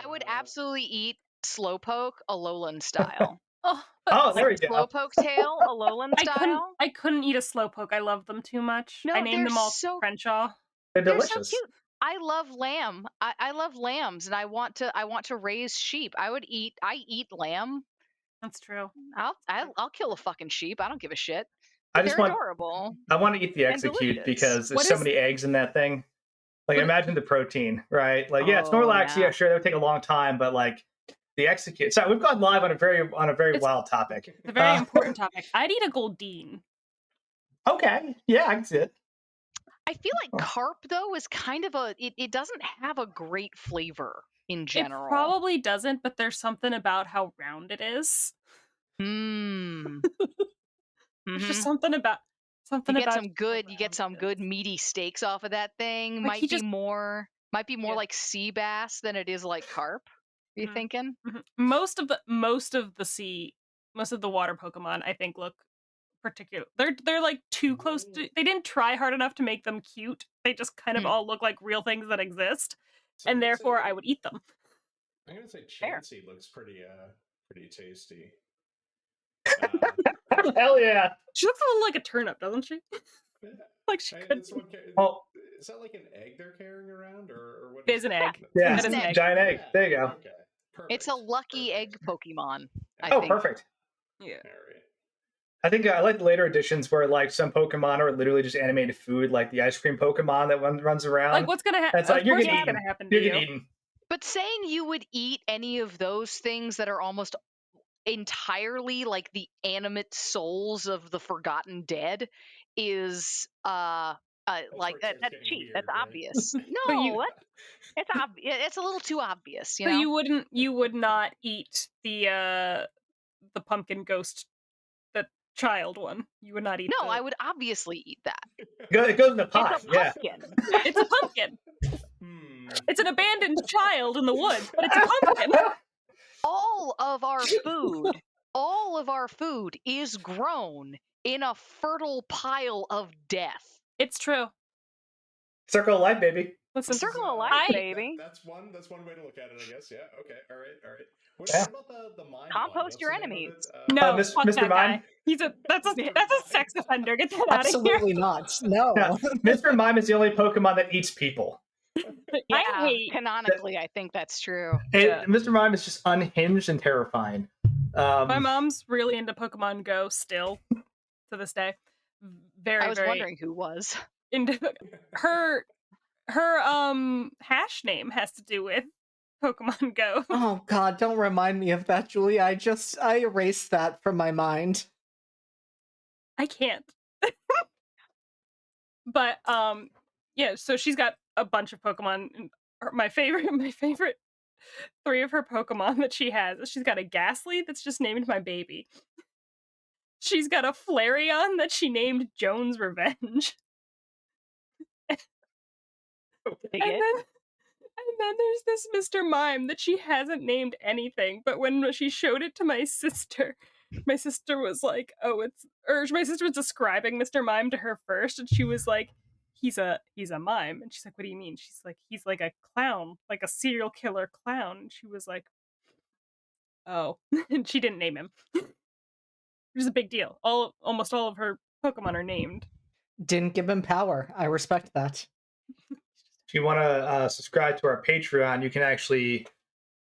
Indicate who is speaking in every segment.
Speaker 1: I would absolutely eat Slowpoke Alolan style.
Speaker 2: Oh,
Speaker 3: there we go.
Speaker 1: Slowpoke tail Alolan style.
Speaker 2: I couldn't eat a slowpoke. I love them too much. I
Speaker 1: No,
Speaker 2: named them all Crenshaw.
Speaker 3: They're
Speaker 1: they're so
Speaker 3: delicious.
Speaker 1: cute. I love lamb. I love lambs, and I want to raise sheep. I eat lamb.
Speaker 2: That's true.
Speaker 1: I'll kill a fucking sheep. I don't give a shit.
Speaker 3: I just
Speaker 1: They're
Speaker 3: want
Speaker 1: adorable.
Speaker 3: I want to eat the
Speaker 1: And
Speaker 3: execute
Speaker 1: delicious.
Speaker 3: because there's
Speaker 2: What
Speaker 3: so
Speaker 2: is-
Speaker 3: many eggs in that thing. Like,
Speaker 2: What-
Speaker 3: imagine the protein, right? Like, yeah,
Speaker 1: Oh,
Speaker 3: Snorlax,
Speaker 1: yeah.
Speaker 3: yeah, sure, that would take a long time, but like the execute. So we've gone live on a very
Speaker 2: It's-
Speaker 3: wild topic.
Speaker 2: It's a very important topic. I'd eat a Goldeen.
Speaker 3: Okay, yeah, I can see it.
Speaker 1: I feel like carp though is kind of it doesn't have a great flavor in general.
Speaker 2: It probably doesn't, but there's something about how round it is.
Speaker 1: Mm.
Speaker 2: There's just something about
Speaker 1: you get some good meaty steaks off of that thing.
Speaker 2: Like,
Speaker 1: Might be more like sea bass than it is like carp. You
Speaker 2: Mhm.
Speaker 1: thinking?
Speaker 2: Most of the water Pokemon I think look particular. They're like too close to. They didn't try hard enough to make them cute. They just kind of all look like real things that exist, and therefore I would eat them.
Speaker 4: I'm gonna say
Speaker 1: Fair.
Speaker 4: Chansey looks pretty tasty.
Speaker 3: Hell yeah!
Speaker 2: She looks a little like a turnip, doesn't she? Like she could.
Speaker 3: Oh,
Speaker 4: Is that like an egg they're carrying around, or what?
Speaker 2: It is an egg.
Speaker 3: yeah,
Speaker 1: It's an egg.
Speaker 3: giant egg. There you go.
Speaker 4: Okay. Perfect.
Speaker 1: It's a lucky egg Pokemon. I
Speaker 3: Oh,
Speaker 1: think.
Speaker 3: perfect.
Speaker 2: Yeah.
Speaker 4: All right.
Speaker 3: I think I like the later editions where like some Pokemon are literally just animated food, like the ice cream Pokemon that runs around.
Speaker 2: Like what's gonna happen?
Speaker 3: That's like you're
Speaker 2: gonna
Speaker 3: getting
Speaker 2: happen
Speaker 3: You're
Speaker 2: to
Speaker 3: getting
Speaker 2: you.
Speaker 3: eaten.
Speaker 1: But saying you would eat any of those things that are almost entirely like the animate souls of the forgotten dead is like that's cheap.
Speaker 4: Weird,
Speaker 1: That's
Speaker 4: right?
Speaker 1: obvious.
Speaker 2: But
Speaker 1: No, it's obvious. It's a little too obvious. You
Speaker 2: So
Speaker 1: know?
Speaker 2: you would not eat the pumpkin ghost, the child one. You would not eat.
Speaker 1: No, I would obviously eat that.
Speaker 3: It goes in the pot.
Speaker 1: It's a
Speaker 3: Yeah.
Speaker 1: pumpkin.
Speaker 2: It's a pumpkin. It's an abandoned child in the woods, but it's a pumpkin.
Speaker 1: all of our food is grown in a fertile pile of death.
Speaker 2: It's true.
Speaker 3: Circle of life, baby.
Speaker 2: Listen,
Speaker 1: Circle of life, baby.
Speaker 4: That's one way to look at it, I guess. Yeah. Okay. All right. What
Speaker 3: Yeah.
Speaker 4: about the mime?
Speaker 1: Compost your enemies.
Speaker 2: No,
Speaker 3: Mr.
Speaker 2: fuck that
Speaker 3: Mime?
Speaker 2: guy. That's a sex offender. Get that out of here.
Speaker 5: Absolutely not. No.
Speaker 3: Yeah. Mr. Mime is the only Pokemon that eats people.
Speaker 1: Yeah,
Speaker 2: I hate.
Speaker 1: canonically, I think that's true.
Speaker 3: Mr. Mime is just unhinged and terrifying.
Speaker 2: My mom's really into Pokemon Go still, to this day.
Speaker 1: I was wondering who was.
Speaker 2: Into her hash name has to do with Pokemon Go.
Speaker 5: Oh God, don't remind me of that, Julie. I erased that from my mind.
Speaker 2: I can't. But yeah, so she's got a bunch of Pokemon. My favorite three of her Pokemon that she has. She's got a Ghastly that's just named my baby. She's got a Flareon that she named Joan's Revenge. And then there's this Mr. Mime that she hasn't named anything, but when she showed it to my sister was like, my sister was describing Mr. Mime to her first, and she was like, he's a mime. And she's like, what do you mean? She's like, he's like a clown, like a serial killer clown. And she was like, oh. And she didn't name him. Which is a big deal. Almost all of her Pokemon are named.
Speaker 5: Didn't give him power. I respect that.
Speaker 3: If you want to subscribe to our Patreon, you can actually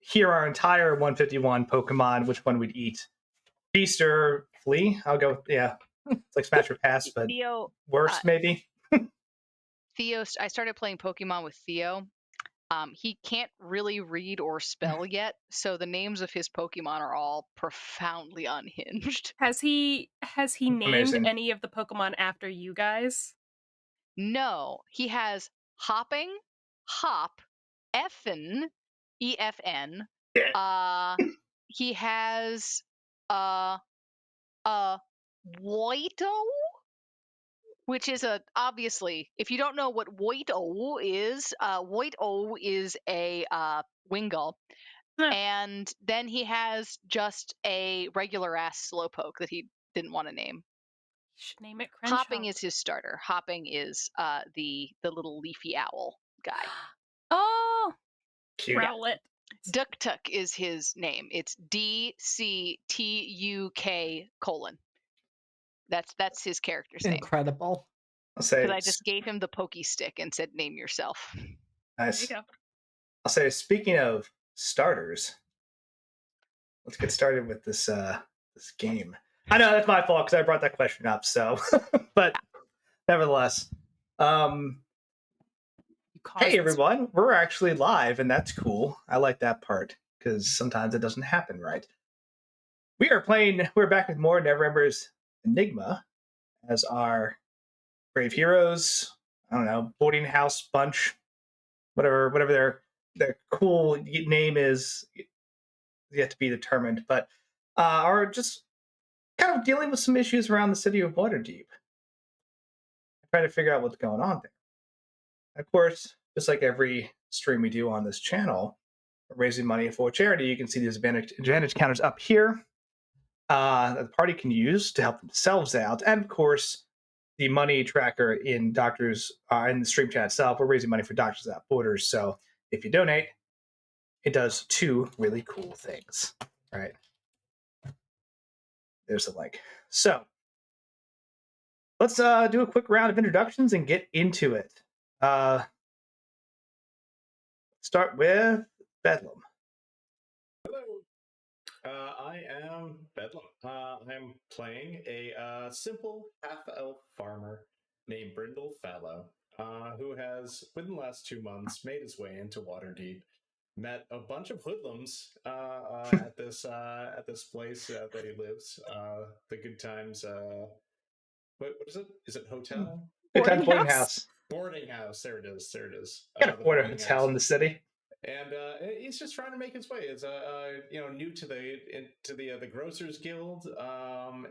Speaker 3: hear our entire 151 Pokemon, which one we'd eat. Feast or flee? I'll go, yeah. It's like Smash or Pass, but
Speaker 1: Theo,
Speaker 3: worse, maybe.
Speaker 1: Theo, I started playing Pokemon with Theo. He can't really read or spell yet, so the names of his Pokemon are all profoundly unhinged.
Speaker 2: Has he named
Speaker 3: Amazing.
Speaker 2: any of the Pokemon after you guys?
Speaker 1: No, he has Hopping, Hop, Effin, EFN. He has Whito, which is obviously, if you don't know what Whito is a Wingull. And then he has just a regular ass Slowpoke that he didn't want to name.
Speaker 2: You should name it Crenshaw.
Speaker 1: Hopping is his starter. Hopping is the little leafy owl guy.
Speaker 2: Oh,
Speaker 3: Cute.
Speaker 2: Rowlet.
Speaker 1: Duktuk is his name. It's DCTUK : That's his character's name.
Speaker 5: Incredible.
Speaker 3: I'll say
Speaker 1: Because I just gave him the pokey stick and said, "Name yourself."
Speaker 2: There you
Speaker 3: nice.
Speaker 2: go.
Speaker 3: I'll say, speaking of starters, let's get started with this game. I know that's my fault because I brought that question up. So, but nevertheless, hey everyone, we're actually live, and that's cool. I like that part because sometimes it doesn't happen right. We're back with more Neverember's Enigma as our brave heroes. I don't know, boarding house bunch, whatever their cool name is, yet to be determined. But are just kind of dealing with some issues around the city of Waterdeep, trying to figure out what's going on there. Of course, just like every stream we do on this channel, we're raising money for charity. You can see these advantage counters up here that the party can use to help themselves out. And of course, the money tracker in Doctors in the stream chat itself. We're raising money for Doctors Without Borders. So if you donate, it does two really cool things. Right. There's the link. So let's do a quick round of introductions and get into it. Start with Bedlam.
Speaker 4: Hello. I am Bedlam. I'm playing a simple half-elf farmer named Brindle Fallow, who has, within the last 2 months, made his way into Waterdeep. Met a bunch of hoodlums at this place that he lives. The Good Times. What is it? Is it hotel?
Speaker 3: Good Times Boarding House.
Speaker 4: Boarding house. There it is. There it is.
Speaker 3: Got a boarding hotel in the city.
Speaker 4: And he's just trying to make his way. As new to the Grocers Guild,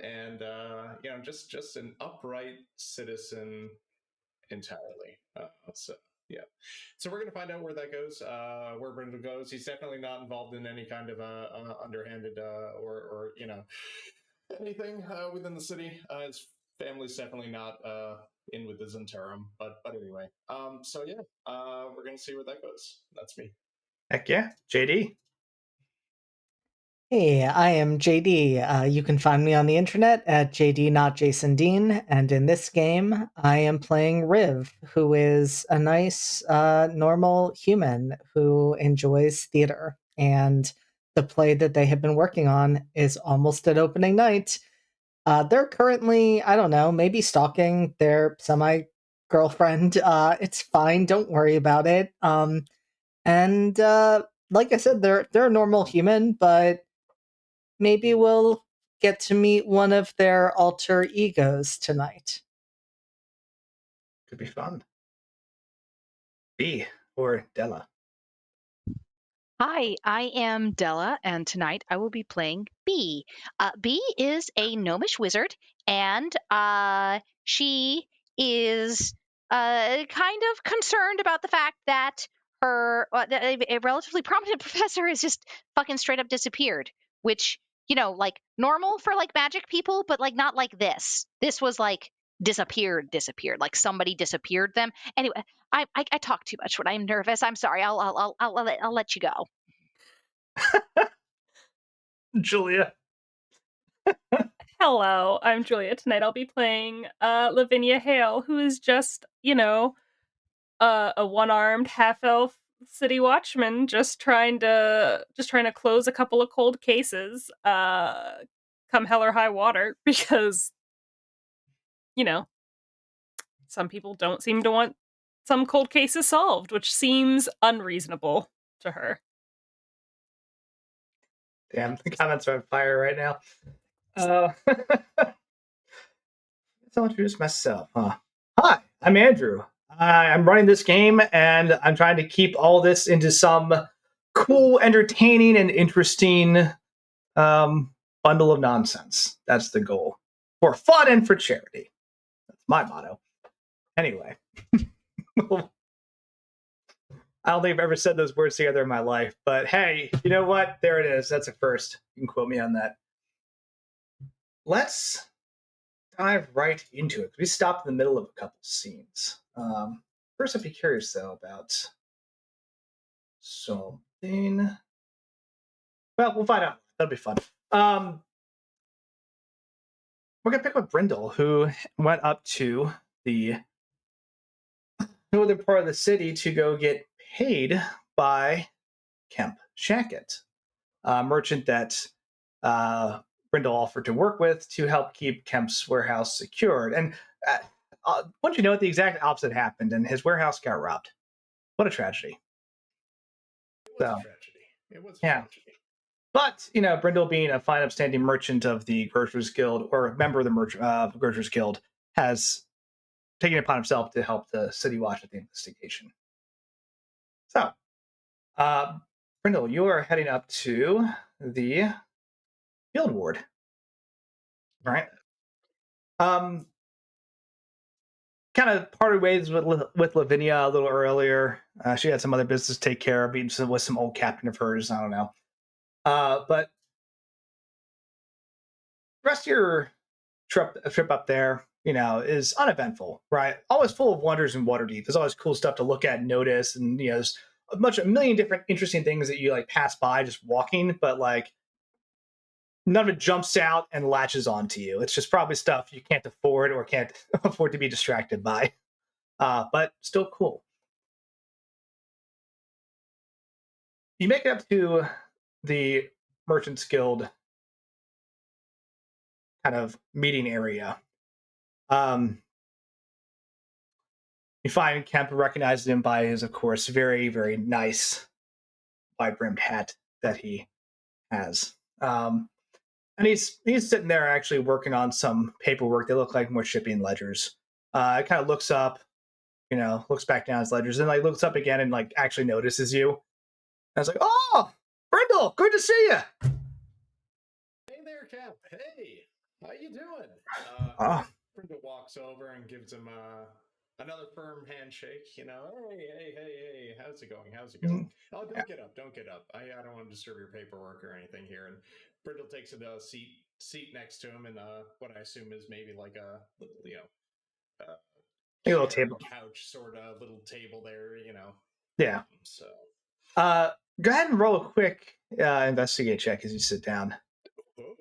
Speaker 4: and just an upright citizen entirely. So we're gonna find out where that goes. Where Brindle goes. He's definitely not involved in any kind of underhanded or anything within the city. His family's definitely not in with the Zentarum, but anyway. We're gonna see where that goes. That's me.
Speaker 3: Heck yeah, JD.
Speaker 5: Hey, I am JD. You can find me on the internet at JD Not Jason Dean, and in this game, I am playing Riv, who is a nice, normal human who enjoys theater. And the play that they have been working on is almost at opening night. They're currently, I don't know, maybe stalking their semi-girlfriend. It's fine, don't worry about it. And like I said, they're a normal human, but maybe we'll get to meet one of their alter egos tonight.
Speaker 3: Could be fun. B or Della.
Speaker 1: Hi, I am Della, and tonight I will be playing B. B is a gnomish wizard, and she is kind of concerned about the fact that a relatively prominent professor has just fucking straight up disappeared, which, like normal for like magic people, but like not like this. This was like disappeared, like somebody disappeared them. Anyway, I talk too much when I'm nervous. I'm sorry. I'll let you go.
Speaker 3: Julia.
Speaker 2: Hello, I'm Julia. Tonight I'll be playing Lavinia Hale, who is just, a one-armed half-elf city watchman just trying to close a couple of cold cases come hell or high water because some people don't seem to want some cold cases solved, which seems unreasonable to her.
Speaker 3: Damn, the comments are on fire right now. I'll introduce myself, huh? Hi, I'm Andrew. I'm running this game, and I'm trying to keep all this into some cool, entertaining, and interesting bundle of nonsense. That's the goal. For fun and for charity. That's my motto. Anyway. I don't think I've ever said those words together in my life, but hey, you know what? There it is. That's a first. You can quote me on that. Let's dive right into it. We stopped in the middle of a couple scenes. First, I'd be curious though about something. Well, we'll find out. That'll be fun. We're gonna pick up Brindle, who went up to the northern part of the city to go get paid by Kemp Shackett, a merchant that Brindle offered to work with to help keep Kemp's warehouse secured. And once you know it, the exact opposite happened, and his warehouse got robbed. What a tragedy.
Speaker 4: It was a
Speaker 3: So,
Speaker 4: tragedy. It was a
Speaker 3: yeah.
Speaker 4: tragedy.
Speaker 3: But, you know, Brindle being a fine, upstanding merchant of the Grocers Guild, or a member of the Grocers Guild, has taken it upon himself to help the city watch at the investigation. So, Brindle, you are heading up to the Guild Ward. Right? Um, kind of parted ways with Lavinia a little earlier. She had some other business to take care of, being with some old captain of hers. I don't know. But the rest of your trip up there, you know, is uneventful, right? Always full of wonders and Waterdeep. There's always cool stuff to look at and notice, and you know, there's a million different interesting things that you like pass by just walking, but like none of it jumps out and latches onto you. It's just probably stuff you can't afford or can't afford to be distracted by. But still cool. You make it up to the Merchants Guild kind of meeting area. You find Kemp recognizes him by his, of course, very, very nice wide brimmed hat that he has. And he's sitting there actually working on some paperwork. They look like more shipping ledgers. It kind of looks up, you know, looks back down his ledgers, and like looks up again and like actually notices you. And I was like, "Oh, Brindle, good to see you."
Speaker 4: Hey there, Cap. Hey, how you doing?
Speaker 3: Oh,
Speaker 4: Brindle walks over and gives him another firm handshake. You know, hey, how's it going? How's it going? Oh,
Speaker 3: yeah.
Speaker 4: don't get up. I don't want to disturb your paperwork or anything here. And Brindle takes a seat next to him, and what I assume is maybe like a
Speaker 3: A little
Speaker 4: chair and
Speaker 3: table.
Speaker 4: couch sort of little table there. You know,
Speaker 3: Yeah.
Speaker 4: so.
Speaker 3: Go ahead and roll a quick investigate check as you sit down.
Speaker 4: Oh,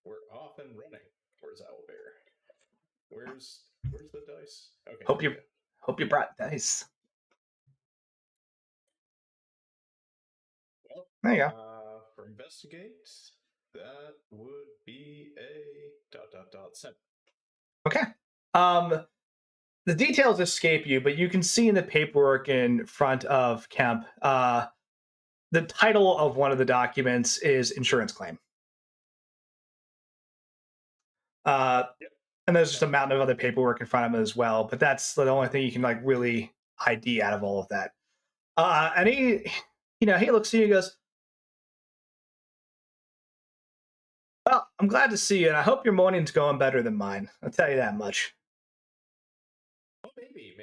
Speaker 4: we're off and running. Where's Owlbear? Where's the dice? Okay,
Speaker 3: Hope
Speaker 4: there we
Speaker 3: you
Speaker 4: go.
Speaker 3: hope you brought dice.
Speaker 4: Well,
Speaker 3: There you go.
Speaker 4: for investigate, that would be a .. 7.
Speaker 3: Okay. The details escape you, but you can see in the paperwork in front of Kemp, the title of one of the documents is insurance claim.
Speaker 4: Yep.
Speaker 3: And there's just a mountain of other paperwork in front of him as well, but that's the only thing you can like really ID out of all of that. And he looks at you and goes, "Well, I'm glad to see you, and I hope your morning's going better than mine. I'll tell you that much."
Speaker 4: Well, maybe.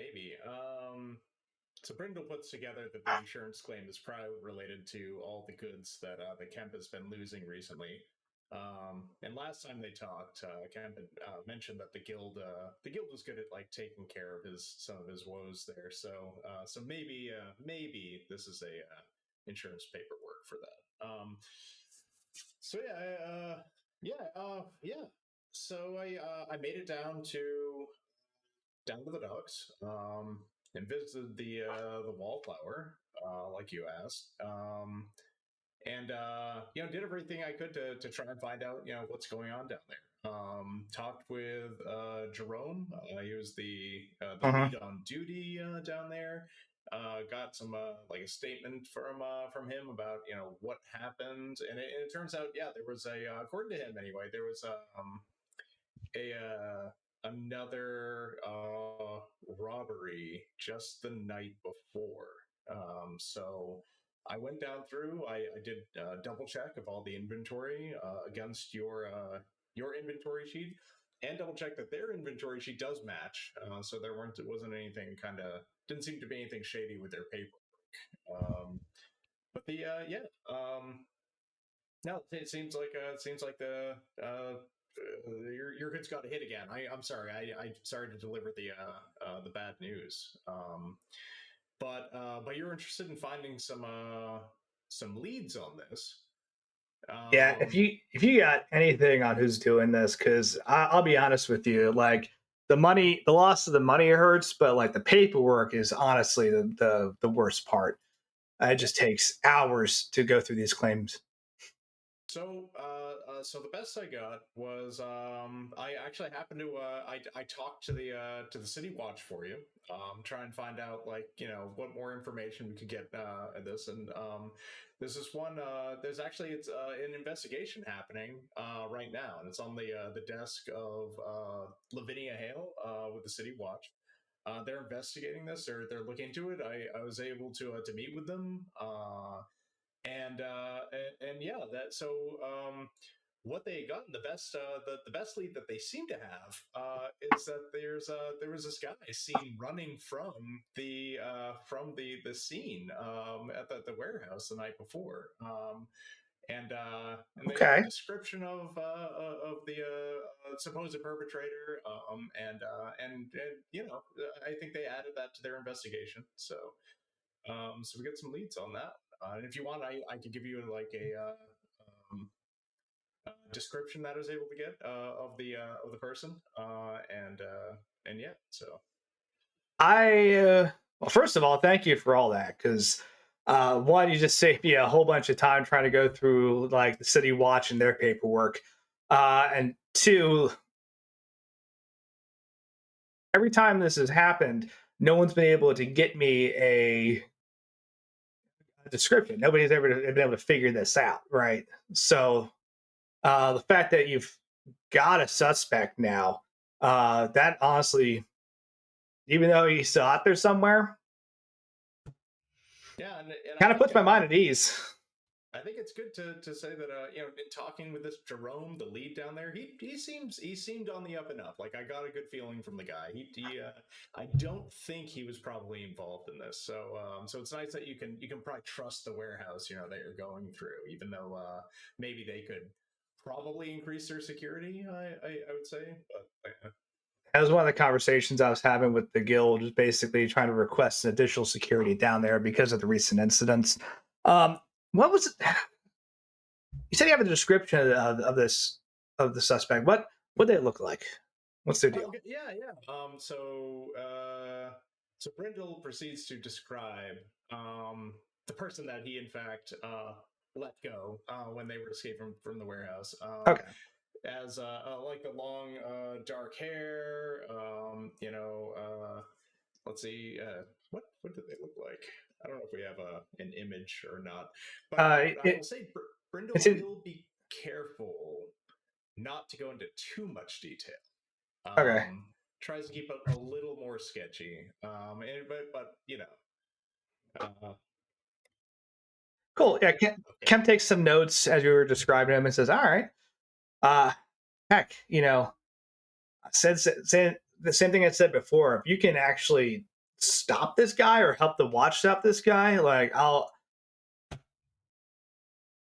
Speaker 4: So Brindle puts together that the insurance claim is probably related to all the goods that the Kemp has been losing recently. And last time they talked, Kemp had mentioned that the guild was good at like taking care of some of his woes there. So maybe this is a insurance paperwork for that. So yeah. So I made it down to the docks, and visited the wallflower, like you asked, and did everything I could to try and find out what's going on down there. Talked with Jerome. He was the
Speaker 3: Mm-hmm.
Speaker 4: lead on duty down there. Got some like a statement from him about what happened, and it turns out there was according to him anyway, there was another robbery just the night before. So I went down through. I did double check of all the inventory against your inventory sheet, and double check that their inventory sheet does match. So it wasn't anything didn't seem to be anything shady with their paperwork. But the yeah. No, it seems like your goods got hit again. I'm sorry. I'm sorry to deliver the bad news. But you're interested in finding some leads on this.
Speaker 3: Yeah, if you got anything on who's doing this, because I'll be honest with you, like the loss of the money hurts, but like the paperwork is honestly the worst part. It just takes hours to go through these claims.
Speaker 4: So the best I got was I actually happened to I talked to the City Watch for you, try and find out like what more information we could get at this, and there's this one there's actually it's an investigation happening right now, and it's on the desk of Lavinia Hale with the City Watch. They're investigating this. They're looking into it. I was able to meet with them. And yeah, that so what they got the best the best lead that they seem to have is that there was this guy seen running from the scene at the warehouse the night before. And they have a
Speaker 3: Okay.
Speaker 4: description of the supposed perpetrator, and I think they added that to their investigation. So we get some leads on that. And if you want, I could give you like um, description that I was able to get of the person, and yeah. So
Speaker 3: I well, first of all, thank you for all that, because one, you just saved me a whole bunch of time trying to go through like the City Watch and their paperwork, and two, every time this has happened, no one's been able to get me a description. Nobody's ever been able to figure this out, right? So the fact that you've got a suspect now, that honestly, even though he's still out there somewhere,
Speaker 4: yeah, and
Speaker 3: kind of puts my mind at ease.
Speaker 4: I think it's good to say that in talking with this Jerome, the lead down there, he seemed on the up and up. Like I got a good feeling from the guy. I don't think he was probably involved in this. So it's nice that you can probably trust the warehouse that you're going through, even though maybe they could probably increase their security. I would say, but
Speaker 3: That was one of the conversations I was having with the guild, is basically trying to request an additional security down there because of the recent incidents. What was it? You said you have a description of the suspect. What did it look like? What's their deal?
Speaker 4: okay, yeah. So Brindle proceeds to describe the person that he in fact let go when they were escaping from the warehouse.
Speaker 3: Okay.
Speaker 4: As like the long dark hair. Let's see. What do they look like? I don't know if we have an image or not, but I will
Speaker 3: It,
Speaker 4: say
Speaker 3: it's
Speaker 4: Brindle
Speaker 3: in,
Speaker 4: will be careful not to go into too much detail.
Speaker 3: okay.
Speaker 4: Um, Tries to keep it a little more sketchy. But uh,
Speaker 3: Cool. Yeah.
Speaker 4: okay.
Speaker 3: Kemp takes some notes as you were describing him and says, "All right. Uh, heck, said the same thing I said before. If you can actually stop this guy or help the watch stop this guy, like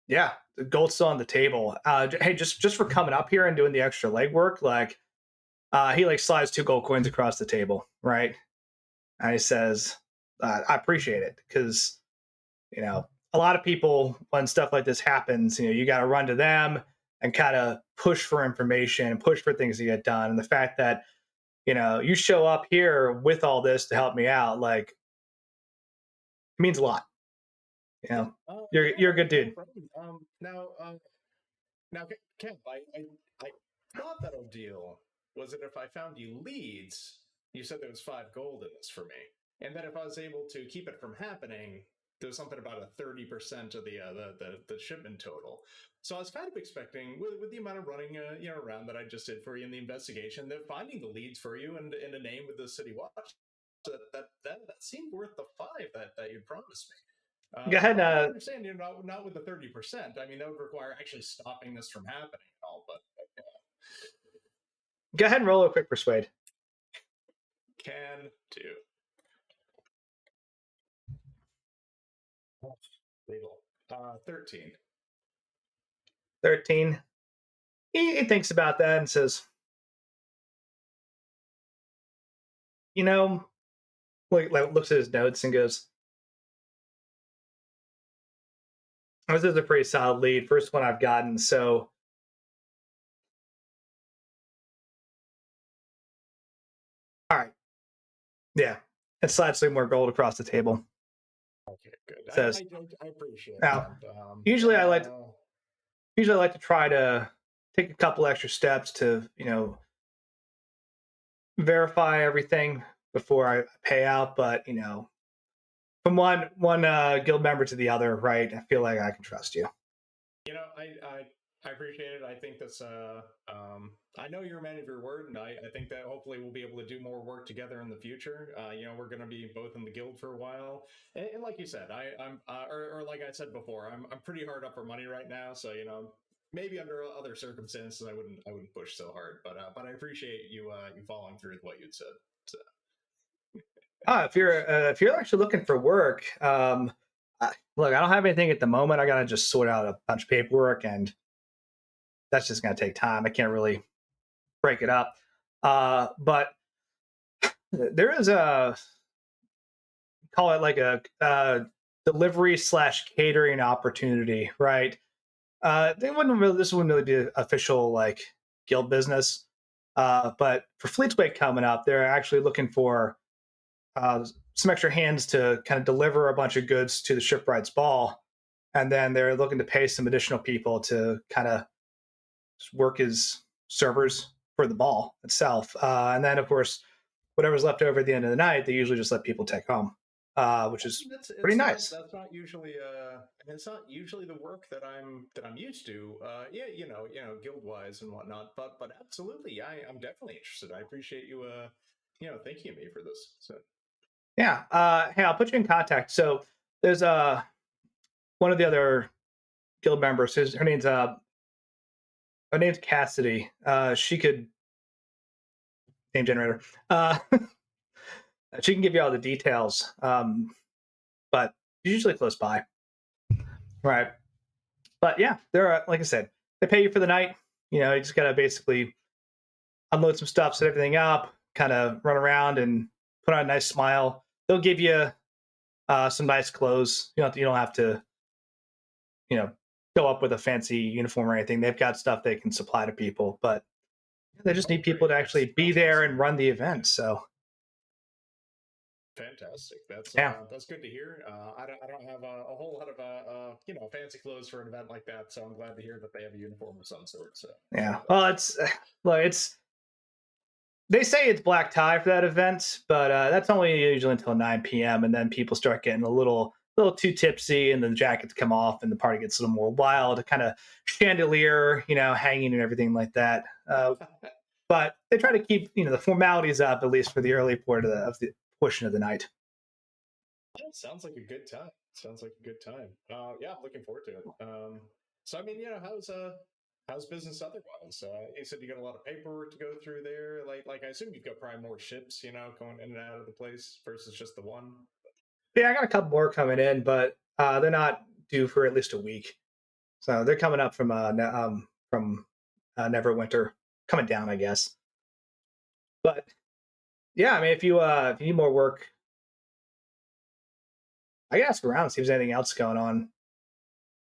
Speaker 3: yeah, the gold's still on the table. Hey, just for coming up here and doing the extra legwork, like he like slides 2 gold coins across the table, right? And he says, "I appreciate it, because a lot of people, when stuff like this happens, you got to run to them and kind of push for information and push for things to get done. And the fact that you show up here with all this to help me out, like it means a lot. You
Speaker 4: Yeah.
Speaker 3: know, you're a good
Speaker 4: No
Speaker 3: dude."
Speaker 4: problem. Now, Kemp, I thought that deal was that if I found you leads, you said there was 5 gold in this for me, and that if I was able to keep it from happening, there was something about a 30% of the shipment total. So I was kind of expecting, with the amount of running around that I just did for you in the investigation, that finding the leads for you and a name with the City Watch, that seemed worth the 5 that you'd promised me.
Speaker 3: Go ahead.
Speaker 4: But I understand, not with the 30%. I mean, that would require actually stopping this from happening and all. But
Speaker 3: Go ahead and roll a quick persuade.
Speaker 4: can do. Legal. 13.
Speaker 3: 13. He thinks about that and says, like looks at his notes and goes, This is a pretty solid lead. First one I've gotten. So, all right. Yeah. It slides some more gold across the table.
Speaker 4: Okay, good.
Speaker 3: Says
Speaker 4: I appreciate
Speaker 3: now.
Speaker 4: that.
Speaker 3: Usually, I like to try to take a couple extra steps to verify everything before I pay out. But from one guild member to the other, right? I feel like I can trust you.
Speaker 4: I appreciate it. I think that's I know you're a man of your word, and I think that hopefully we'll be able to do more work together in the future. We're going to be both in the guild for a while, and like you said, I'm or like I said before, I'm pretty hard up for money right now. So maybe under other circumstances, I wouldn't push so hard, but I appreciate you following through with what you'd said. So.
Speaker 3: If you're actually looking for work, look, I don't have anything at the moment. I gotta just sort out a bunch of paperwork, and that's just gonna take time. I can't really break it up. But there is a call it like a delivery slash catering opportunity, right? This wouldn't really be an official like guild business. But for Fleet's Way coming up, they're actually looking for some extra hands to kind of deliver a bunch of goods to the shipwright's ball, and then they're looking to pay some additional people to kind of work as servers for the ball itself. And then, of course, whatever's left over at the end of the night, they usually just let people take home, which is pretty nice.
Speaker 4: That's not usually it's not usually the work that I'm used to. Yeah, guild wise and whatnot. But absolutely, I'm definitely interested. I appreciate you thinking of me for this. So
Speaker 3: Yeah. Hey, I'll put you in contact. So there's one of the other guild members. Her name's Cassidy. She could name generator. She can give you all the details. But usually close by. Right. But yeah, they're like I said, they pay you for the night. You just gotta basically unload some stuff, set everything up, kind of run around and put on a nice smile. They'll give you some nice clothes. You don't have to, you know, go up with a fancy uniform or anything. They've got stuff they can supply to people, but they just need people to actually be there
Speaker 4: awesome.
Speaker 3: and run the event. So
Speaker 4: fantastic.
Speaker 3: yeah.
Speaker 4: That's good to hear. I don't have a whole lot of fancy clothes for an event like that, so I'm glad to hear that they have a uniform of some sort. So
Speaker 3: Yeah. Well, it's they say it's black tie for that event, but that's only usually until 9 p.m. and then people start getting a little too tipsy, and then the jackets come off, and the party gets a little more wild, kind of chandelier, hanging and everything like that. But they try to keep the formalities up at least for the early part of the portion of the night.
Speaker 4: That sounds like a good time. Sounds like a good time. Yeah, I'm looking forward to it. So I mean, how's business otherwise? You said you got a lot of paperwork to go through there. Like I assume you've got probably more ships, going in and out of the place versus just the one.
Speaker 3: Yeah, I got a couple more coming in, but they're not due for at least a week. So they're coming up from Neverwinter, coming down, I guess. But yeah, I mean, if you need more work, I can ask around, see if there's anything else going on.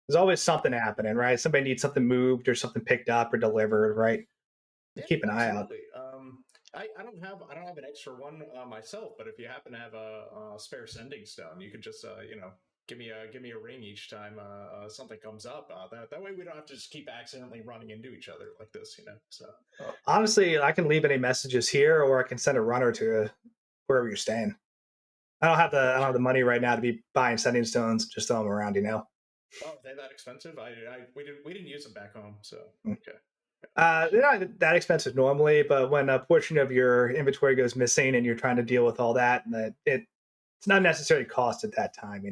Speaker 3: There's always something happening, right? Somebody needs something moved or something picked up or delivered, right?
Speaker 4: Yeah,
Speaker 3: Keep an eye out.
Speaker 4: absolutely. I don't have an extra one myself, but if you happen to have a spare sending stone, you could just give me a ring each time something comes up. That way we don't have to just keep accidentally running into each other like this, So
Speaker 3: Honestly, I can leave any messages here, or I can send a runner to wherever you're staying. I don't have the money right now to be buying sending stones. Just throw them around,
Speaker 4: Oh, are they that expensive? We didn't use them back home, so
Speaker 3: Mm.
Speaker 4: okay.
Speaker 3: They're not that expensive normally, but when a portion of your inventory goes missing and you're trying to deal with all that, and it's not necessarily cost at that time,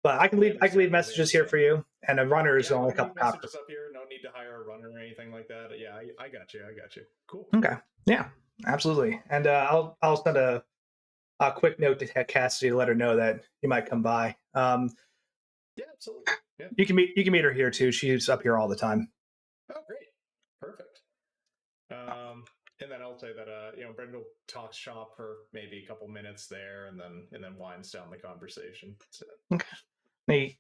Speaker 3: But I can leave messages here for you, and a runner is
Speaker 4: Yeah,
Speaker 3: only
Speaker 4: no
Speaker 3: a couple copper.
Speaker 4: messages up here. No need to hire a runner or anything like that. Yeah, I got you. I got you. Cool.
Speaker 3: Okay, yeah, absolutely. And I'll send a quick note to Cassidy to let her know that you might come by.
Speaker 4: Yeah, absolutely. Yeah.
Speaker 3: You can meet her here too. She's up here all the time.
Speaker 4: Oh, great. Perfect. And then I'll say that Brendel talks shop for maybe a couple minutes there, and then winds down the conversation. So.
Speaker 3: Okay. He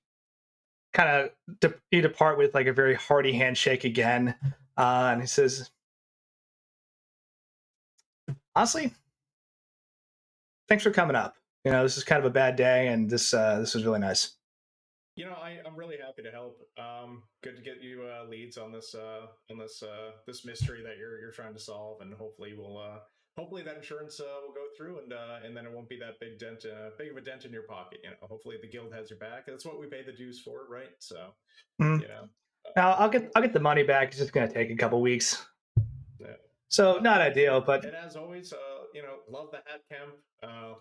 Speaker 3: kind of you depart with like a very hearty handshake again, and he says, "Honestly, thanks for coming up. This is kind of a bad day, and this was really nice."
Speaker 4: I'm really happy to help. Good to get you leads on this this mystery that you're trying to solve, and hopefully that insurance will go through, and then it won't be that big of a dent in your pocket. Hopefully the guild has your back. That's what we pay the dues for, right? So,
Speaker 3: Mm.
Speaker 4: you know,
Speaker 3: Now I'll get the money back. It's just gonna take a couple weeks,
Speaker 4: yeah.
Speaker 3: so not ideal. But
Speaker 4: And as always, love the hat, Kemp.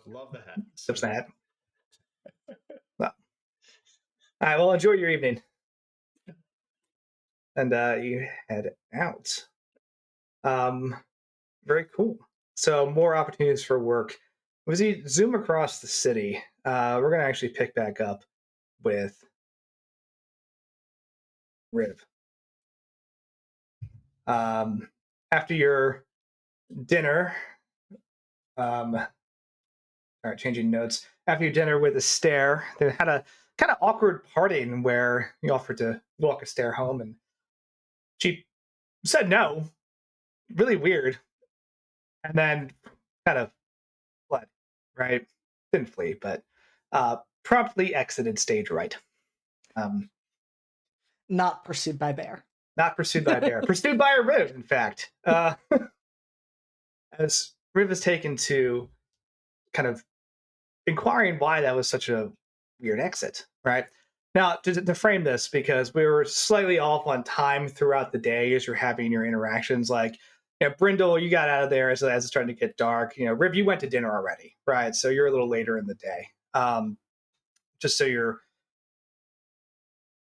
Speaker 4: Love the hat.
Speaker 3: tips that. Well, all right. Well, enjoy your evening, and you head out. Very cool. So more opportunities for work. As you zoom across the city, we're gonna actually pick back up with Riv. After your dinner, all right, changing notes. After your dinner with Astaire, they had a kind of awkward parting where he offered to walk Astaire home, and she said no. Really weird. And then kind of fled, right? Didn't flee, but promptly exited stage right.
Speaker 5: Not pursued by bear.
Speaker 3: Not pursued by a bear. Pursued by a Riv, in fact. As Riv is taken to kind of inquiring why that was such a weird exit, right? Now, to frame this, because we were slightly off on time throughout the day as you're having your interactions, like, Brindle, you got out of there as it's starting to get dark. Riv, you went to dinner already, right? So you're a little later in the day. Just so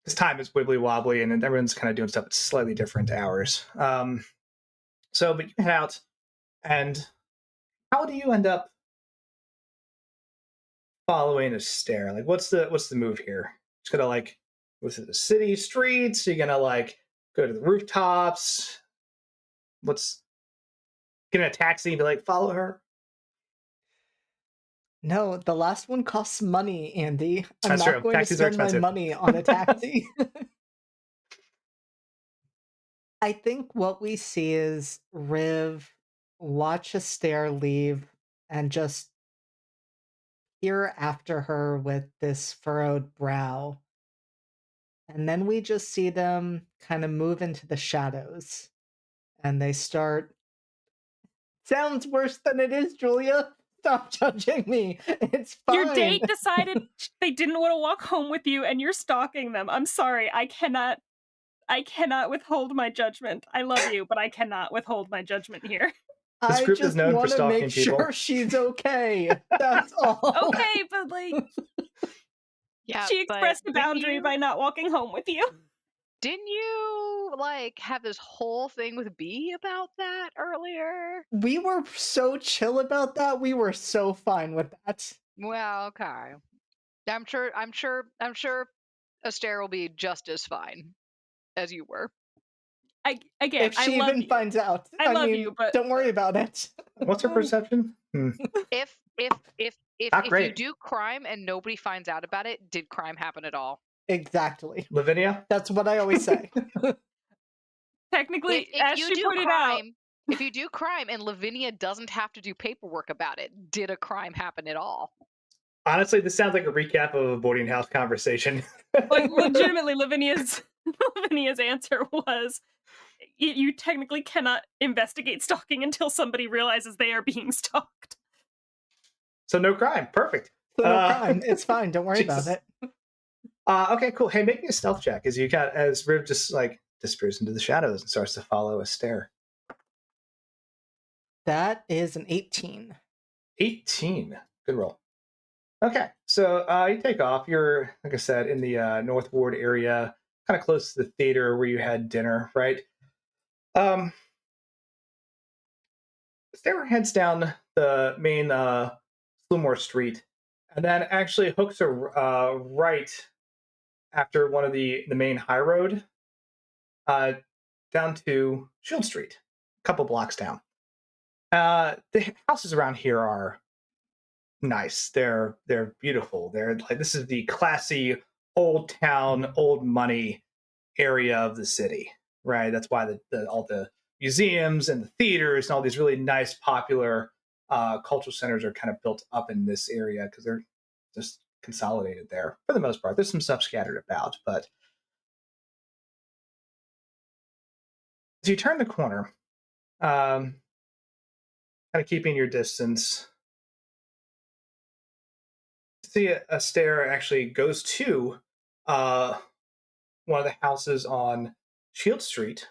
Speaker 3: this time is wibbly wobbly, and everyone's kind of doing stuff at slightly different hours. But you head out, and how do you end up following Astaire? Like, what's the move here? Just gonna like go through the city streets? Are you gonna like go to the rooftops? What's get in a taxi and be like, follow her?
Speaker 5: No, the last one costs money, Andy. I'm
Speaker 3: That's
Speaker 5: not
Speaker 3: true.
Speaker 5: going to
Speaker 3: Taxis are
Speaker 5: spend my
Speaker 3: expensive.
Speaker 5: money on a taxi. I think what we see is Riv watch Astaire leave and just peer after her with this furrowed brow. And then we just see them kind of move into the shadows. And they start. Sounds worse than it is, Julia. Stop judging me. It's fine.
Speaker 2: Your date decided they didn't want to walk home with you, and you're stalking them. I'm sorry. I cannot withhold my judgment. I love you, but I cannot withhold my judgment here.
Speaker 3: This
Speaker 5: I
Speaker 3: group is
Speaker 5: just
Speaker 3: known for
Speaker 5: want to
Speaker 3: stalking
Speaker 5: make
Speaker 3: people.
Speaker 5: sure she's okay. That's all.
Speaker 2: Okay, but like,
Speaker 1: Yeah,
Speaker 2: she
Speaker 1: but
Speaker 2: expressed a
Speaker 1: didn't
Speaker 2: boundary
Speaker 1: you-
Speaker 2: by not walking home with you.
Speaker 1: Didn't you like have this whole thing with B about that earlier?
Speaker 5: We were so chill about that. We were so fine with that.
Speaker 1: Well, okay. I'm sure Astaire will be just as fine as you were.
Speaker 5: If she
Speaker 2: I love
Speaker 5: even
Speaker 2: you.
Speaker 5: finds out.
Speaker 2: I love
Speaker 5: mean,
Speaker 2: you, but
Speaker 5: don't worry about it.
Speaker 3: What's her perception?
Speaker 1: If
Speaker 3: Not
Speaker 1: you
Speaker 3: great.
Speaker 1: do crime and nobody finds out about it, did crime happen at all?
Speaker 5: Exactly.
Speaker 3: Lavinia?
Speaker 5: That's what I always say.
Speaker 2: technically,
Speaker 1: If
Speaker 2: as
Speaker 1: you
Speaker 2: she
Speaker 1: do
Speaker 2: pointed out,
Speaker 1: crime, if you do crime and Lavinia doesn't have to do paperwork about it, did a crime happen at all?
Speaker 3: Honestly, this sounds like a recap of a boarding house conversation.
Speaker 2: like legitimately, Lavinia's answer was, you technically cannot investigate stalking until somebody realizes they are being stalked.
Speaker 3: So no crime. Perfect.
Speaker 5: So no crime. It's fine. Don't worry about
Speaker 3: Jesus.
Speaker 5: it.
Speaker 3: Okay, cool. Hey, make me a stealth check as Riv just like disappears into the shadows and starts to follow Astaire.
Speaker 5: That is an 18.
Speaker 3: 18. Good roll. Okay, so you take off. You're, like I said, in the North Ward area, kind of close to the theater where you had dinner, right? Astaire heads down the main Slumore Street, and then actually hooks a right after one of the main high road down to Shield Street, a couple blocks down. The houses around here are nice. They're beautiful. They're like, this is the classy old town, old money area of the city, right? That's why all the museums and the theaters and all these really nice, popular cultural centers are kind of built up in this area because they're just consolidated there for the most part. There's some stuff scattered about, but as you turn the corner, kind of keeping your distance, see a stair actually goes to uh, one of the houses on Shield Street,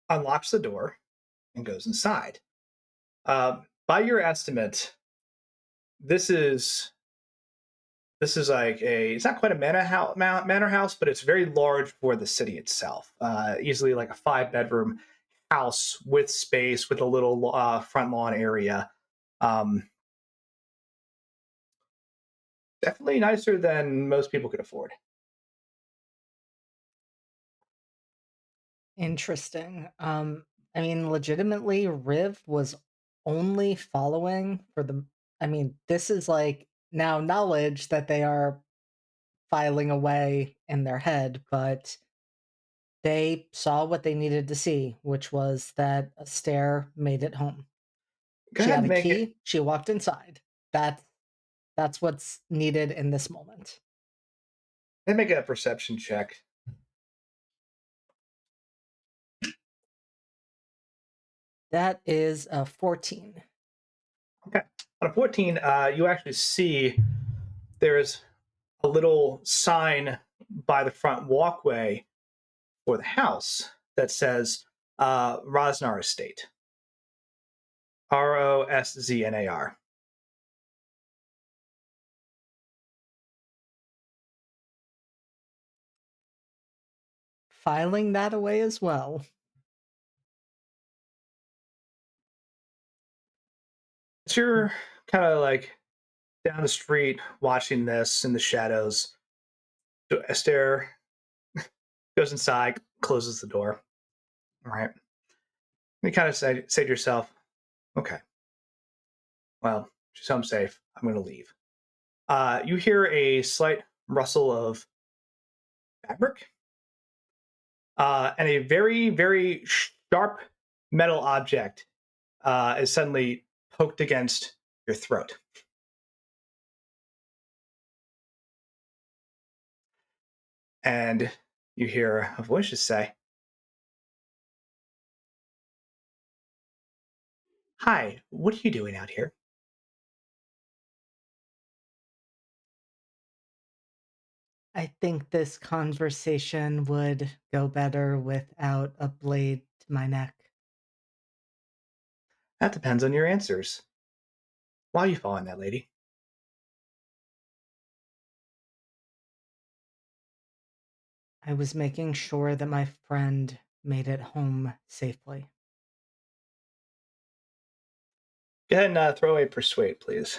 Speaker 3: unlocks the door, and goes inside. By your estimate, this is like it's not quite a manor house, but it's very large for the city itself. Easily like a 5-bedroom house with space with a little front lawn area. Um, Definitely nicer than most people could afford.
Speaker 5: Interesting. I mean, legitimately, Riv was only following for the. I mean, this is like now knowledge that they are filing away in their head, but they saw what they needed to see, which was that a stair made it home.
Speaker 3: Go
Speaker 5: She
Speaker 3: ahead
Speaker 5: had
Speaker 3: and
Speaker 5: a
Speaker 3: make it.
Speaker 5: key. She walked inside. That's what's needed in this moment.
Speaker 3: And make a perception check.
Speaker 5: That is a 14.
Speaker 3: Okay. On a 14, you actually see there's a little sign by the front walkway for the house that says Rosnar Estate. Rosznar.
Speaker 5: Filing that away as well.
Speaker 3: As you're kind of like down the street watching this in the shadows, Esther goes inside, closes the door. All right. You kind of say to yourself, okay, well, she's home safe. I'm going to leave. You hear a slight rustle of fabric and a very, very sharp metal object is suddenly poked against your throat. And you hear a voice just say, "Hi, what are you doing out here?"
Speaker 5: I think this conversation would go better without a blade to my neck.
Speaker 3: That depends on your answers. Why are you following that lady?
Speaker 5: I was making sure that my friend made it home safely.
Speaker 3: Go ahead and throw a persuade, please.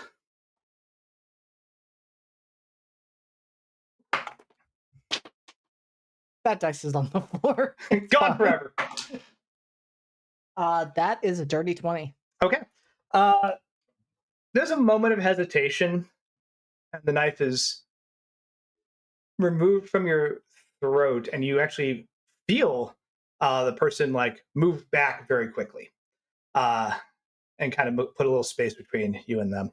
Speaker 5: That dice is on the floor. It's
Speaker 3: Gone
Speaker 5: fine.
Speaker 3: forever.
Speaker 5: That is a dirty 20.
Speaker 3: Okay. Uh, there's a moment of hesitation, and the knife is removed from your throat, and you actually feel the person like move back very quickly, uh, and kind of put a little space between you and them.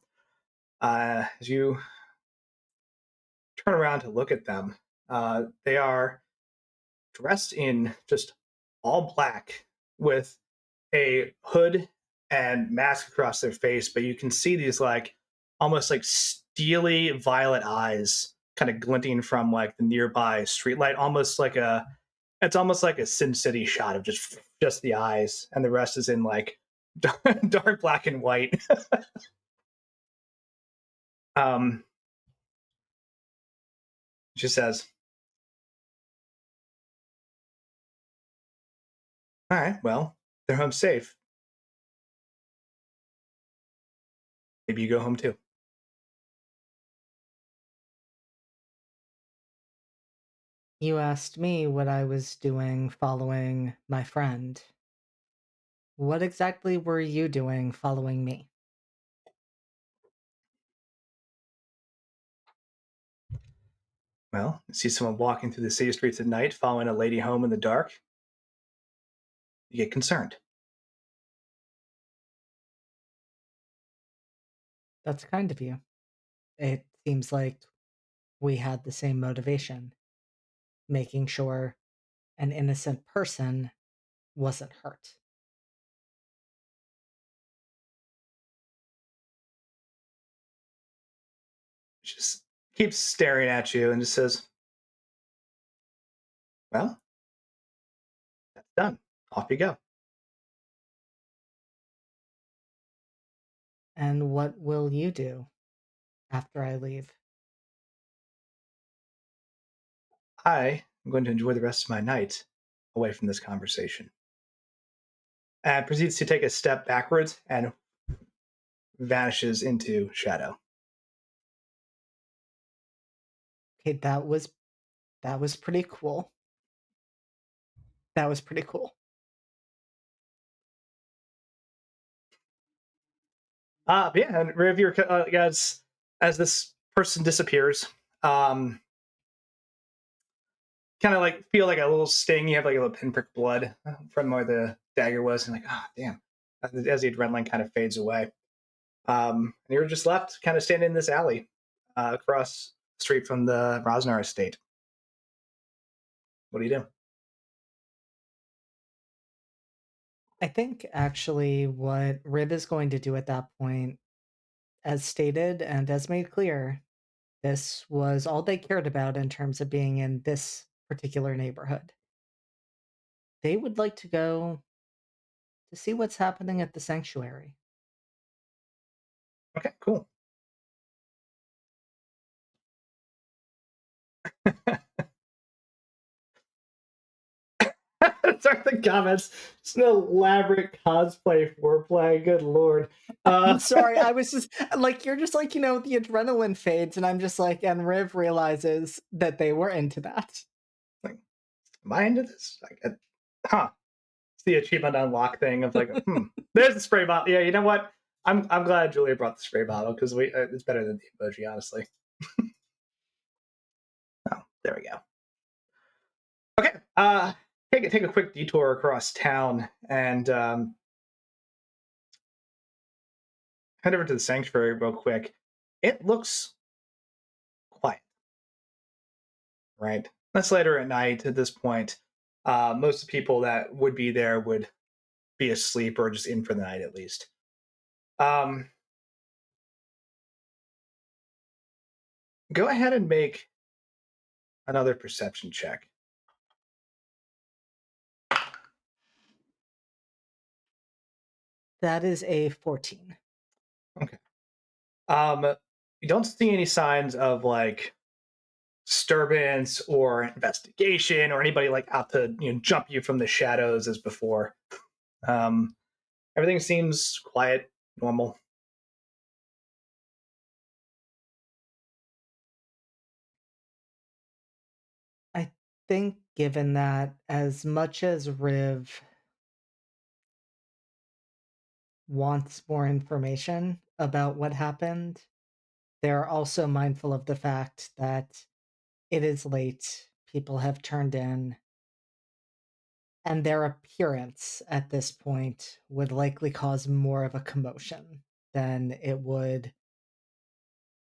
Speaker 3: As you turn around to look at them, they are dressed in just all black with a hood and mask across their face, but you can see these like almost like steely violet eyes kind of glinting from like the nearby streetlight, almost like a it's almost like a Sin City shot of just the eyes, and the rest is in like dark black and white. um, she says, "All right, well, they're home safe. Maybe you go home too."
Speaker 5: You asked me what I was doing following my friend. What exactly were you doing following me?
Speaker 3: Well, you see someone walking through the city streets at night, following a lady home in the dark, you get concerned.
Speaker 5: That's kind of you. It seems like we had the same motivation, making sure an innocent person wasn't hurt.
Speaker 3: She just keeps staring at you and just says, well, that's done. Off you go.
Speaker 5: And what will you do after I leave?
Speaker 3: I am going to enjoy the rest of my night away from this conversation. And proceeds to take a step backwards and vanishes into shadow.
Speaker 5: Okay, that was pretty cool. That was pretty cool.
Speaker 3: But yeah, and Riv, you're, as this person disappears, kind of like feel like a little sting. You have like a little pinprick blood from where the dagger was, and like, ah, oh, damn. As the adrenaline kind of fades away, and you're just left kind of standing in this alley across the street from the Rosnar estate. What do you do?
Speaker 5: I think actually what Rib is going to do at that point, as stated and as made clear, this was all they cared about in terms of being in this particular neighborhood. They would like to go to see what's happening at the sanctuary.
Speaker 3: Okay, cool. Sorry, the comments. It's an elaborate cosplay foreplay. Good lord.
Speaker 5: I'm sorry, I was just like, you're just like, the adrenaline fades, and I'm just like, and Riv realizes that they were into that.
Speaker 3: Like, am I into this? Huh. It's the achievement unlock thing of like, there's the spray bottle. Yeah, you know what? I'm glad Julia brought the spray bottle because it's better than the emoji, honestly. Oh, there we go. Okay. Take a quick detour across town and head over to the sanctuary real quick. It looks quiet, right? That's later at night at this point. Most of the people that would be there would be asleep or just in for the night at least. Go ahead and make another perception check.
Speaker 5: That is a 14.
Speaker 3: Okay. You don't see any signs of like disturbance or investigation or anybody like out to jump you from the shadows as before. Um, Everything seems quiet, normal.
Speaker 5: I think given that as much as Riv wants more information about what happened, they're also mindful of the fact that it is late, people have turned in, and their appearance at this point would likely cause more of a commotion than it would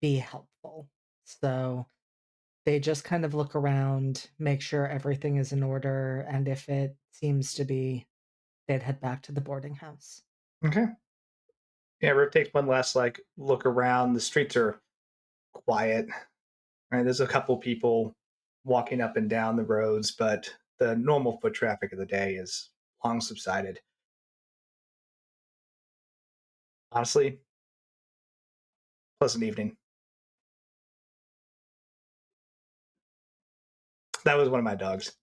Speaker 5: be helpful. So they just kind of look around, make sure everything is in order, and if it seems to be, they'd head back to the boarding house.
Speaker 3: Okay. Yeah, Rip takes one last like look around. The streets are quiet. Right, there's a couple people walking up and down the roads, but the normal foot traffic of the day is long subsided. Honestly, pleasant evening. That was one of my dogs.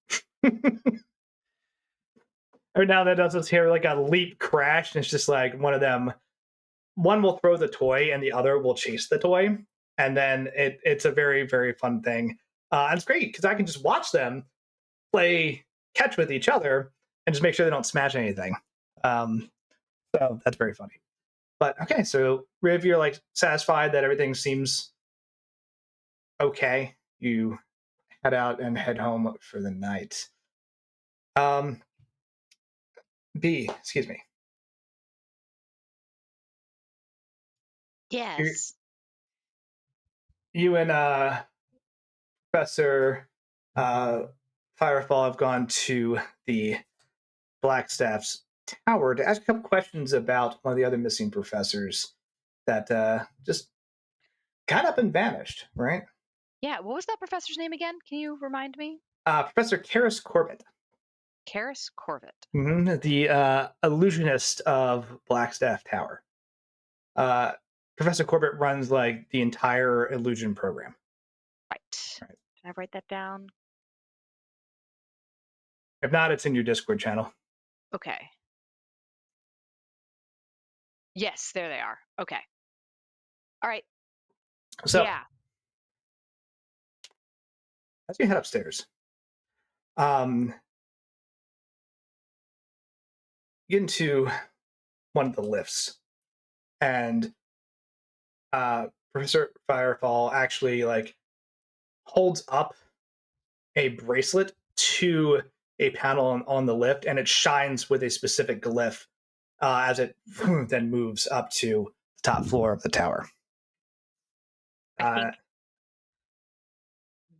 Speaker 3: Every now and then, does hear like a leap crash, and it's just like one of them. One will throw the toy, and the other will chase the toy, and then it's a very very fun thing. And it's great because I can just watch them play catch with each other and just make sure they don't smash anything. Um, so that's very funny. But okay, so Riv, you're like satisfied that everything seems okay. You head out and head home for the night. B, excuse me.
Speaker 1: Yes.
Speaker 3: You and Professor Firefall have gone to the Blackstaff's tower to ask a couple questions about one of the other missing professors that just got up and vanished, right?
Speaker 1: Yeah. What was that professor's name again? Can you remind me?
Speaker 3: Professor Karis Corbett.
Speaker 1: Karis Corvett.
Speaker 3: The illusionist of Blackstaff Tower. Professor Corbett runs like the entire illusion program.
Speaker 1: Right. Can I write that down?
Speaker 3: If not, it's in your Discord channel.
Speaker 1: Okay. Yes, there they are. Okay. All right.
Speaker 3: So,
Speaker 1: Yeah.
Speaker 3: as you head upstairs, get into one of the lifts, and Professor Firefall actually like holds up a bracelet to a panel on the lift, and it shines with a specific glyph as it then moves up to the top floor of the tower.
Speaker 1: I think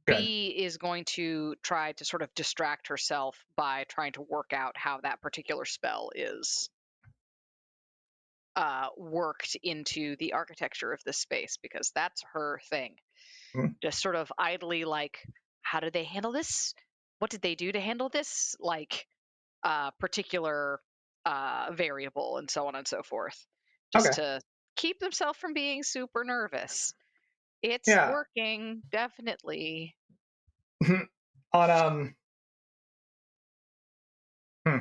Speaker 3: Good.
Speaker 1: B is going to try to sort of distract herself by trying to work out how that particular spell is worked into the architecture of this space, because that's her thing.
Speaker 3: Mhm.
Speaker 1: Just sort of idly like, how did they handle this? What did they do to handle this? Like particular variable, and so on and so forth, just
Speaker 3: Okay.
Speaker 1: to keep themselves from being super nervous. It's
Speaker 3: Yeah.
Speaker 1: working, definitely.
Speaker 3: On hmm.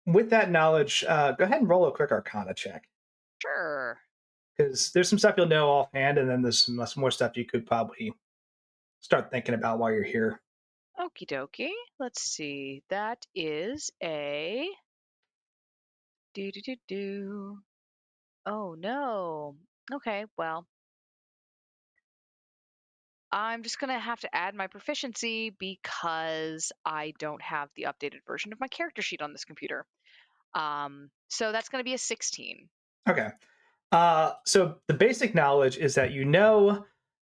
Speaker 3: With that knowledge, go ahead and roll a quick Arcana check,
Speaker 1: Sure.
Speaker 3: because there's some stuff you'll know offhand, and then there's some more stuff you could probably start thinking about while you're here.
Speaker 1: Okie dokie. Let's see. That is a do do do do. Oh no. Okay, well, I'm just gonna have to add my proficiency because I don't have the updated version of my character sheet on this computer. So that's gonna be a 16.
Speaker 3: Okay. So the basic knowledge is that you know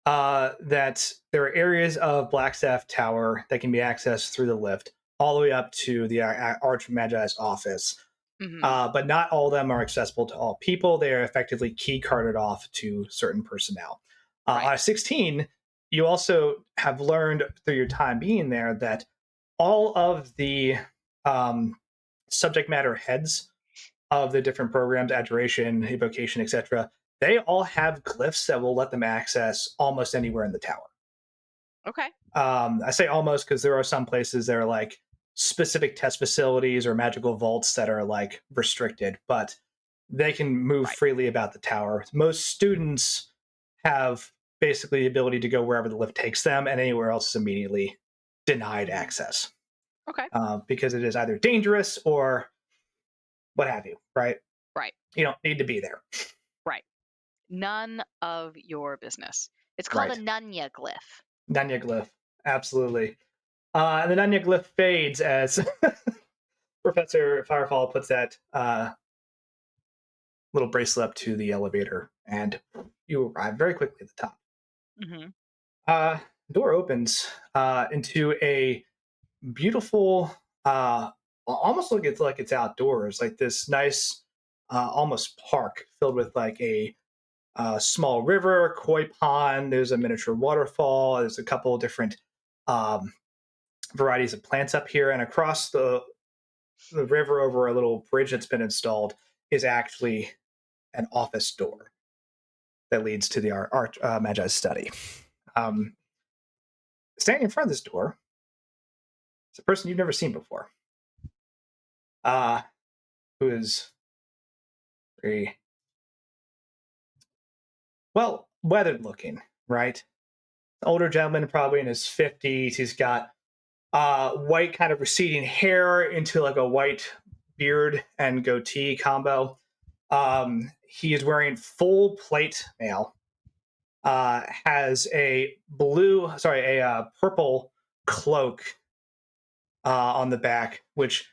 Speaker 3: that there are areas of Blackstaff Tower that can be accessed through the lift, all the way up to the Archmagi's office.
Speaker 1: Mm-hmm.
Speaker 3: But not all of them are accessible to all people. They are effectively key carded off to certain personnel.
Speaker 1: Right.
Speaker 3: On 16, you also have learned through your time being there that all of the subject matter heads of the different programs, Adoration, Evocation, etc., they all have glyphs that will let them access almost anywhere in the tower.
Speaker 1: Okay.
Speaker 3: I say almost because there are some places that are like specific test facilities or magical vaults that are like restricted, but they can move
Speaker 1: Right.
Speaker 3: freely about the tower. Most students have basically the ability to go wherever the lift takes them, and anywhere else is immediately denied access.
Speaker 1: Okay.
Speaker 3: Because it is either dangerous or what have you, right?
Speaker 1: Right.
Speaker 3: You don't need to be there.
Speaker 1: Right. None of your business. It's called
Speaker 3: Right.
Speaker 1: a Nunya glyph.
Speaker 3: Nunya glyph. Absolutely. And the Nunya glyph fades as Professor Firefall puts that little bracelet up to the elevator, and you arrive very quickly at the top.
Speaker 1: Mm-hmm.
Speaker 3: Door opens into a beautiful, almost look it's like it's outdoors, like this nice, almost park filled with like a small river, koi pond. There's a miniature waterfall. There's a couple of different um, varieties of plants up here, and across the river over a little bridge that's been installed is actually an office door that leads to the Magi's study. Standing in front of this door is a person you've never seen before, who is very well weathered looking, right? Older gentleman, probably in his 50s. He's got white kind of receding hair into like a white beard and goatee combo. He is wearing full plate mail, has a purple cloak on the back, which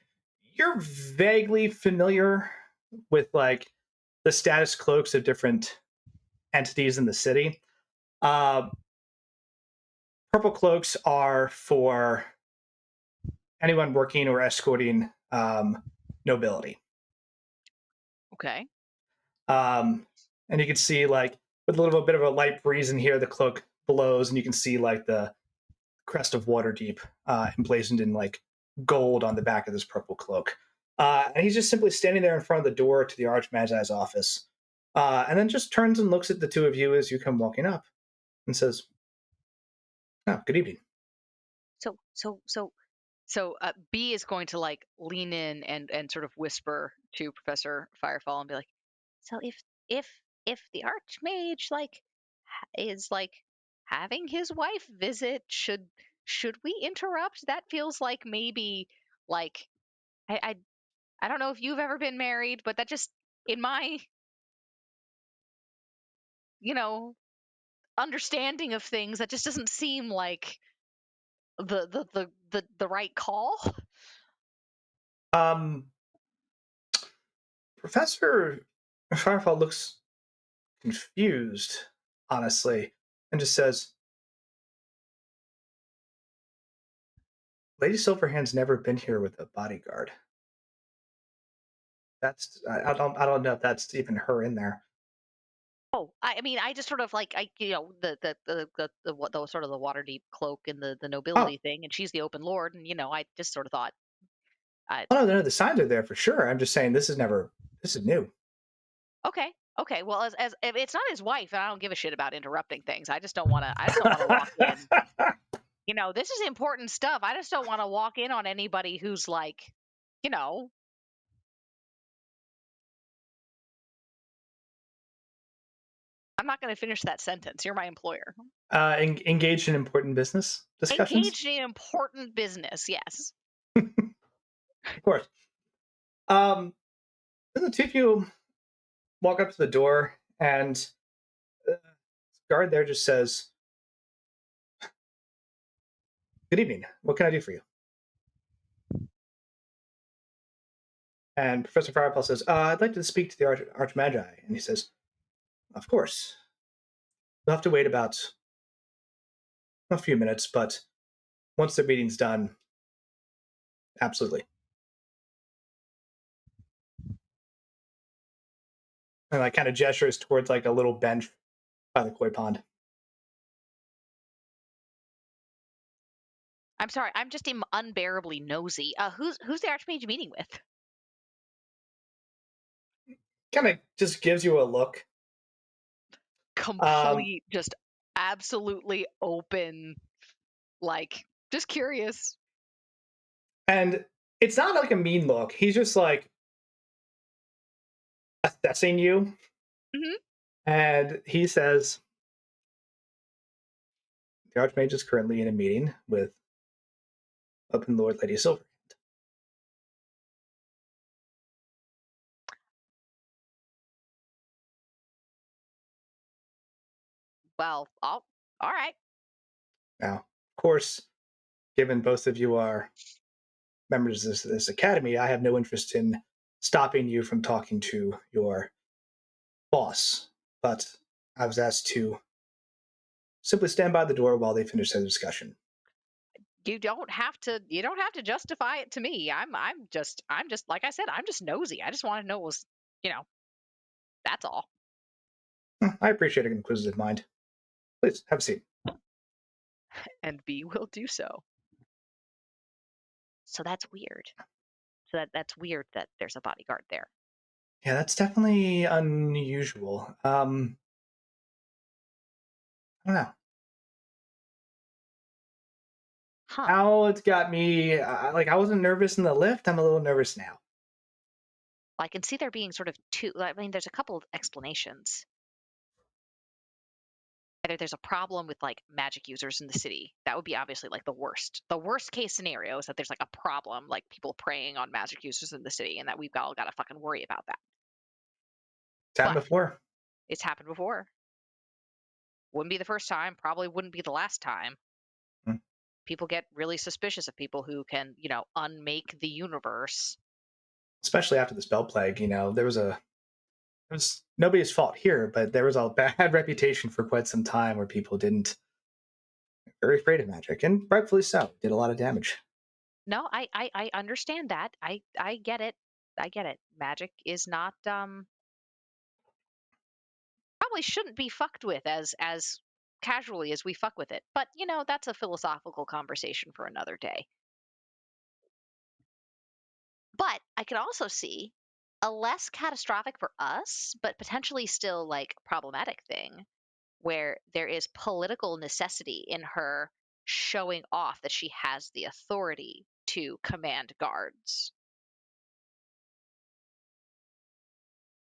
Speaker 3: you're vaguely familiar with, like the status cloaks of different entities in the city. Uh, Purple cloaks are for anyone working or escorting nobility.
Speaker 1: Okay.
Speaker 3: And you can see, like, with a little bit of a light breeze in here, the cloak blows, and you can see like the crest of Waterdeep emblazoned in like gold on the back of this purple cloak. And he's just simply standing there in front of the door to the Archmagi's office, and then just turns and looks at the two of you as you come walking up, and says, "Oh, good evening."
Speaker 1: So B is going to like lean in and sort of whisper to Professor Firefall and be like, so if the Archmage like is like having his wife visit, should we interrupt? That feels like maybe like I don't know if you've ever been married, but that just in my you know understanding of things, that just doesn't seem like the right call.
Speaker 3: Um, Professor Firefall looks confused, honestly, and just says, "Lady Silverhand's never been here with a bodyguard. I don't know if that's even her in there."
Speaker 1: Oh, I mean, I just sort of like the sort of the water deep cloak and the
Speaker 3: Oh,
Speaker 1: nobility thing, and she's the open lord, and I just sort of thought, I
Speaker 3: oh no, the signs are there for sure. I'm just saying this is new.
Speaker 1: okay, okay, well, as if it's not his wife, and I don't give a shit about interrupting things. I just don't want to walk in. This is important stuff. I just don't want to walk in on anybody who's like, you know, I'm not going to finish that sentence. You're my employer.
Speaker 3: Engaged in important business discussions,
Speaker 1: Engaged in important business, yes.
Speaker 3: of course. Then the two of you walk up to the door, and the guard there just says, "Good evening. What can I do for you?" And Professor Firefall says, "I'd like to speak to the Archmagi." And he says, "Of course. You'll have to wait about a few minutes, but once the meeting's done, absolutely." And like kind of gestures towards like a little bench by the koi pond.
Speaker 1: I'm sorry, I'm just unbearably nosy. Who's the Archmage meeting with?
Speaker 3: Kind of just gives you a look. Um,
Speaker 1: Complete, just absolutely open, like, just curious.
Speaker 3: and it's not like a mean look. He's just like assessing you.
Speaker 1: Hmm.
Speaker 3: And he says, "The Archmage is currently in a meeting with Open Lord Lady Silver."
Speaker 1: Well, all right.
Speaker 3: Now, of course, given both of you are members of this academy, I have no interest in stopping you from talking to your boss. But I was asked to simply stand by the door while they finish their discussion.
Speaker 1: You don't have to justify it to me. I'm just like I said, I'm just nosy. I just want to know you know, that's all.
Speaker 3: I appreciate an inquisitive mind. Please have a seat.
Speaker 1: And B will do so. So that's weird. So that's weird that there's a bodyguard there.
Speaker 3: Yeah, that's definitely unusual. I don't know.
Speaker 1: Huh.
Speaker 3: Now it's got me like I wasn't nervous in the lift. I'm a little nervous now.
Speaker 1: I can see there being sort of two. I mean, there's a couple of explanations. Either there's a problem with like magic users in the city. That would be obviously like the worst. The worst case scenario is that there's like a problem, like people preying on magic users in the city, and that we've all got to fucking worry about that.
Speaker 3: It's happened
Speaker 1: But
Speaker 3: before.
Speaker 1: it's happened before. Wouldn't be the first time, probably wouldn't be the last time.
Speaker 3: Hmm.
Speaker 1: People get really suspicious of people who can, unmake the universe.
Speaker 3: Especially after the spell plague, it was nobody's fault here, but there was a bad reputation for quite some time where people didn't very afraid of magic, and rightfully so. Did a lot of damage.
Speaker 1: No, I understand that. I get it. I get it. Magic is not probably shouldn't be fucked with as casually as we fuck with it. But that's a philosophical conversation for another day. But I could also see a less catastrophic for us, but potentially still like problematic thing where there is political necessity in her showing off that she has the authority to command guards.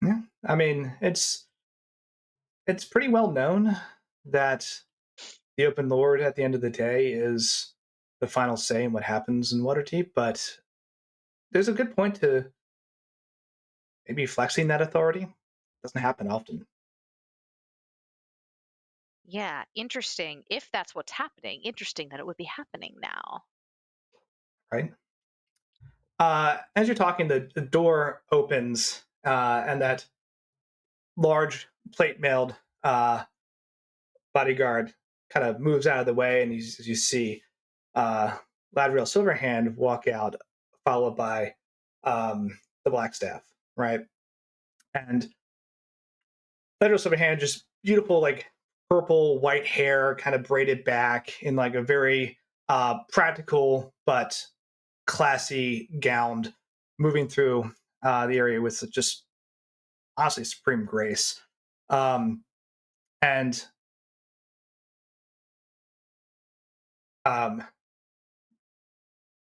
Speaker 3: Yeah, I mean, it's pretty well known that the Open Lord at the end of the day is the final say in what happens in Waterdeep, but there's a good point to maybe flexing that authority. Doesn't happen often,
Speaker 1: Yeah, interesting. If that's what's happening, interesting that it would be happening now.
Speaker 3: right? As you're talking, the door opens, and that large plate mailed bodyguard kind of moves out of the way, and you see uh, Ladriel Silverhand walk out, followed by the Blackstaff, right? And Ladriel Silverhand, just beautiful, like purple white hair, kind of braided back in like a very practical but classy gown, moving through the area with just honestly supreme grace. And um,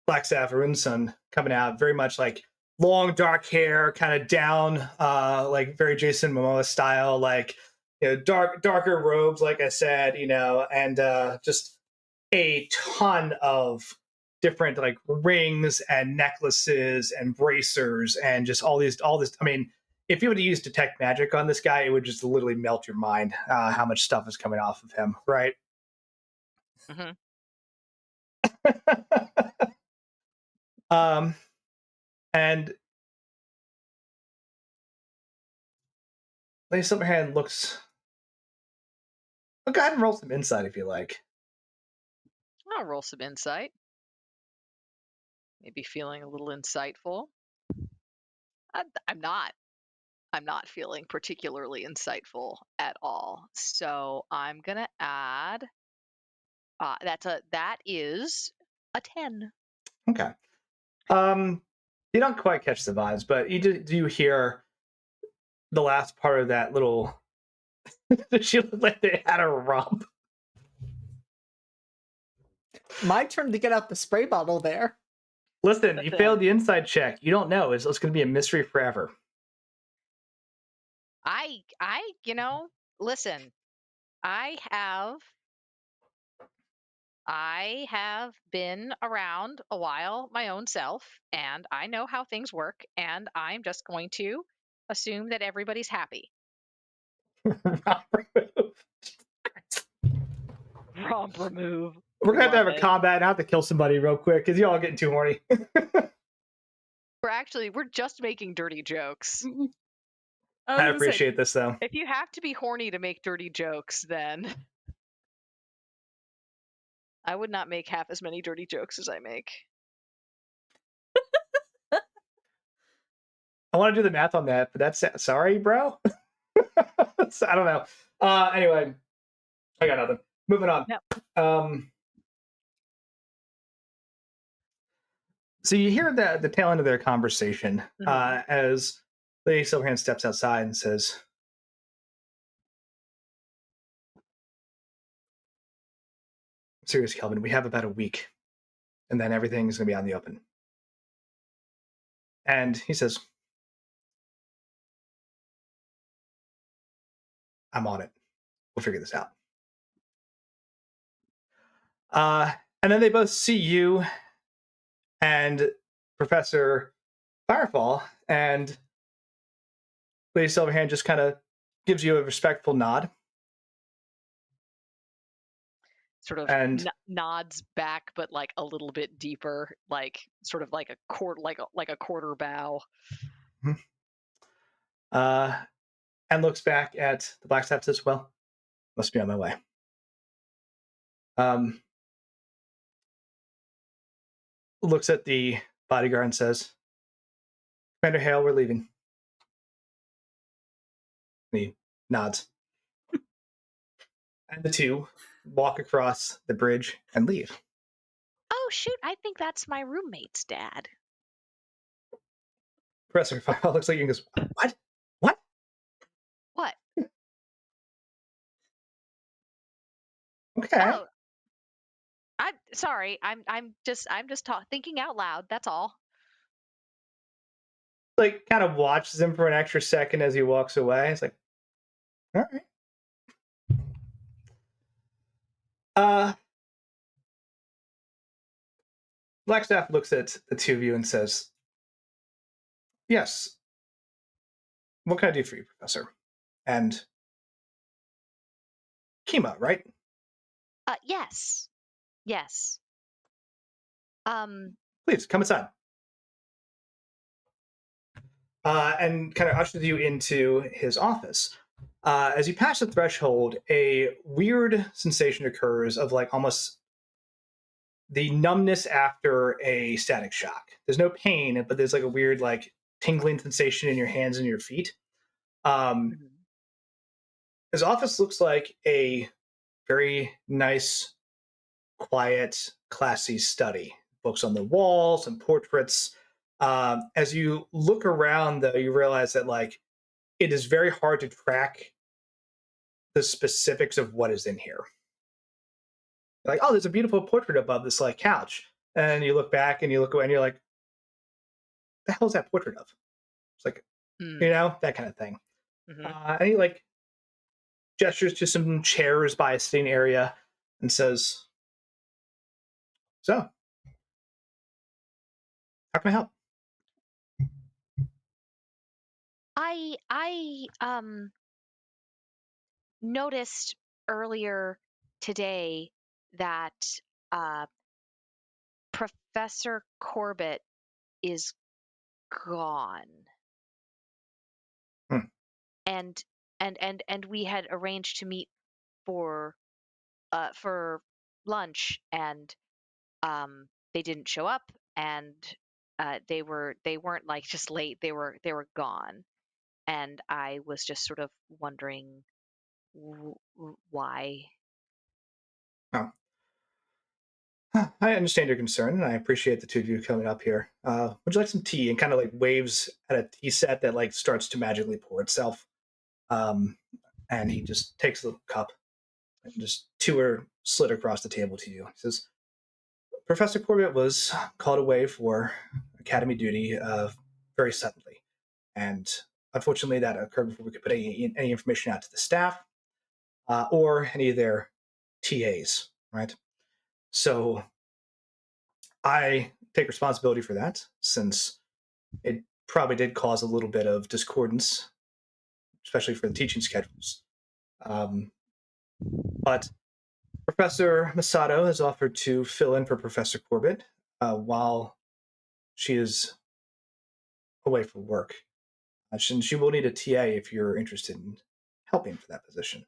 Speaker 3: Blackstaff Arunson coming out, very much like long dark hair, kind of down, like very Jason Momoa style, like darker robes, like I said, and just a ton of different like rings and necklaces and bracers and just all this. I mean, if you were to use detect magic on this guy, it would just literally melt your mind how much stuff is coming off of him, right?
Speaker 1: Hmm.
Speaker 3: um, and Lady Silverhand looks. Well, go ahead and roll some insight if you like.
Speaker 1: I'll roll some insight. Maybe feeling a little insightful. I'm not. I'm not feeling particularly insightful at all. So I'm gonna add. That is a 10.
Speaker 3: Okay. You don't quite catch the vibes, but you hear the last part of that little. She looked like they had a romp.
Speaker 5: My turn to get out the spray bottle there.
Speaker 3: Listen, you failed the inside check. You don't know. It's going to be a mystery forever.
Speaker 1: Listen, I have been around a while my own self, and I know how things work, and I'm just going to assume that everybody's happy. Romp remove.
Speaker 3: We're going to have
Speaker 1: Love
Speaker 3: a
Speaker 1: it.
Speaker 3: combat and I have to kill somebody real quick because y'all getting too horny.
Speaker 1: We're just making dirty jokes.
Speaker 3: I appreciate this, though.
Speaker 1: If you have to be horny to make dirty jokes, then I would not make half as many dirty jokes as I make.
Speaker 3: I want to do the math on that, but that's sorry, bro. I don't know. Anyway, I got nothing. Moving on.
Speaker 1: No.
Speaker 3: So you hear the tail end of their conversation as Lady Silverhand steps outside and says, "Serious, Kelvin, we have about a week, and then everything is going to be out in the open." And he says, "I'm on it. We'll figure this out." And then they both see you and Professor Firefall, and Lady Silverhand just kind of gives you a respectful nod.
Speaker 1: sort of
Speaker 3: And
Speaker 1: nods back, but like a little bit deeper, like sort of like a quarter bow.
Speaker 3: and looks back at the blacksmith and says, "Well, must be on my way." Um, looks at the bodyguard and says, "Commander Hale, we're leaving." And he nods. And the two walk across the bridge and leave.
Speaker 1: Oh shoot! I think that's my roommate's dad.
Speaker 3: Professor Firefall looks like you and goes, "What? What?"
Speaker 1: What?
Speaker 3: Okay.
Speaker 1: Oh, I'm sorry. I'm just thinking out loud. That's all.
Speaker 3: Like, kind of watches him for an extra second as he walks away. It's like, all right. Uh, Blackstaff looks at the two of you and says, "Yes. What can I do for you, Professor?" And Kima, right?
Speaker 1: Yes, yes. Um,
Speaker 3: Please come inside. And kind of ushers you into his office. As you pass the threshold, a weird sensation occurs of like almost the numbness after a static shock. There's no pain, but there's like a weird like tingling sensation in your hands and your feet. Um,
Speaker 1: mhm.
Speaker 3: his office looks like a very nice, quiet, classy study. Books on the walls and portraits. As you look around, though, you realize that like it is very hard to track the specifics of what is in here. Like, oh, there's a beautiful portrait above this like couch, and you look back and you look away and you're like, the hell is that portrait of? It's like,
Speaker 1: Mm.
Speaker 3: that kind of thing.
Speaker 1: Mhm.
Speaker 3: And he like gestures to some chairs by a sitting area and says, "So, how can I help?"
Speaker 1: I noticed earlier today that uh Professor Corbett is gone.
Speaker 3: Hmm.
Speaker 1: And and we had arranged to meet for for lunch, and they didn't show up, and they weren't like just late, they were gone, and I was just sort of wondering why.
Speaker 3: Oh. I understand your concern, and I appreciate the two of you coming up here. Would you like some tea? And kind of like waves at a tea set that like starts to magically pour itself. Um, and he just takes a little cup and just two are slid across the table to you. He says, "Professor Corbett was called away for academy duty very suddenly, and unfortunately that occurred before we could put any information out to the staff or any of their TAs, right? So I take responsibility for that since it probably did cause a little bit of discordance, especially for the teaching schedules. Um, but Professor Masato has offered to fill in for Professor Corbett while she is away for work. She will need a TA if you're interested in helping for that position."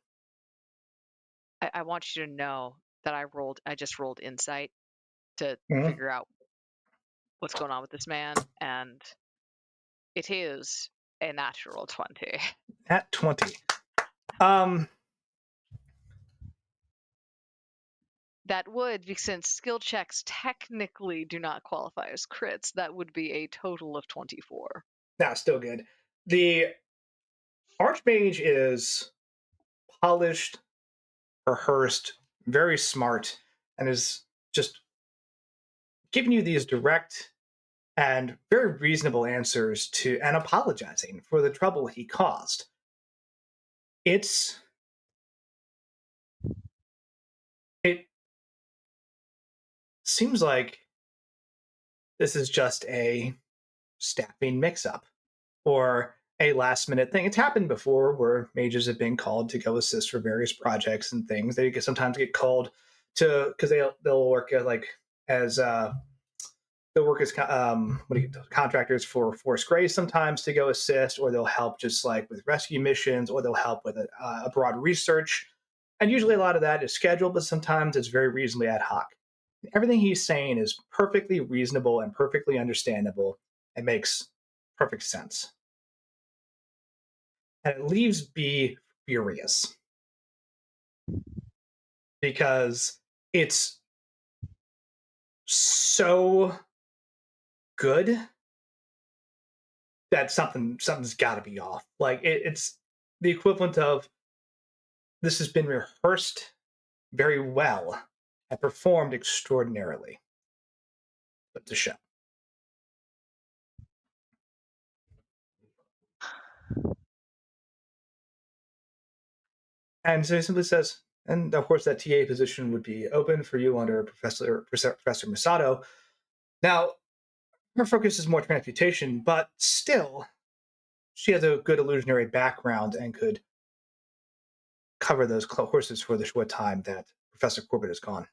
Speaker 1: I want you to know that I just rolled insight to
Speaker 3: Mhm.
Speaker 1: figure out what's going on with this man, and it is a natural 20.
Speaker 3: At 20. Um,
Speaker 1: That would, since skill checks technically do not qualify as crits, that would be a total of 24.
Speaker 3: nah, still good. The Archmage is polished, rehearsed, very smart, and is just giving you these direct and very reasonable answers to and apologizing for the trouble he caused. It's it seems like this is just a staffing mix-up or a last minute thing. It's happened before where mages have been called to go assist for various projects and things. They sometimes get called because they'll work as they'll work as contractors for Force Grays sometimes to go assist, or they'll help just like with rescue missions, or they'll help with broad research. And usually a lot of that is scheduled, but sometimes it's very reasonably ad hoc. Everything he's saying is perfectly reasonable and perfectly understandable and makes perfect sense. And it leaves B furious because it's so good that something's got to be off. Like it's the equivalent of this has been rehearsed very well and performed extraordinarily. But it's a show. And so he simply says, and of course that TA position would be open for you under Professor Misato. Now, her focus is more transmutation, but still, she has a good illusionary background and could cover those courses for the short time that Professor Corbett is gone.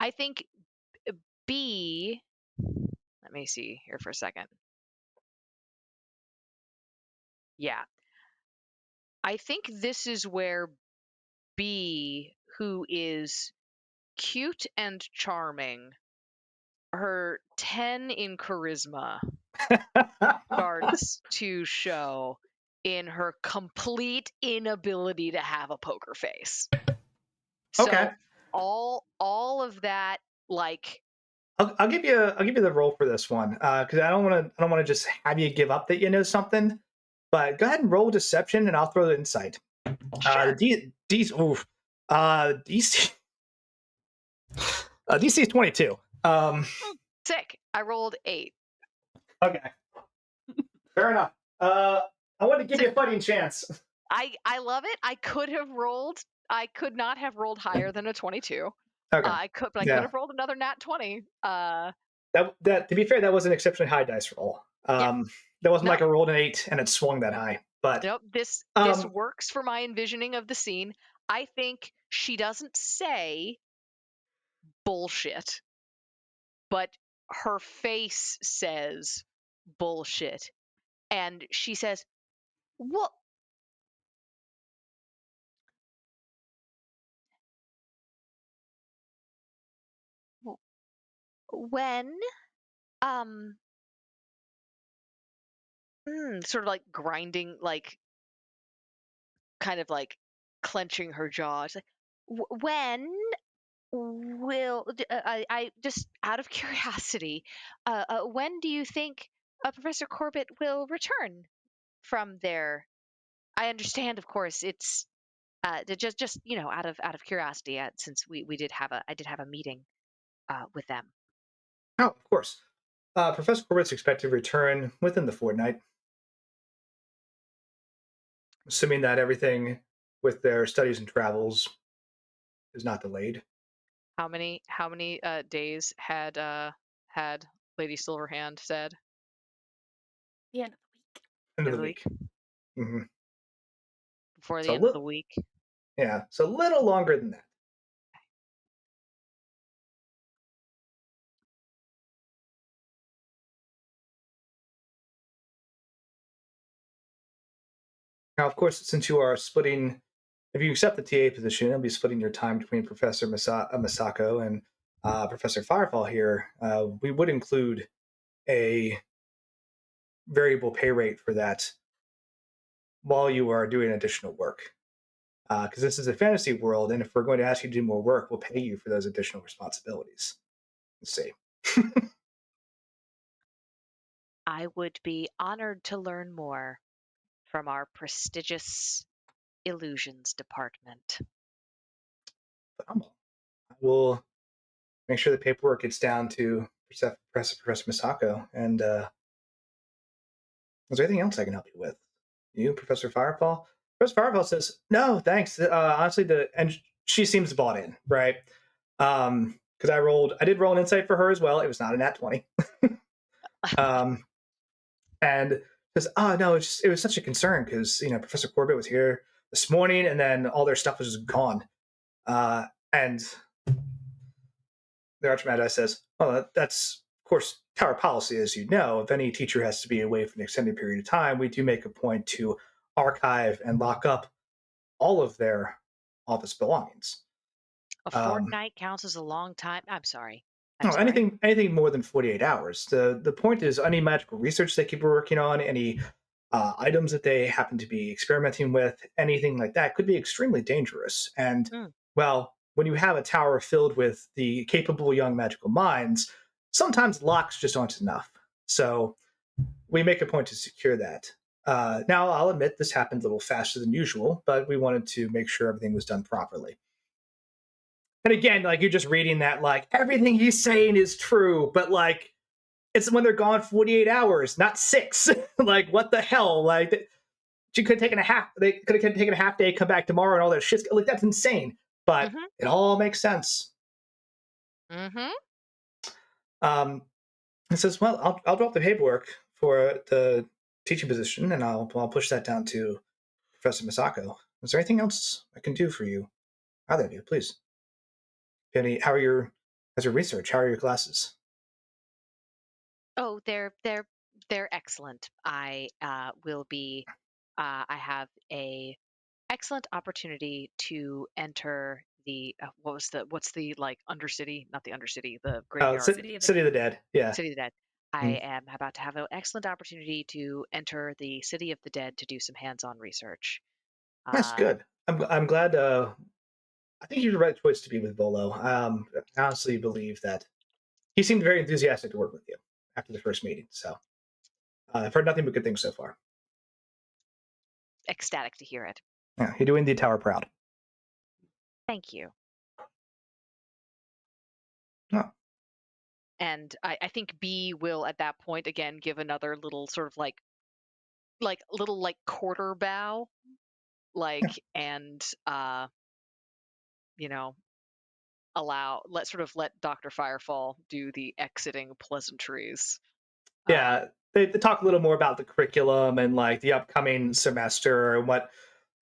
Speaker 1: I think B. Let me see here for a second. Yeah. I think this is where B, who is cute and charming, her 10 in charisma starts to show in her complete inability to have a poker face.
Speaker 3: Okay.
Speaker 1: So all of that, like,
Speaker 3: I'll give you the role for this one because I don't want to just have you give up that you know something. But go ahead and roll deception, and I'll throw the insight.
Speaker 1: sure.
Speaker 3: DC DC is 22.
Speaker 1: Sick. I rolled 8.
Speaker 3: Okay, fair enough. I want to give you a fighting chance.
Speaker 1: I love it. I could not have rolled higher than a 22.
Speaker 3: Okay,
Speaker 1: I could
Speaker 3: yeah.
Speaker 1: have rolled another nat 20.
Speaker 3: That to be fair, that was an exceptionally high dice roll.
Speaker 1: Yeah.
Speaker 3: That wasn't
Speaker 1: No.
Speaker 3: like I rolled an 8 and it swung that high. But
Speaker 1: Nope, this works for my envisioning of the scene. I think she doesn't say bullshit, but her face says bullshit. And she says, "What? When? Um, sort of like grinding, like kind of like clenching her jaw. It's like, when will I just out of curiosity, when do you think Professor Corbett will return from there? I understand, of course, it's just out of curiosity, since I did have a meeting with them.
Speaker 3: oh, of course, Professor Corbett's expected to return within the fortnight, assuming that everything with their studies and travels is not delayed.
Speaker 1: How many days had Lady Silverhand said?
Speaker 2: The end of
Speaker 3: End of
Speaker 1: End
Speaker 3: the
Speaker 1: of the
Speaker 3: week.
Speaker 1: week?
Speaker 3: Mm-hmm.
Speaker 1: Before the
Speaker 3: So
Speaker 1: end of the week?
Speaker 3: yeah, so a little longer than that. Now, of course, since you are splitting, if you accept the TA position, you'll be splitting your time between Professor Masako and Professor Firefall here. We would include a variable pay rate for that while you are doing additional work. Because this is a fantasy world, and if we're going to ask you to do more work, we'll pay you for those additional responsibilities. Let's see.
Speaker 1: I would be honored to learn more from our prestigious illusions department.
Speaker 3: Phenomenal. I will make sure the paperwork gets down to Professor Misako. And is there anything else I can help you with? You, Professor Firefall? Professor Firefall says, no, thanks. Honestly, and she seems bought in, right? Because I did roll an insight for her as well. It was not a nat 20. And Because no, it was such a concern because Professor Corbett was here this morning, and then all their stuff was just gone. And the Archmagi says, "Well, that's of course tower policy, as you know. If any teacher has to be away for an extended period of time, we do make a point to archive and lock up all of their office belongings.
Speaker 6: A
Speaker 3: Um,
Speaker 6: fortnight counts as a long time. I'm sorry. I'm
Speaker 3: no,
Speaker 6: sorry.
Speaker 3: anything more than 48 hours. The point is any magical research they keep working on, any items that they happen to be experimenting with, anything like that could be extremely dangerous. And
Speaker 6: Mm.
Speaker 3: well, when you have a tower filled with the capable young magical minds, sometimes locks just aren't enough. So we make a point to secure that. Now, I'll admit this happened a little faster than usual, but we wanted to make sure everything was done properly. And again, like you're just reading that, like everything he's saying is true, but like it's when they're gone 48 hours, not 6. Like what the hell? Like she could have taken a half. They could have taken a half day, come back tomorrow, and all that shit. Like that's insane. But
Speaker 6: Mhm.
Speaker 3: it all makes sense.
Speaker 6: Mhm.
Speaker 3: Um, it says, "Well, I'll drop the paperwork for the teaching position, and I'll push that down to Professor Misako. Is there anything else I can do for you? Either of you, please. How's your research? How are your classes?
Speaker 6: Oh, they're excellent. Will be. I have a excellent opportunity to enter the what's the like undercity, not the undercity, the
Speaker 3: Oh,
Speaker 6: graveyard,
Speaker 3: City of the Dead. Yeah,
Speaker 6: city of the dead. I
Speaker 3: mm,
Speaker 6: am about to have an excellent opportunity to enter the city of the dead to do some hands-on research.
Speaker 3: that's
Speaker 6: Uh,
Speaker 3: good. I'm glad. I think you're the right choice to be with Volo. I honestly believe that he seemed very enthusiastic to work with you after the first meeting. So I've heard nothing but good things so far.
Speaker 6: Ecstatic to hear it.
Speaker 3: Yeah, you're doing the tower proud.
Speaker 6: Thank you.
Speaker 3: Oh,
Speaker 6: And I think B will at that point again give another little sort of like little like quarter bow,
Speaker 3: yeah.
Speaker 6: like and you know let Dr. Firefall do the exiting pleasantries.
Speaker 3: Yeah, they talk a little more about the curriculum and like the upcoming semester and what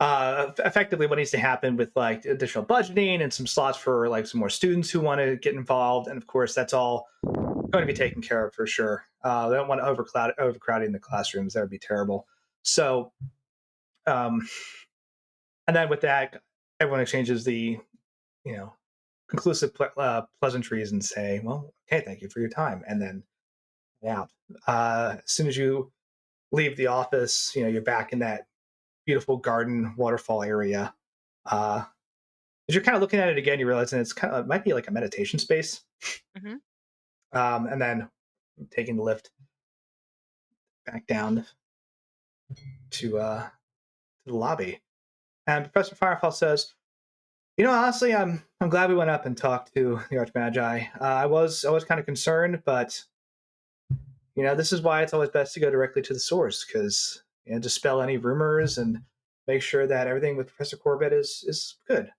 Speaker 3: effectively what needs to happen with like additional budgeting and some slots for like some more students who want to get involved. And of course, that's all going to be taken care of for sure. They don't want to overcrowding the classrooms. That would be terrible. So, um, and then with that, everyone exchanges the you know conclusive pleasantries and say, "Well, okay, thank you for your time," and then out. As soon as you leave the office, you're back in that beautiful garden waterfall area. Uh, as you're kind of looking at it again, you realize that it might be like a meditation space.
Speaker 6: Hmm.
Speaker 3: And then taking the lift back down to the lobby. And Professor Firefall says, honestly, I'm glad we went up and talked to the Archmagi. I was kind of concerned, but this is why it's always best to go directly to the source because dispel any rumors and make sure that everything with Professor Corbett is good.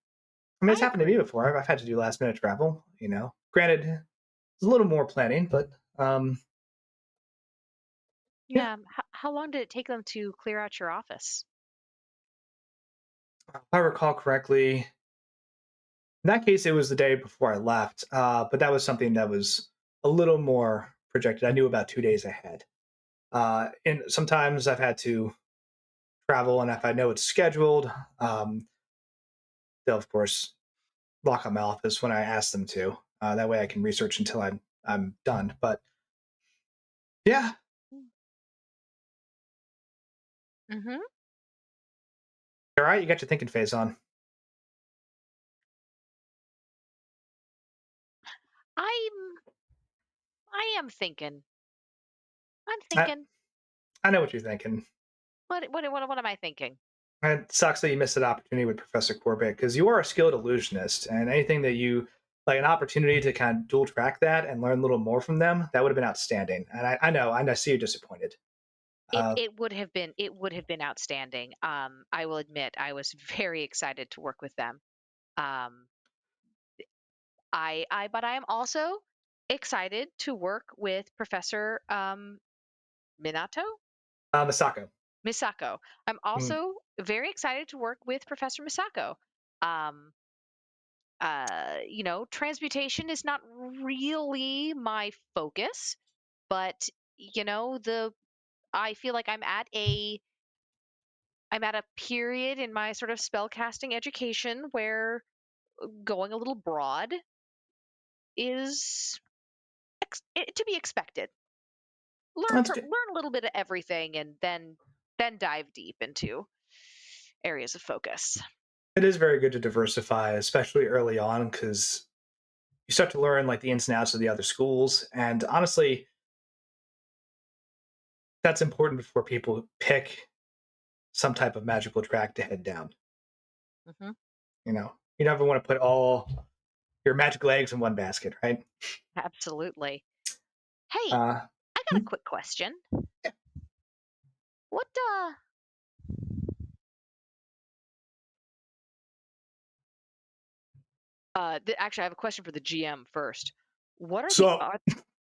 Speaker 3: I mean, it's
Speaker 6: I
Speaker 3: happened to me
Speaker 6: agree.
Speaker 3: before. I've had to do last minute travel. Granted, it's a little more planning, but yeah.
Speaker 6: Yeah. How long did it take them to clear out your office?
Speaker 3: If I recall correctly, in that case, it was the day before I left. But that was something that was a little more projected. I knew about 2 days ahead. And sometimes I've had to travel, and if I know it's scheduled, they'll of course lock up my office when I ask them to. That way, I can research until I'm done. But yeah,
Speaker 6: Mm-hmm.
Speaker 3: all right, you got your thinking phase on.
Speaker 6: I'm I am thinking. I'm
Speaker 3: I,
Speaker 6: thinking.
Speaker 3: I know what you're thinking.
Speaker 6: What am I thinking?
Speaker 3: It sucks that you missed that opportunity with Professor Corbett because you are a skilled illusionist, and anything that you like an opportunity to kind of dual track that and learn a little more from them, that would have been outstanding. And I know, I see you're disappointed. Uh,
Speaker 6: It would have been outstanding. I will admit I was very excited to work with them. Um, but I am also excited to work with Professor Minato.
Speaker 3: Misako.
Speaker 6: Misako. I'm
Speaker 3: Mm.
Speaker 6: also very excited to work with Professor Misako. Um, transmutation is not really my focus, but the I feel like I'm at a period in my sort of spellcasting education where going a little broad is to be expected.
Speaker 3: That's good.
Speaker 6: Learn a little bit of everything, and then dive deep into areas of focus.
Speaker 3: It is very good to diversify, especially early on, because you start to learn like the ins and outs of the other schools. And honestly, that's important before people pick some type of magical track to head down.
Speaker 6: Hmm.
Speaker 3: You never want to put all your magical eggs in one basket, right?
Speaker 6: Absolutely. Hey,
Speaker 3: Uh,
Speaker 6: I got a quick question. What actually, I have a question for the GM first. What are the
Speaker 3: so,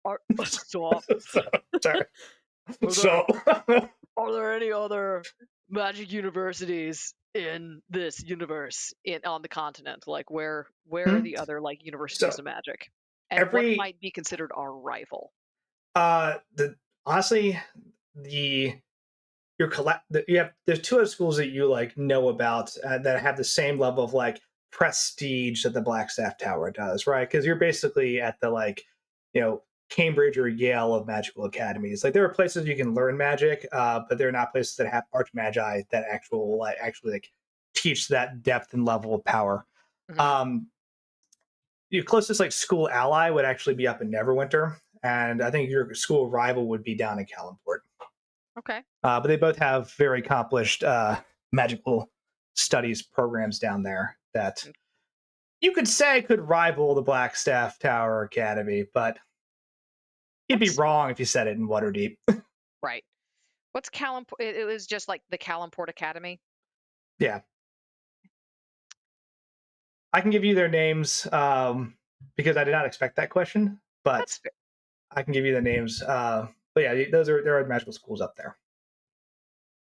Speaker 6: are stop?
Speaker 3: sorry.
Speaker 6: Are there
Speaker 3: So,
Speaker 6: are there any other magic universities in this universe on the continent? Like where are the other like universities
Speaker 3: so
Speaker 6: of magic? And what
Speaker 3: every
Speaker 6: might be considered our rival?
Speaker 3: the honestly the your collect you have there's two other schools that you like know about that have the same level of like prestige that the Blackstaff Tower does, right? Because you're basically at the like Cambridge or Yale of magical academies. Like there are places you can learn magic, but they're not places that have arch magi that actually like teach that depth and level of power.
Speaker 6: Hmm.
Speaker 3: Um, your closest like school ally would actually be up in Neverwinter, and I think your school rival would be down in Calumport.
Speaker 6: Okay.
Speaker 3: But they both have very accomplished magical studies programs down there that
Speaker 6: Mm.
Speaker 3: you could say could rival the Blackstaff Tower Academy, but you'd be
Speaker 6: What's
Speaker 3: wrong if you said it in Waterdeep.
Speaker 6: right? What's Calimport? It was just like the Calimport Academy.
Speaker 3: Yeah, I can give you their names because I did not expect that question, but
Speaker 6: That's fair.
Speaker 3: I can give you the names. But yeah, there are magical schools up there.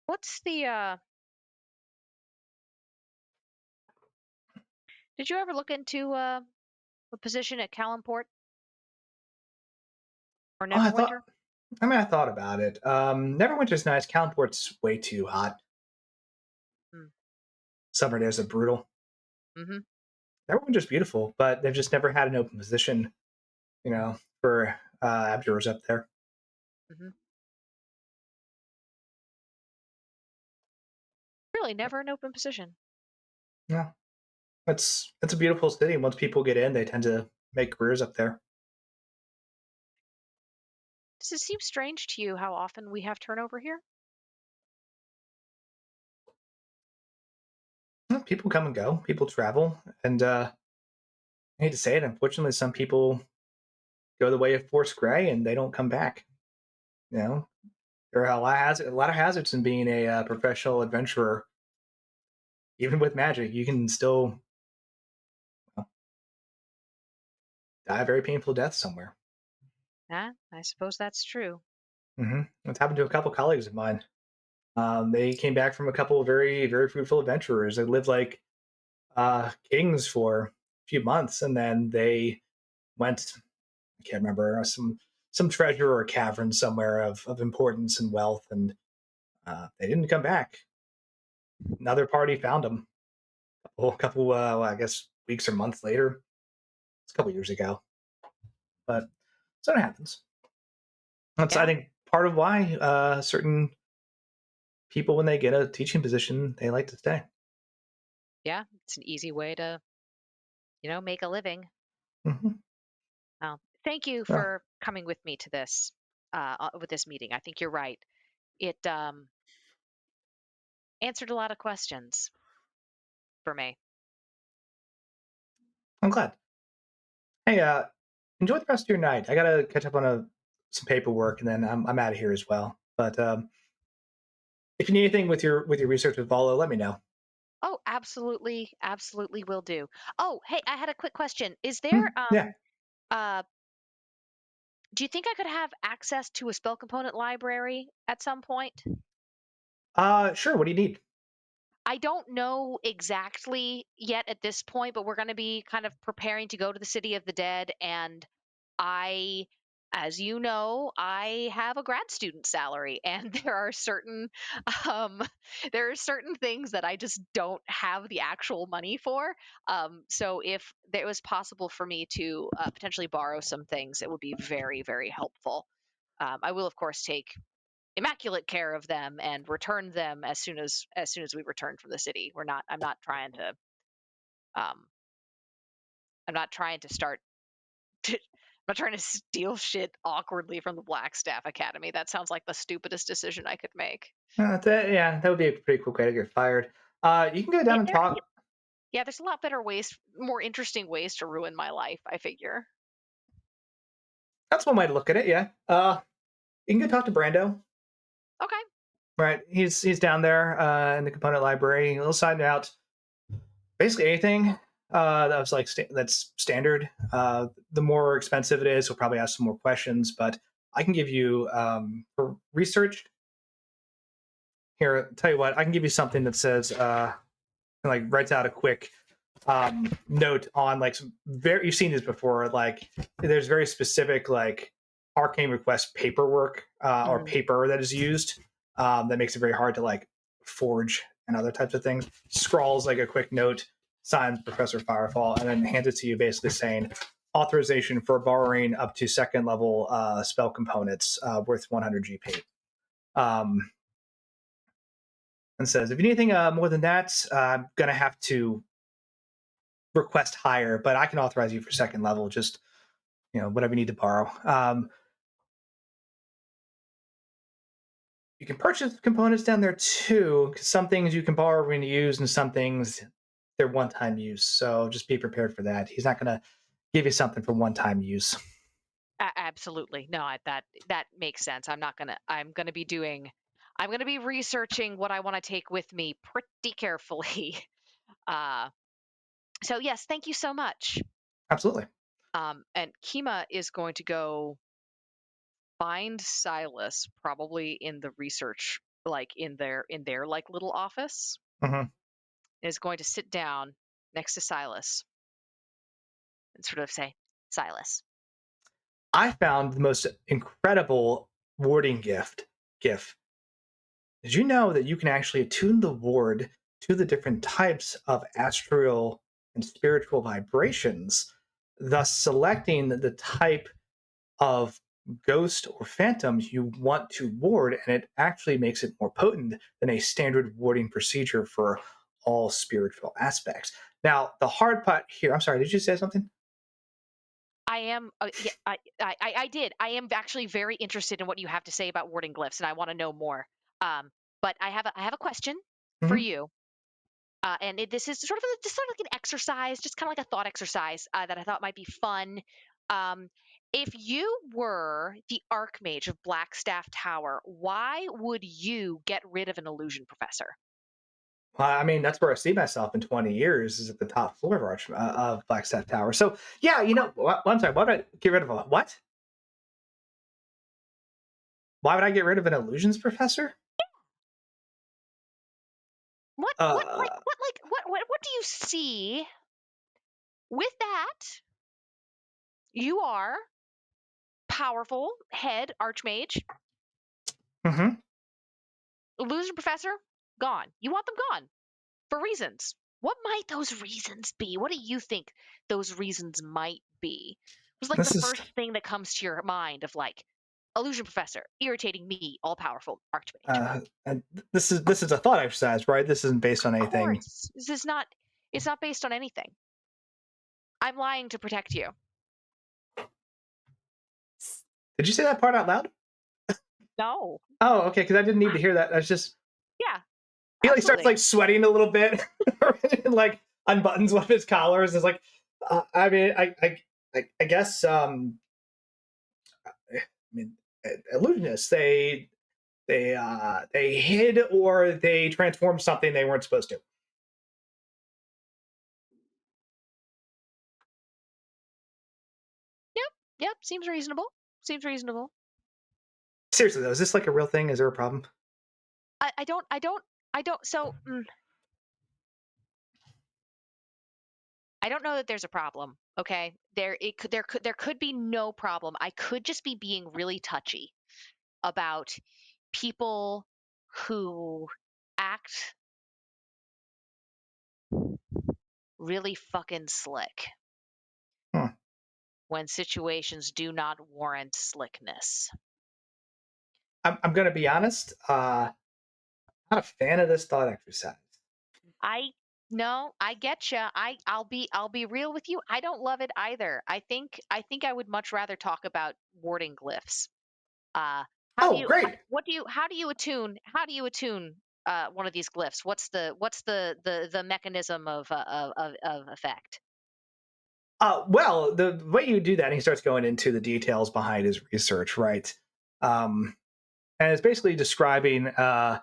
Speaker 6: What's the Did you ever look into a position at Calimport or
Speaker 3: Oh,
Speaker 6: Neverwinter?
Speaker 3: I thought about it. Neverwinter's nice. Calumport way too hot.
Speaker 6: Mm.
Speaker 3: Summer days are brutal.
Speaker 6: Mm-hmm.
Speaker 3: Neverwinter's beautiful, but they've just never had an open position, for abjurers up there.
Speaker 6: Mm-hmm. Really, never an open position.
Speaker 3: Yeah, it's a beautiful city. Once people get in, they tend to make careers up there.
Speaker 6: Does it seem strange to you how often we have turnover here?
Speaker 3: Yeah, people come and go. People travel, and I hate to say it, unfortunately, some people go the way of Force Grey and they don't come back. You know, there are a lot of hazards in being a professional adventurer. Even with magic, you can still die a very painful death somewhere.
Speaker 6: Yeah, I suppose that's true.
Speaker 3: It's happened to a couple colleagues of mine. They came back from a couple of very, very fruitful adventurers. They lived like kings for a few months, and then they went. I can't remember some treasure or cavern somewhere of importance and wealth, and they didn't come back. Another party found them. I guess weeks or months later. It's a couple years ago, but so it happens. That's I
Speaker 6: Yeah,
Speaker 3: think part of why certain people, when they get a teaching position, they like to stay.
Speaker 6: yeah, it's an easy way to, make a living.
Speaker 3: Hmm.
Speaker 6: Thank you
Speaker 3: Well,
Speaker 6: for coming with me to this, with this meeting. I think you're right. It answered a lot of questions for me.
Speaker 3: I'm glad. Hey, enjoy the rest of your night. I gotta catch up on some paperwork, and then I'm out of here as well. But if you need anything with your research with Volo, let me know.
Speaker 6: Oh, absolutely, absolutely will do. Oh, hey, I had a quick question. Is there
Speaker 3: Yeah.
Speaker 6: uh do you think I could have access to a spell component library at some point?
Speaker 3: Sure. What do you need?
Speaker 6: I don't know exactly yet at this point, but we're going to be kind of preparing to go to the City of the Dead. And I, as you know, I have a grad student salary, and um, there are certain things that I just don't have the actual money for. So if it was possible for me to potentially borrow some things, it would be very, very helpful. I will, of course, take immaculate care of them and return them as soon as we return from the city. We're not I'm not trying to um I'm not trying to start I'm not trying to steal shit awkwardly from the Blackstaff Academy. That sounds like the stupidest decision I could make.
Speaker 3: Yeah, that would be a pretty cool way to get fired. You can go
Speaker 6: Yeah,
Speaker 3: down and talk.
Speaker 6: yeah, there's a lot better ways, more interesting ways to ruin my life, I figure.
Speaker 3: That's one way to look at it. Yeah. You can go talk to Brando.
Speaker 6: Okay.
Speaker 3: Right. He's down there in the component library. He'll sign out basically anything that was like that's standard. The more expensive it is, we'll probably ask some more questions. But I can give you for research here. Tell you what, I can give you something that says like writes out a quick note on like some very you've seen this before. Like there's very specific like arcane request paperwork or
Speaker 6: Mhm.
Speaker 3: paper that is used that makes it very hard to like forge and other types of things. Scrawls like a quick note, signs Professor Firefall, and then hands it to you, basically saying authorization for borrowing up to second level spell components worth 100 GP. Um, and says if you need anything more than that, I'm gonna have to request higher, but I can authorize you for second level. Just whatever you need to borrow. You can purchase components down there too. 'Cause some things you can borrow and use, and some things they're one-time use. So just be prepared for that. He's not going to give you something for one-time use.
Speaker 6: Absolutely. No, that makes sense. I'm going to be researching what I want to take with me pretty carefully. Uh so yes, thank you so much.
Speaker 3: Absolutely.
Speaker 6: And Kima is going to go find Silas, probably in the research, like in their like little office,
Speaker 3: Mhm.
Speaker 6: and is going to sit down next to Silas and sort of say, Silas.
Speaker 3: I found the most incredible warding GIF. Did you know that you can actually attune the ward to the different types of astral and spiritual vibrations, thus selecting the type of ghost or phantoms you want to ward, and it actually makes it more potent than a standard warding procedure for all spiritual aspects. Now, the hard part here, I'm sorry, did you say something?
Speaker 6: I am, yeah, I did. I am actually very interested in what you have to say about warding glyphs, and I want to know more. Um, but I have a question for
Speaker 3: Mm-hmm.
Speaker 6: you. This is just sort of like an exercise, just kind of like a thought exercise that I thought might be fun. Um, if you were the Archmage of Blackstaff Tower, why would you get rid of an illusion professor?
Speaker 3: Well, I mean, that's where I see myself in 20 years is at the top floor of of Flagstaff Tower. So, yeah, I'm sorry, why would I get rid of a what? Why would I get rid of an illusions professor? Uh,
Speaker 6: What do you see with that? You are powerful head Archmage,
Speaker 3: mhm.
Speaker 6: illusion professor, gone. You want them gone for reasons. What might those reasons be? What do you think those reasons might be? It was like the
Speaker 3: This is
Speaker 6: first thing that comes to your mind of like illusion professor, irritating me, all powerful archmage.
Speaker 3: and this is a thought exercise, right? This isn't based on
Speaker 6: Of
Speaker 3: anything.
Speaker 6: course, this is not. It's not based on anything. I'm lying to protect you.
Speaker 3: Did you say that part out loud?
Speaker 6: No.
Speaker 3: Oh, okay, because I didn't need to hear that. That's just
Speaker 6: Yeah,
Speaker 3: he like starts
Speaker 6: absolutely.
Speaker 3: like sweating a little bit and like unbuttons one of his collars. It's like, I mean, I guess, I mean, illusionists they hid or they transformed something they weren't supposed to.
Speaker 6: Yep. Yep. Seems reasonable. Seems reasonable.
Speaker 3: Seriously though, is this like a real thing? Is there a problem?
Speaker 6: I don't. So I don't know that there's a problem. Okay, there could be no problem. I could just be being really touchy about people who act really fucking slick
Speaker 3: Hmm.
Speaker 6: when situations do not warrant slickness.
Speaker 3: I'm going to be honest. Not a fan of this thought exercise.
Speaker 6: I No, I get you. I'll be real with you. I don't love it either. I think I would much rather talk about warding glyphs. Uh,
Speaker 3: Oh, great.
Speaker 6: how do you attune one of these glyphs? What's the mechanism of effect?
Speaker 3: Well, the way you do that, and he starts going into the details behind his research, right? Um, and it's basically describing an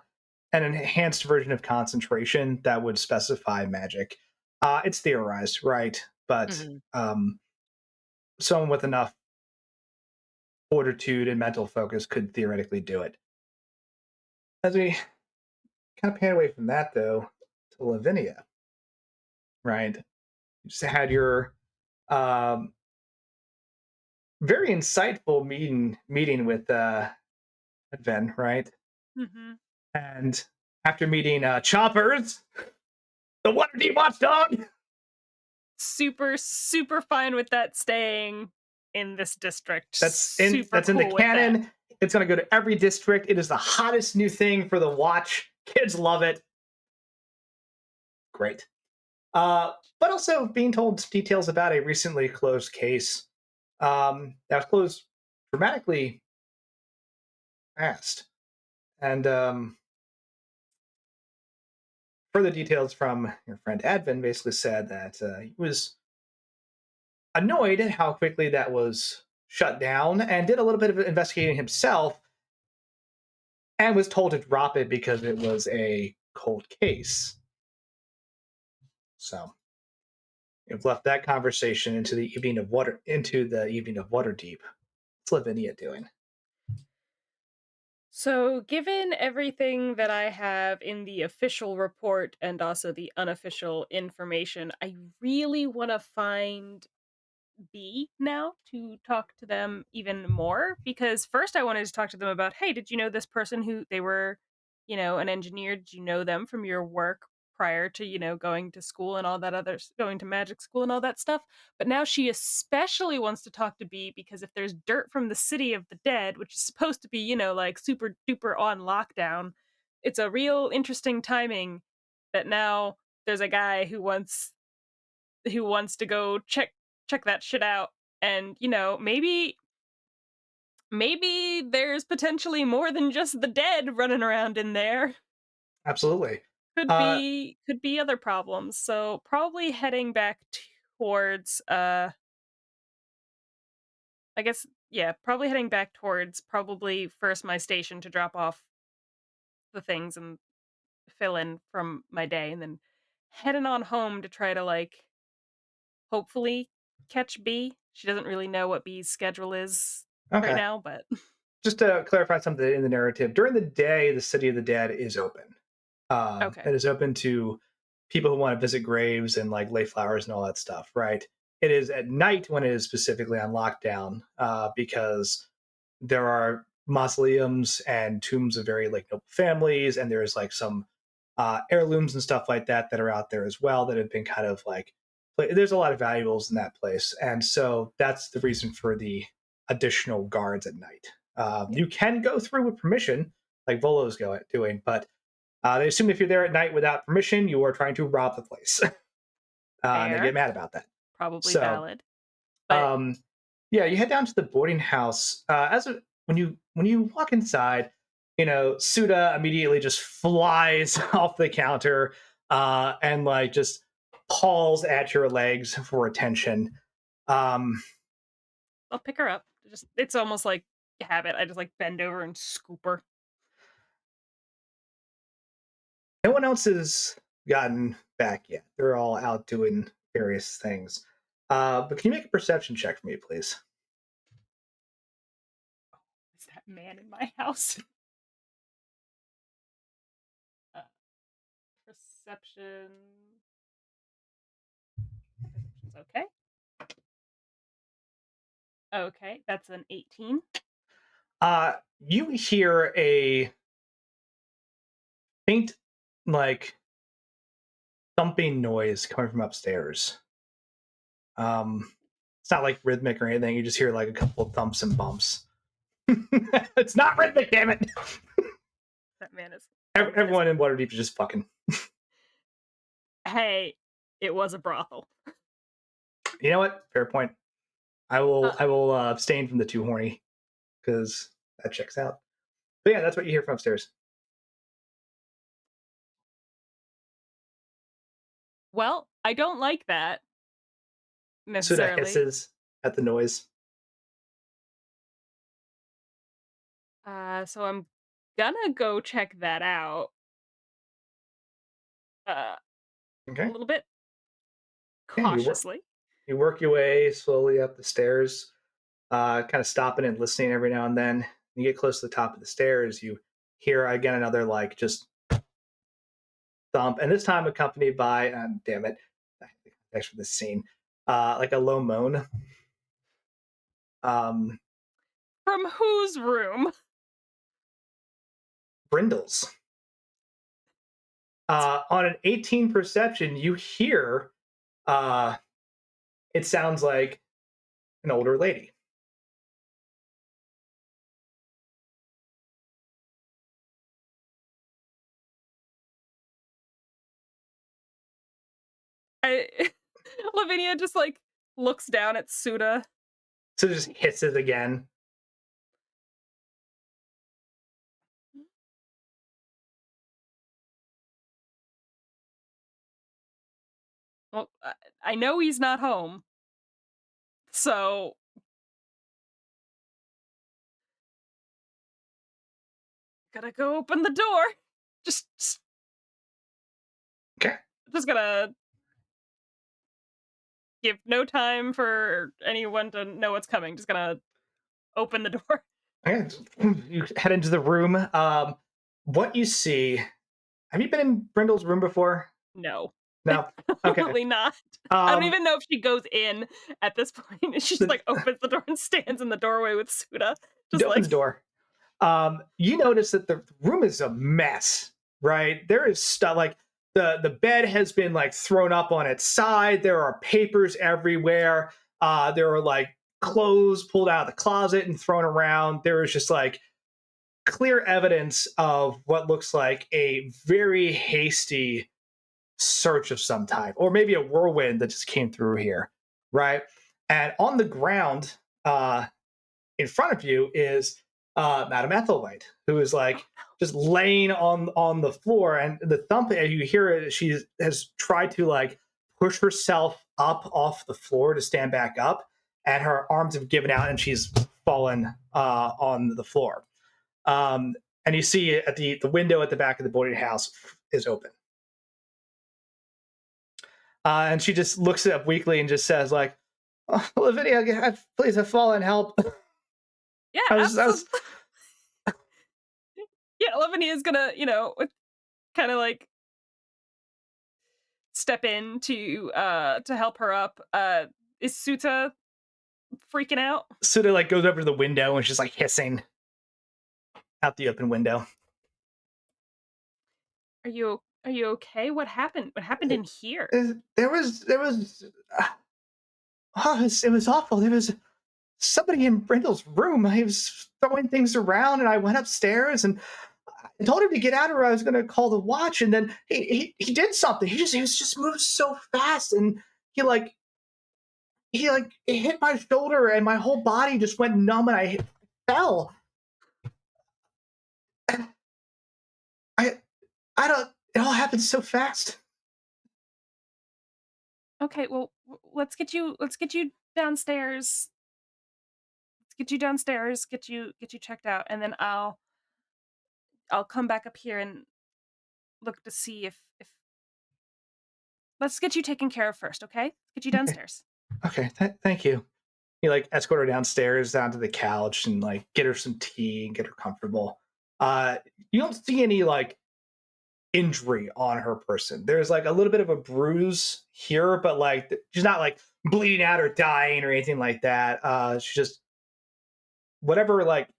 Speaker 3: enhanced version of concentration that would specify magic. It's theorized, right? But
Speaker 6: Hmm.
Speaker 3: someone with enough fortitude and mental focus could theoretically do it. As we kind of pan away from that, though, to Lavinia, right? You just had your um, very insightful meeting with Adven, right?
Speaker 2: Mm-hmm.
Speaker 3: And after meeting Choppers, the Waterdeep Watchdog,
Speaker 2: Super fine with that staying in this district. Super
Speaker 3: that's in the
Speaker 2: cool with that.
Speaker 3: canon. It's going to go to every district. It is the hottest new thing for the Watch. Kids love it. Great. But also being told details about a recently closed case that was closed dramatically fast. And further details from your friend Advin basically said that he was annoyed at how quickly that was shut down and did a little bit of investigating himself and was told to drop it because it was a cold case. So you've left that conversation into the evening of Waterdeep. What's Lavinia doing?
Speaker 2: So, given everything that I have in the official report and also the unofficial information, I really want to find B now to talk to them even more because first I wanted to talk to them about, hey, did you know this person who they were, an engineer? Did you know them from your work prior to, going to school and all that going to magic school and all that stuff? But now she especially wants to talk to B because if there's dirt from the city of the dead, which is supposed to be, like super duper on lockdown, it's a real interesting timing that now there's a guy who wants to go check that shit out and maybe there's potentially more than just the dead running around in there.
Speaker 3: Absolutely. Uh,
Speaker 2: Could be other problems, so probably heading back towards I guess, yeah, probably heading back towards probably first my station to drop off the things and fill in from my day, and then heading on home to try to hopefully catch B. She doesn't really know what B's schedule is right
Speaker 3: okay.
Speaker 2: now, but
Speaker 3: Just to clarify something in the narrative, during the day, the City of the Dead is open.
Speaker 2: okay.
Speaker 3: It is open to people who want to visit graves and like lay flowers and all that stuff, right? It is at night when it is specifically on lockdown because there are mausoleums and tombs of very like noble families, and there's like some heirlooms and stuff like that that are out there as well that have been kind of like there's a lot of valuables in that place, and so that's the reason for the additional guards at night.
Speaker 2: Yeah,
Speaker 3: You can go through with permission, like Volo's doing, but they assume if you're there at night without permission, you are trying to rob the place, and they get
Speaker 2: fair,
Speaker 3: mad about that.
Speaker 2: probably
Speaker 3: So
Speaker 2: valid, but
Speaker 3: um, yeah, you head down to the boarding house. When you walk inside, Suda immediately just flies off the counter and like just paws at your legs for attention. Um,
Speaker 2: I'll pick her up. Just it's almost like a habit. I just bend over and scoop her.
Speaker 3: no one else has gotten back yet. They're all out doing various things. But can you make a perception check for me, please?
Speaker 2: Is that man in my house? Perception. Perception's okay. Okay, that's an 18.
Speaker 3: You hear a faint, like, thumping noise coming from upstairs. It's not like rhythmic or anything. You just hear like a couple of thumps and bumps. It's not rhythmic, damn it!
Speaker 2: That man is.
Speaker 3: Everyone in Waterdeep is just fucking.
Speaker 2: Hey, it was a brothel.
Speaker 3: You know what? Fair point. I will abstain from the too horny because that checks out. But yeah, that's what you hear from upstairs.
Speaker 2: Well, I don't like that
Speaker 3: Suda
Speaker 2: necessarily.
Speaker 3: hisses at the noise.
Speaker 2: So I'm gonna go check that out. A
Speaker 3: Okay.
Speaker 2: little bit
Speaker 3: Yeah,
Speaker 2: cautiously.
Speaker 3: you work your way slowly up the stairs, kind of stopping and listening every now and then. You get close to the top of the stairs, you hear again another like just thump, and this time accompanied by, damn it, thanks for this scene, like a low moan.
Speaker 2: From whose room?
Speaker 3: Brindle's. On an 18 perception, you hear it sounds like an older lady.
Speaker 2: Lavinia just like looks down at Suda.
Speaker 3: So it just hisses again.
Speaker 2: Well, I know he's not home. So gotta go open the door. Just
Speaker 3: Okay.
Speaker 2: Just gonna give no time for anyone to know what's coming. Just gonna open the door.
Speaker 3: Okay. You head into the room. What you see. Have you been in Brindle's room before?
Speaker 2: No.
Speaker 3: No. Okay.
Speaker 2: Probably not. I don't even know if she goes in at this point. She just like opens the door and stands in the doorway with Suda. Just
Speaker 3: opens the door. You notice that the room is a mess, right? There is stuff like the bed has been like thrown up on its side. There are papers everywhere. There are like clothes pulled out of the closet and thrown around. There is just like clear evidence of what looks like a very hasty search of some type, or maybe a whirlwind that just came through here, right? And on the ground, in front of you is Madame Ethelwhite, who is like just laying on the floor, and the thump you hear it, she has tried to like push herself up off the floor to stand back up, and her arms have given out, and she's fallen on the floor. And you see at the window at the back of the boarding house is open. And she just looks up weakly and just says, like, oh, Lavinia, please have fallen, help.
Speaker 2: Yeah, yeah, Lavinia is gonna, kind of like step in to help her up. Is Suta freaking out?
Speaker 3: Suta like goes over to the window and she's like hissing out the open window.
Speaker 2: Are you okay? What happened? What happened in here?
Speaker 3: It was awful. There was somebody in Brindle's room. He was throwing things around, and I went upstairs and I told him to get out, or I was going to call the watch. And then he did something. He was just moved so fast, and he hit my shoulder, and my whole body just went numb, and I fell. I don't. It all happened so fast.
Speaker 2: Okay, well, let's get you downstairs. Let's get you downstairs. Get you checked out, and then I'll come back up here and look to see if let's get you taken care of first, okay? Get you downstairs.
Speaker 3: Okay, thank you. You like escort her downstairs down to the couch and like get her some tea and get her comfortable. You don't see any like injury on her person. There's like a little bit of a bruise here, but like she's not like bleeding out or dying or anything like that. She just whatever like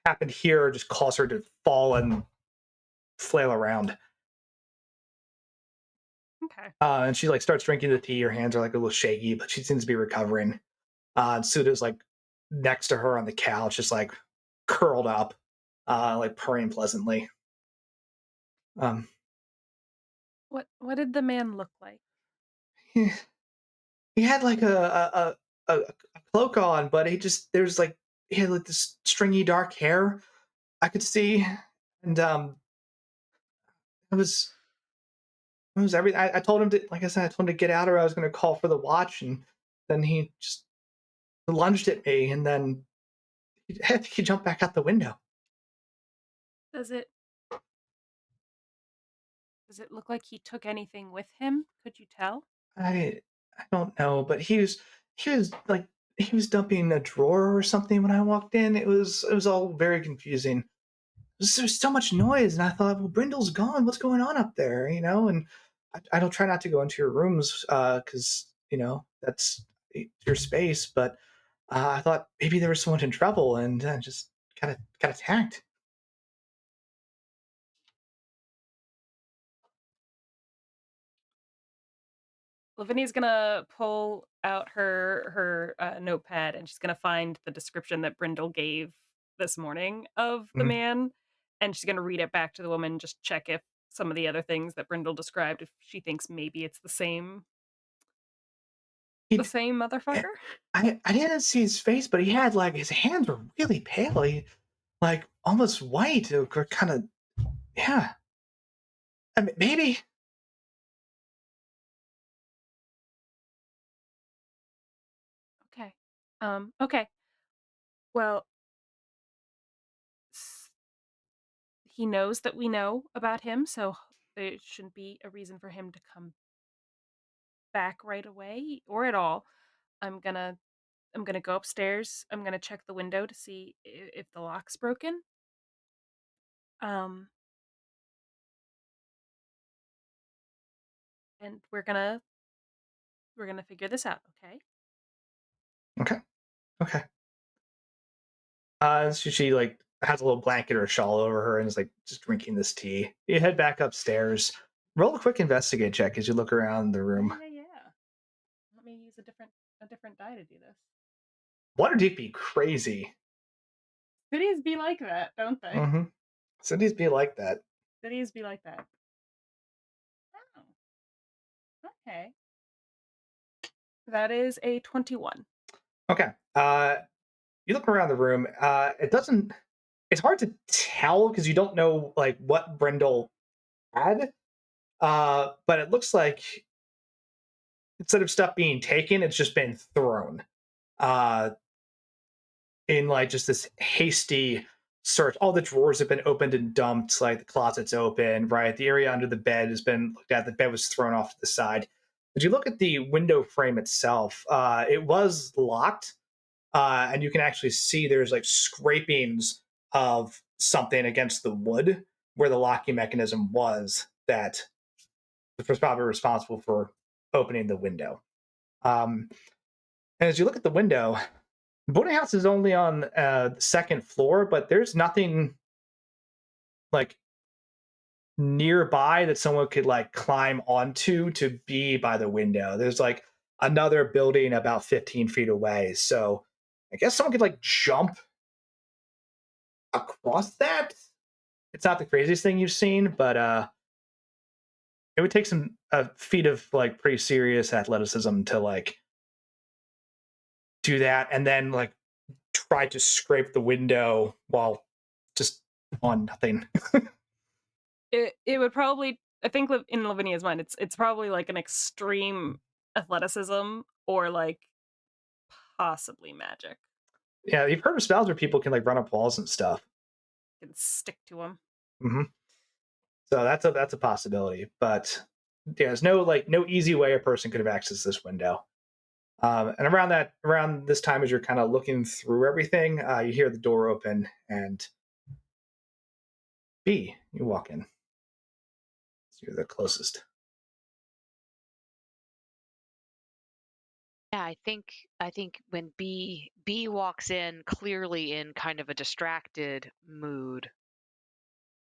Speaker 3: happened here just caused her to fall and flail around.
Speaker 2: Okay.
Speaker 3: And she like starts drinking the tea. Her hands are like a little shaky, but she seems to be recovering. And Suda's like next to her on the couch, just like curled up, like purring pleasantly. Um,
Speaker 2: What did the man look like?
Speaker 3: he, he had like a cloak on, but there's like he had like this stringy dark hair I could see, and it was every. I told him to, like I said, I told him to get out, or I was going to call for the watch, and then he just lunged at me, and then he jumped back out the window.
Speaker 2: Does it look like he took anything with him? Could you tell?
Speaker 3: I don't know, but he was dumping a drawer or something when I walked in. It was all very confusing. There's so much noise, and I thought, well, Brindle's gone. What's going on up there? You know, and I don't try not to go into your rooms because you know that's your space. But I thought maybe there was someone in trouble, and just got attacked.
Speaker 2: Lavinia's gonna pull out her notepad, and she's gonna find the description that Brindle gave this morning of the
Speaker 3: Mhm.
Speaker 2: man, and she's gonna read it back to the woman, just check if some of the other things that Brindle described, if she thinks maybe it's the same
Speaker 3: He,
Speaker 2: motherfucker.
Speaker 3: I didn't see his face, but he had like his hands were really pale, like almost white, or kind of yeah. I mean, maybe.
Speaker 2: Okay. Okay. Well, he knows that we know about him, so there shouldn't be a reason for him to come back right away or at all. I'm gonna go upstairs. I'm gonna check the window to see if the lock's broken. Um, and we're gonna figure this out. Okay.
Speaker 3: Okay. Okay. She like has a little blanket or shawl over her and is like just drinking this tea. You head back upstairs. Roll a quick investigate check as you look around the room.
Speaker 2: Yeah. Let me use a different die to do this.
Speaker 3: Waterdeep be crazy.
Speaker 2: Cities be like that, don't they?
Speaker 3: Mm-hmm. Cities be like that.
Speaker 2: Cities be like that. Oh. Okay. That is a 21.
Speaker 3: Okay. You look around the room. It doesn't. It's hard to tell because you don't know like what Brindle had. But it looks like instead of stuff being taken, it's just been thrown. Uh, in like just this hasty search. All the drawers have been opened and dumped, like the closet's open, right? The area under the bed has been looked at, the bed was thrown off to the side. But you look at the window frame itself, it was locked, and you can actually see there's like scrapings of something against the wood where the locking mechanism was that was probably responsible for opening the window. And as you look at the window, the boarding house is only on the second floor, but there's nothing like nearby that someone could like climb onto to be by the window. There's like another building about 15 feet away. So I guess someone could like jump across that. It's not the craziest thing you've seen, but it would take some a feat of like pretty serious athleticism to like do that and then like try to scrape the window while just on nothing.
Speaker 2: It would probably, I think in Lavinia's mind, it's probably like an extreme athleticism or like possibly magic.
Speaker 3: Yeah, you've heard of spells where people can like run up walls and stuff.
Speaker 2: Can stick to them.
Speaker 3: Mm-hmm. So that's a possibility, but yeah, there's no easy way a person could have accessed this window. And around this time, as you're kind of looking through everything, you hear the door open and B, you walk in. You're the closest.
Speaker 6: Yeah, I think when B walks in, clearly in kind of a distracted mood,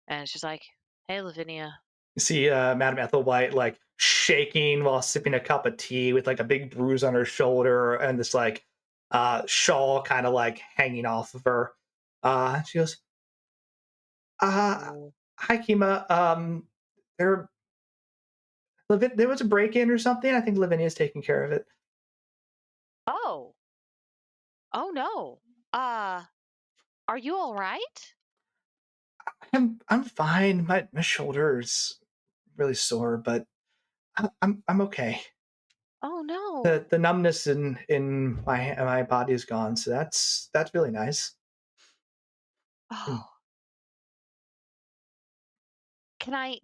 Speaker 6: and it's just like, "Hey, Lavinia."
Speaker 3: You see Madame Ethelwhite like shaking while sipping a cup of tea with like a big bruise on her shoulder and this like shawl kind of like hanging off of her. She goes,
Speaker 6: Oh.
Speaker 3: "Hi, Kima. There, there was a break-in or something. I think Lavinia's taking care of it."
Speaker 6: Oh. Oh no. Uh, are you all right?
Speaker 3: I'm fine. My shoulder's really sore, but I'm okay.
Speaker 6: Oh
Speaker 3: The
Speaker 6: no.
Speaker 3: the numbness in my body is gone, so that's really nice. Mm.
Speaker 6: Oh. Can I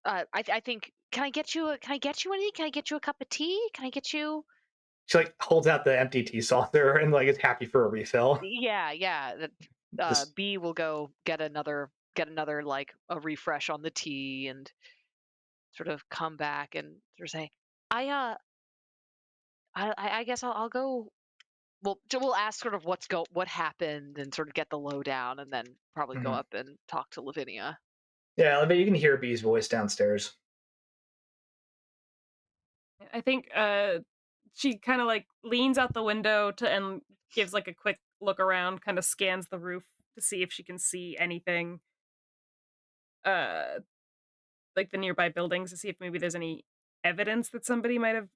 Speaker 6: I think can I get you anything? Can I get you a cup of tea? Can I get you?
Speaker 3: She like holds out the empty tea saucer and like is happy for a refill.
Speaker 6: Yeah, yeah.
Speaker 3: Just
Speaker 6: B will go get another like a refresh on the tea and sort of come back and sort of say, I I guess I'll go. We'll ask sort of what happened and sort of get the lowdown, and then probably go
Speaker 3: mhm.
Speaker 6: up and talk to Lavinia.
Speaker 3: Yeah, but you can hear B's voice downstairs.
Speaker 2: I think she kind of like leans out the window to and gives like a quick look around, kind of scans the roof to see if she can see anything uh like the nearby buildings to see if maybe there's any evidence that somebody might have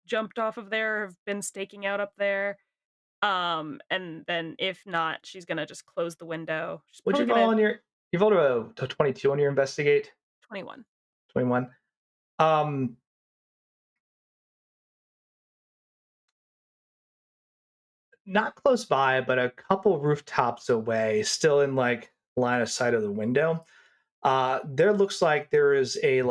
Speaker 2: jumped off of there or have been staking out up there. And then if not, she's gonna just close the window. She's
Speaker 3: Would
Speaker 2: probably
Speaker 3: you roll
Speaker 2: gonna
Speaker 3: on your you rolled a 22 on your investigate?
Speaker 2: 21.
Speaker 3: 21. Um Not close by, but a couple rooftops away, still in like line of sight of the window. There looks like there is a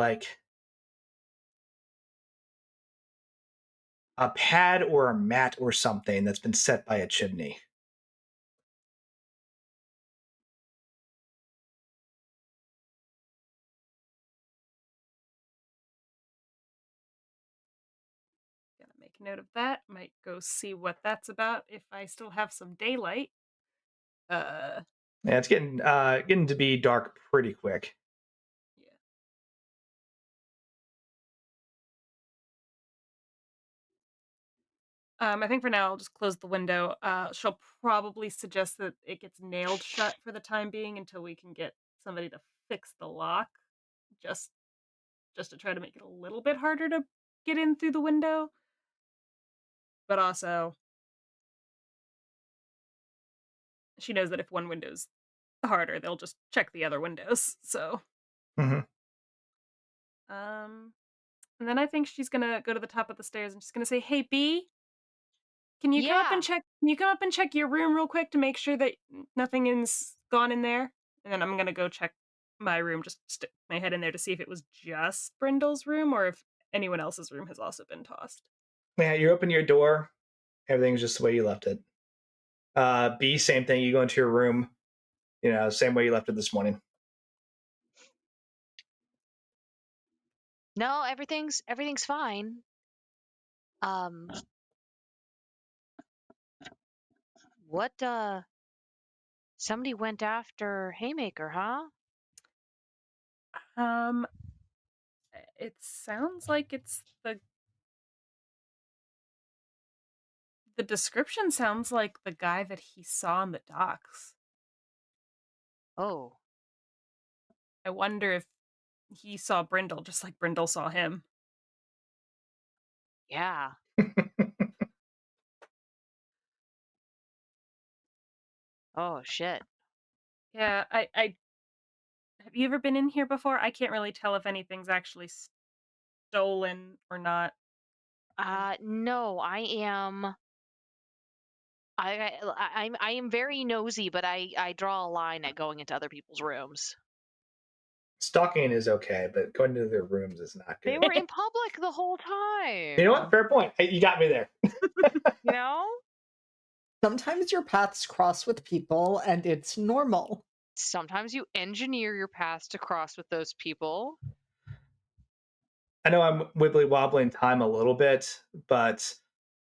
Speaker 3: pad or a mat or something that's been set by a chimney.
Speaker 2: Gonna make a note of that. Might go see what that's about if I still have some daylight. Uh
Speaker 3: Yeah, it's getting to be dark pretty quick.
Speaker 2: yeah. I think for now I'll just close the window. She'll probably suggest that it gets nailed shut for the time being until we can get somebody to fix the lock. Just just to try to make it a little bit harder to get in through the window. But also she knows that if one window's harder, they'll just check the other windows. So
Speaker 3: Hmm.
Speaker 2: um and then I think she's gonna go to the top of the stairs and she's gonna say, "Hey B, can you come up and
Speaker 6: Yeah.
Speaker 2: check your room real quick to make sure that nothing is gone in there?" And then I'm gonna go check my room, just stick my head in there to see if it was just Brindle's room or if anyone else's room has also been tossed.
Speaker 3: Yeah, you open your door, everything's just the way you left it. B, same thing. You go into your room, same way you left it this morning.
Speaker 6: No, everything's fine. Um, what somebody went after Haymaker, huh?
Speaker 2: Um, it sounds like it's the description sounds like the guy that he saw on the docks.
Speaker 6: Oh,
Speaker 2: I wonder if he saw Brindle just like Brindle saw him.
Speaker 6: yeah. Oh shit.
Speaker 2: Yeah, I have you ever been in here before? I can't really tell if anything's actually stolen or not. And
Speaker 6: No, I am very nosy, but I draw a line at going into other people's rooms.
Speaker 3: Stalking is okay, but going into their rooms is not
Speaker 6: They
Speaker 3: good.
Speaker 6: were in public the whole
Speaker 3: You know what?
Speaker 6: time.
Speaker 3: Fair point. Hey, you got me there.
Speaker 6: You know?
Speaker 5: Sometimes your paths cross with people and it's normal.
Speaker 6: Sometimes you engineer your paths to cross with those people.
Speaker 3: I know I'm wibbly wobbling time a little bit, but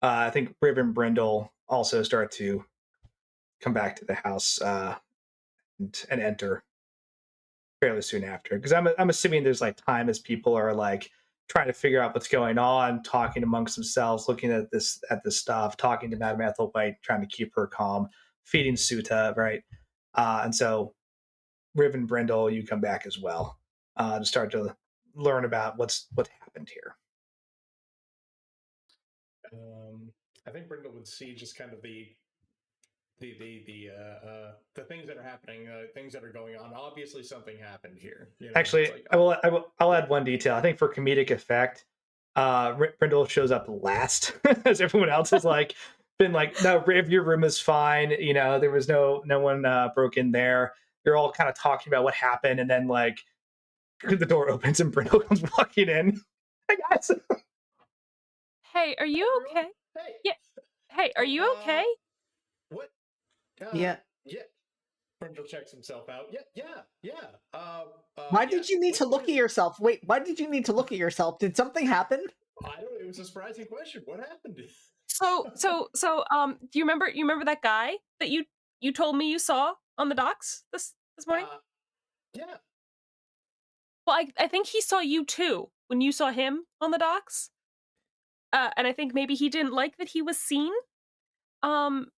Speaker 3: I think Riv and Brindle also start to come back to the house and enter fairly soon after. Because I'm assuming there's like time as people are like trying to figure out what's going on, talking amongst themselves, looking at this stuff, talking to Madame Ethelwhite, trying to keep her calm, feeding Suta, right? And so Riv and Brindle, you come back as well to start to learn about what's happened here.
Speaker 4: I think Brindle would see just kind of the things that are happening, things that are going on. Obviously, something happened here. You know,
Speaker 3: Actually,
Speaker 4: it's like, oh,
Speaker 3: I'll add one detail. I think for comedic effect, Brindle shows up last, as everyone else has like been like, no, Riv, your room is fine. You know, there was no one broke in there. You're all kind of talking about what happened, and then like the door opens and Brindle comes walking in. Hey guys.
Speaker 2: Hey, are you
Speaker 4: everyone,
Speaker 2: okay?
Speaker 4: hey,
Speaker 2: Yeah. Hey, are
Speaker 4: oh,
Speaker 2: you okay?
Speaker 4: what?
Speaker 5: Yeah.
Speaker 4: Yeah. Brindle checks himself out. Yeah.
Speaker 5: Why
Speaker 4: Yeah.
Speaker 5: did you need to look at yourself? Wait, why did you need to look at yourself? Did something happen?
Speaker 4: I don't. It was a surprising question. What happened?
Speaker 2: Do you remember that guy that you told me you saw on the docks this morning?
Speaker 4: Yeah.
Speaker 2: Well, I think he saw you too when you saw him on the docks. And I think maybe he didn't like that he was seen. Um,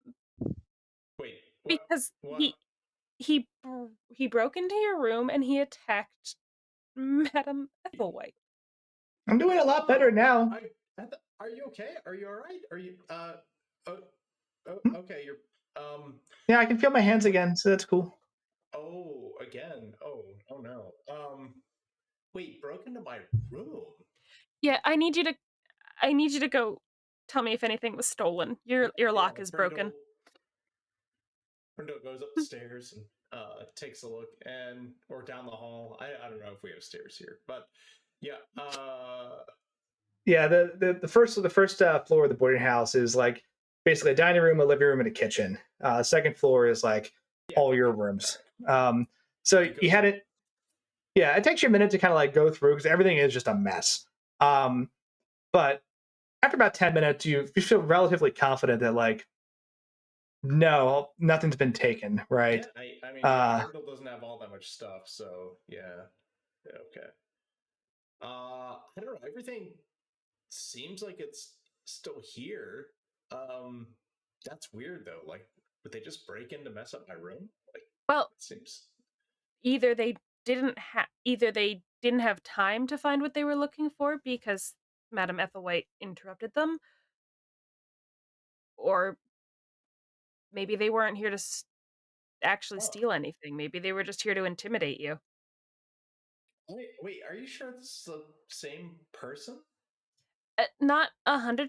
Speaker 4: Wait.
Speaker 2: because
Speaker 4: What?
Speaker 2: he broke into your room and he attacked Madame Ethelwhite.
Speaker 3: I'm doing a lot better now.
Speaker 4: Are you okay? Are you all right? Are you? Oh, okay. You're.
Speaker 3: Yeah, I can feel my hands again, so that's cool.
Speaker 4: Oh, again. Oh no. Wait. Broke into my room.
Speaker 2: Yeah, I need you to go tell me if anything was stolen. Your lock is broken.
Speaker 4: Brindle goes up the stairs and takes a look, or down the hall. I don't know if we have stairs here, but yeah.
Speaker 3: Yeah, the first floor of the boarding house is like basically a dining room, a living room, and a kitchen. Second floor is like all your rooms. So you had it. Yeah, it takes you a minute to kind of like go through because everything is just a mess. But after about 10 minutes, you feel relatively confident that like no, nothing's been taken, right?
Speaker 4: Yeah, I mean, Brindle doesn't have all that much stuff, so yeah. Okay. I don't know. Everything seems like it's still here. Um, that's weird though. Like, would they just break in to mess up my room? Like,
Speaker 2: Well,
Speaker 4: it seems.
Speaker 2: either they didn't have time to find what they were looking for because Madame Ethelwhite interrupted them, or maybe they weren't here to actually
Speaker 4: Oh,
Speaker 2: steal anything. Maybe they were just here to intimidate you.
Speaker 4: wait. Are you sure this is the same person?
Speaker 2: Not 100%,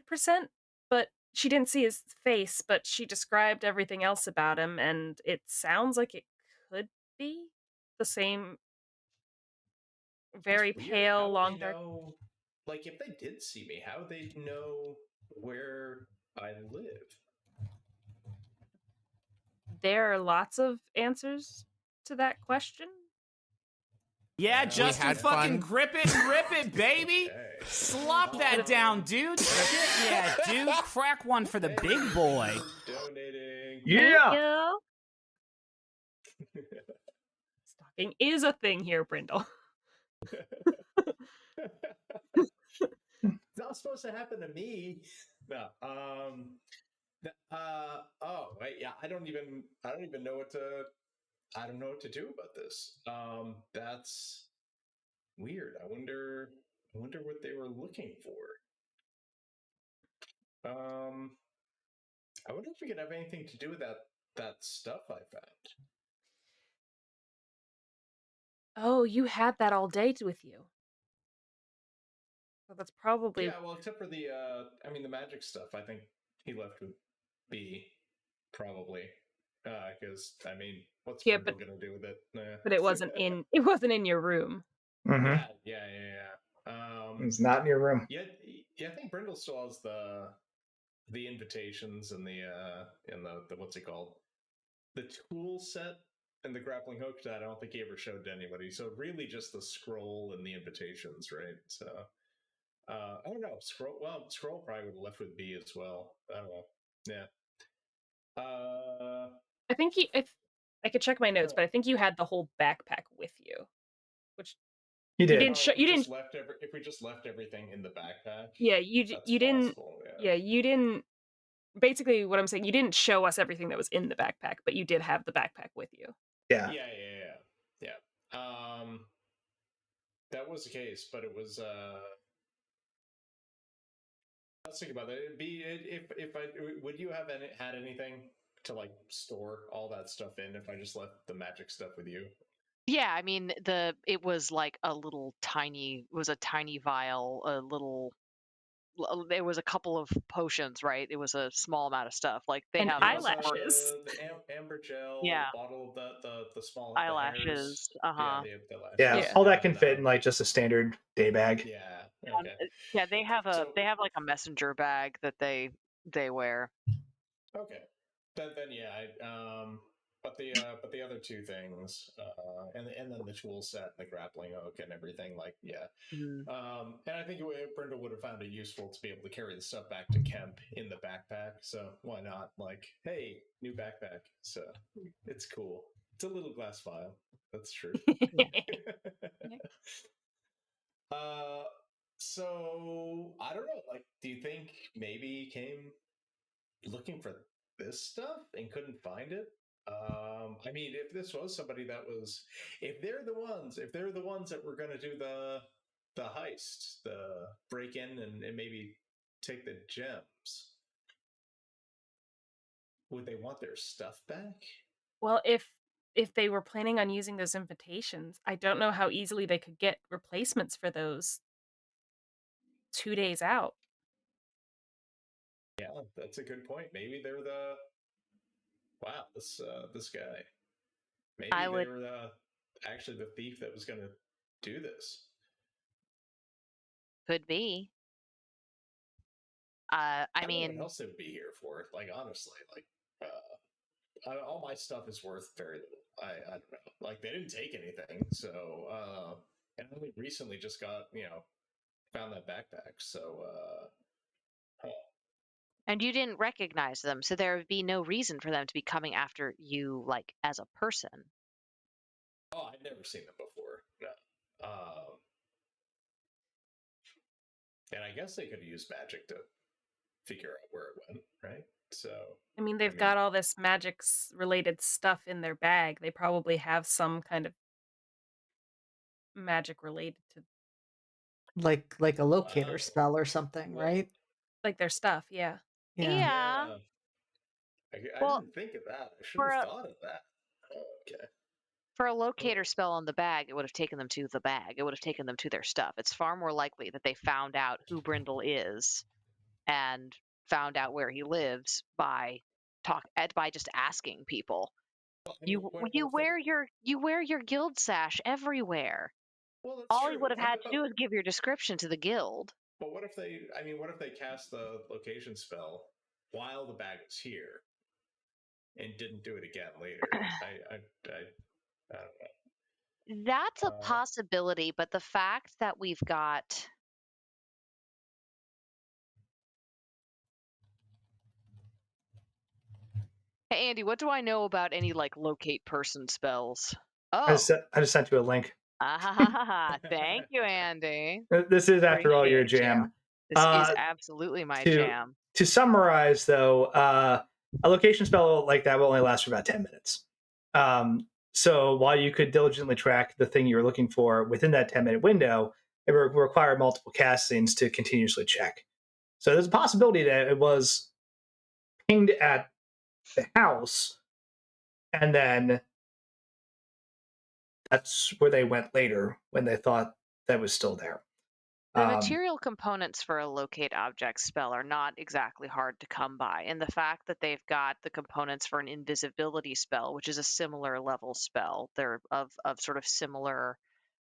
Speaker 2: but she didn't see his face, but she described everything else about him, and it sounds like it could be the same.
Speaker 4: That's
Speaker 2: Very
Speaker 4: weird. How
Speaker 2: pale,
Speaker 4: would they
Speaker 2: long dark.
Speaker 4: know? Like, if they did see me, how would they know where I live?
Speaker 2: There are lots of answers to that question.
Speaker 7: Yeah, Justin, fucking
Speaker 4: fun.
Speaker 7: grip it and rip it, baby.
Speaker 4: Okay.
Speaker 7: Slop that down, dude. Shit, yeah, dude. Crack one for the big boy.
Speaker 4: Donating.
Speaker 3: Yeah.
Speaker 2: Thank you. Stalking is a thing here, Brindle.
Speaker 4: It's not supposed to happen to me. No. Oh, wait, yeah. I don't even know what to. I don't know what to do about this. That's weird. I wonder what they were looking for. I wonder if we could have anything to do with that stuff I found.
Speaker 2: Oh, you had that all day with you. So that's probably.
Speaker 4: Yeah, well, except for the the magic stuff. I think he left with B, probably, because what's
Speaker 2: Yeah,
Speaker 4: Brindle gonna do with it? Nah.
Speaker 2: but it wasn't in your room.
Speaker 3: Mm-hmm.
Speaker 4: Yeah.
Speaker 3: It's not in your room.
Speaker 4: Yeah. I think Brindle still has the invitations and the what's it called? The tool set and the grappling hook that I don't think he ever showed to anybody. So really, just the scroll and the invitations, right? So I don't know. Scroll probably would have left with B as well. I don't know. Yeah.
Speaker 2: I think I could check my notes,
Speaker 4: Oh.
Speaker 2: but I think you had the whole backpack with you, which
Speaker 3: You did.
Speaker 2: didn't show. You didn't.
Speaker 4: If we just left everything in the backpack,
Speaker 2: Yeah,
Speaker 4: that's
Speaker 2: you didn't.
Speaker 4: possible.
Speaker 2: Yeah, you didn't. Basically, what I'm saying, you didn't show us everything that was in the backpack, but you did have the backpack with you.
Speaker 3: Yeah.
Speaker 4: Yeah. That was the case, but it was. Let's think about that. It'd be if I would you have had anything to like store all that stuff in if I just left the magic stuff with you?
Speaker 6: Yeah, I mean it was like a little tiny it was a tiny vial, a little there was a couple of potions, right? It was a small amount of stuff. Like they
Speaker 2: And
Speaker 6: have
Speaker 4: You
Speaker 6: a
Speaker 4: also had
Speaker 2: eyelashes.
Speaker 4: the amber gel,
Speaker 6: yeah,
Speaker 4: the bottle of the small the
Speaker 6: eyelashes.
Speaker 4: hairs. Yeah,
Speaker 6: Uh-huh.
Speaker 4: the
Speaker 3: Yeah.
Speaker 4: lashes.
Speaker 2: Yeah.
Speaker 3: All that can
Speaker 4: And
Speaker 3: fit in like just a standard day bag.
Speaker 4: yeah.
Speaker 6: Um,
Speaker 4: Okay.
Speaker 6: uh, yeah,
Speaker 4: So
Speaker 6: they have like a messenger bag that they wear.
Speaker 4: okay. Then yeah, but the other two things, and then the tool set, the grappling hook, and everything, like yeah.
Speaker 6: Mhm.
Speaker 4: And I think Brenda would have found it useful to be able to carry the stuff back to Kemp in the backpack. So why not? Like, hey, new backpack. So it's cool. It's a little glass vial. That's true.
Speaker 6: Yeah.
Speaker 4: uh, so I don't know. Like, do you think maybe he came looking for this stuff and couldn't find it? I mean, if this was somebody that was, if they're the ones that were going to do the heist, the break in and maybe take the gems, would they want their stuff back?
Speaker 2: Well, if they were planning on using those invitations, I don't know how easily they could get replacements for those 2 days out.
Speaker 4: Yeah, that's a good point. Maybe they're the wow, this guy.
Speaker 6: I
Speaker 4: Maybe they
Speaker 6: would
Speaker 4: were actually the thief that was going to do this.
Speaker 6: could be.
Speaker 4: I
Speaker 6: I
Speaker 4: don't know what
Speaker 6: mean,
Speaker 4: else they would be here for. Like honestly, like all my stuff is worth very little. I don't know. Like they didn't take anything, so and I only recently just got found that backpack. So huh.
Speaker 6: and you didn't recognize them, so there would be no reason for them to be coming after you like as a person.
Speaker 4: Oh, I'd never seen them before. No. And I guess they could have used magic to figure out where it went, right? So
Speaker 2: I mean,
Speaker 4: I
Speaker 2: they've
Speaker 4: mean,
Speaker 2: got all this magic related stuff in their bag. They probably have some kind of magic related to
Speaker 5: Like a locator
Speaker 4: wow.
Speaker 5: spell or something,
Speaker 4: Well,
Speaker 5: right?
Speaker 2: like their stuff, yeah.
Speaker 5: Yeah.
Speaker 6: Yeah.
Speaker 4: yeah. I
Speaker 6: Well,
Speaker 4: didn't think of that. I should
Speaker 6: for
Speaker 4: have
Speaker 6: a
Speaker 4: thought of that. Oh, okay.
Speaker 6: for a
Speaker 4: Oh,
Speaker 6: locator spell on the bag, it would have taken them to the bag. It would have taken them to their stuff. It's far more likely that they found out who Brindle is and found out where he lives by just asking people.
Speaker 4: well, I mean, what
Speaker 6: You
Speaker 4: if they?
Speaker 6: wear your guild sash everywhere.
Speaker 4: Well, that's
Speaker 6: All he
Speaker 4: true.
Speaker 6: would have had to do is give your description to the guild.
Speaker 4: But what if they? I mean, what if they cast the location spell while the bag was here and didn't do it again later? I don't
Speaker 6: That's
Speaker 4: know.
Speaker 6: a possibility, but the fact that we've got Hey Andy, what do I know about any like locate person spells? Oh.
Speaker 3: I just sent you a link.
Speaker 6: Ah, ha, ha, ha, ha. Thank you, Andy.
Speaker 3: This is, after all, your
Speaker 6: Appreciate you.
Speaker 3: jam.
Speaker 6: This is absolutely my
Speaker 3: To
Speaker 6: jam.
Speaker 3: to summarize, though, a location spell like that will only last for about 10 minutes. So while you could diligently track the thing you were looking for within that 10-minute window, it would require multiple castings to continuously check. So there's a possibility that it was pinged at the house, and then that's where they went later when they thought that was still there.
Speaker 6: The material components for a locate object spell are not exactly hard to come by, and the fact that they've got the components for an invisibility spell, which is a similar level spell, they're of sort of similar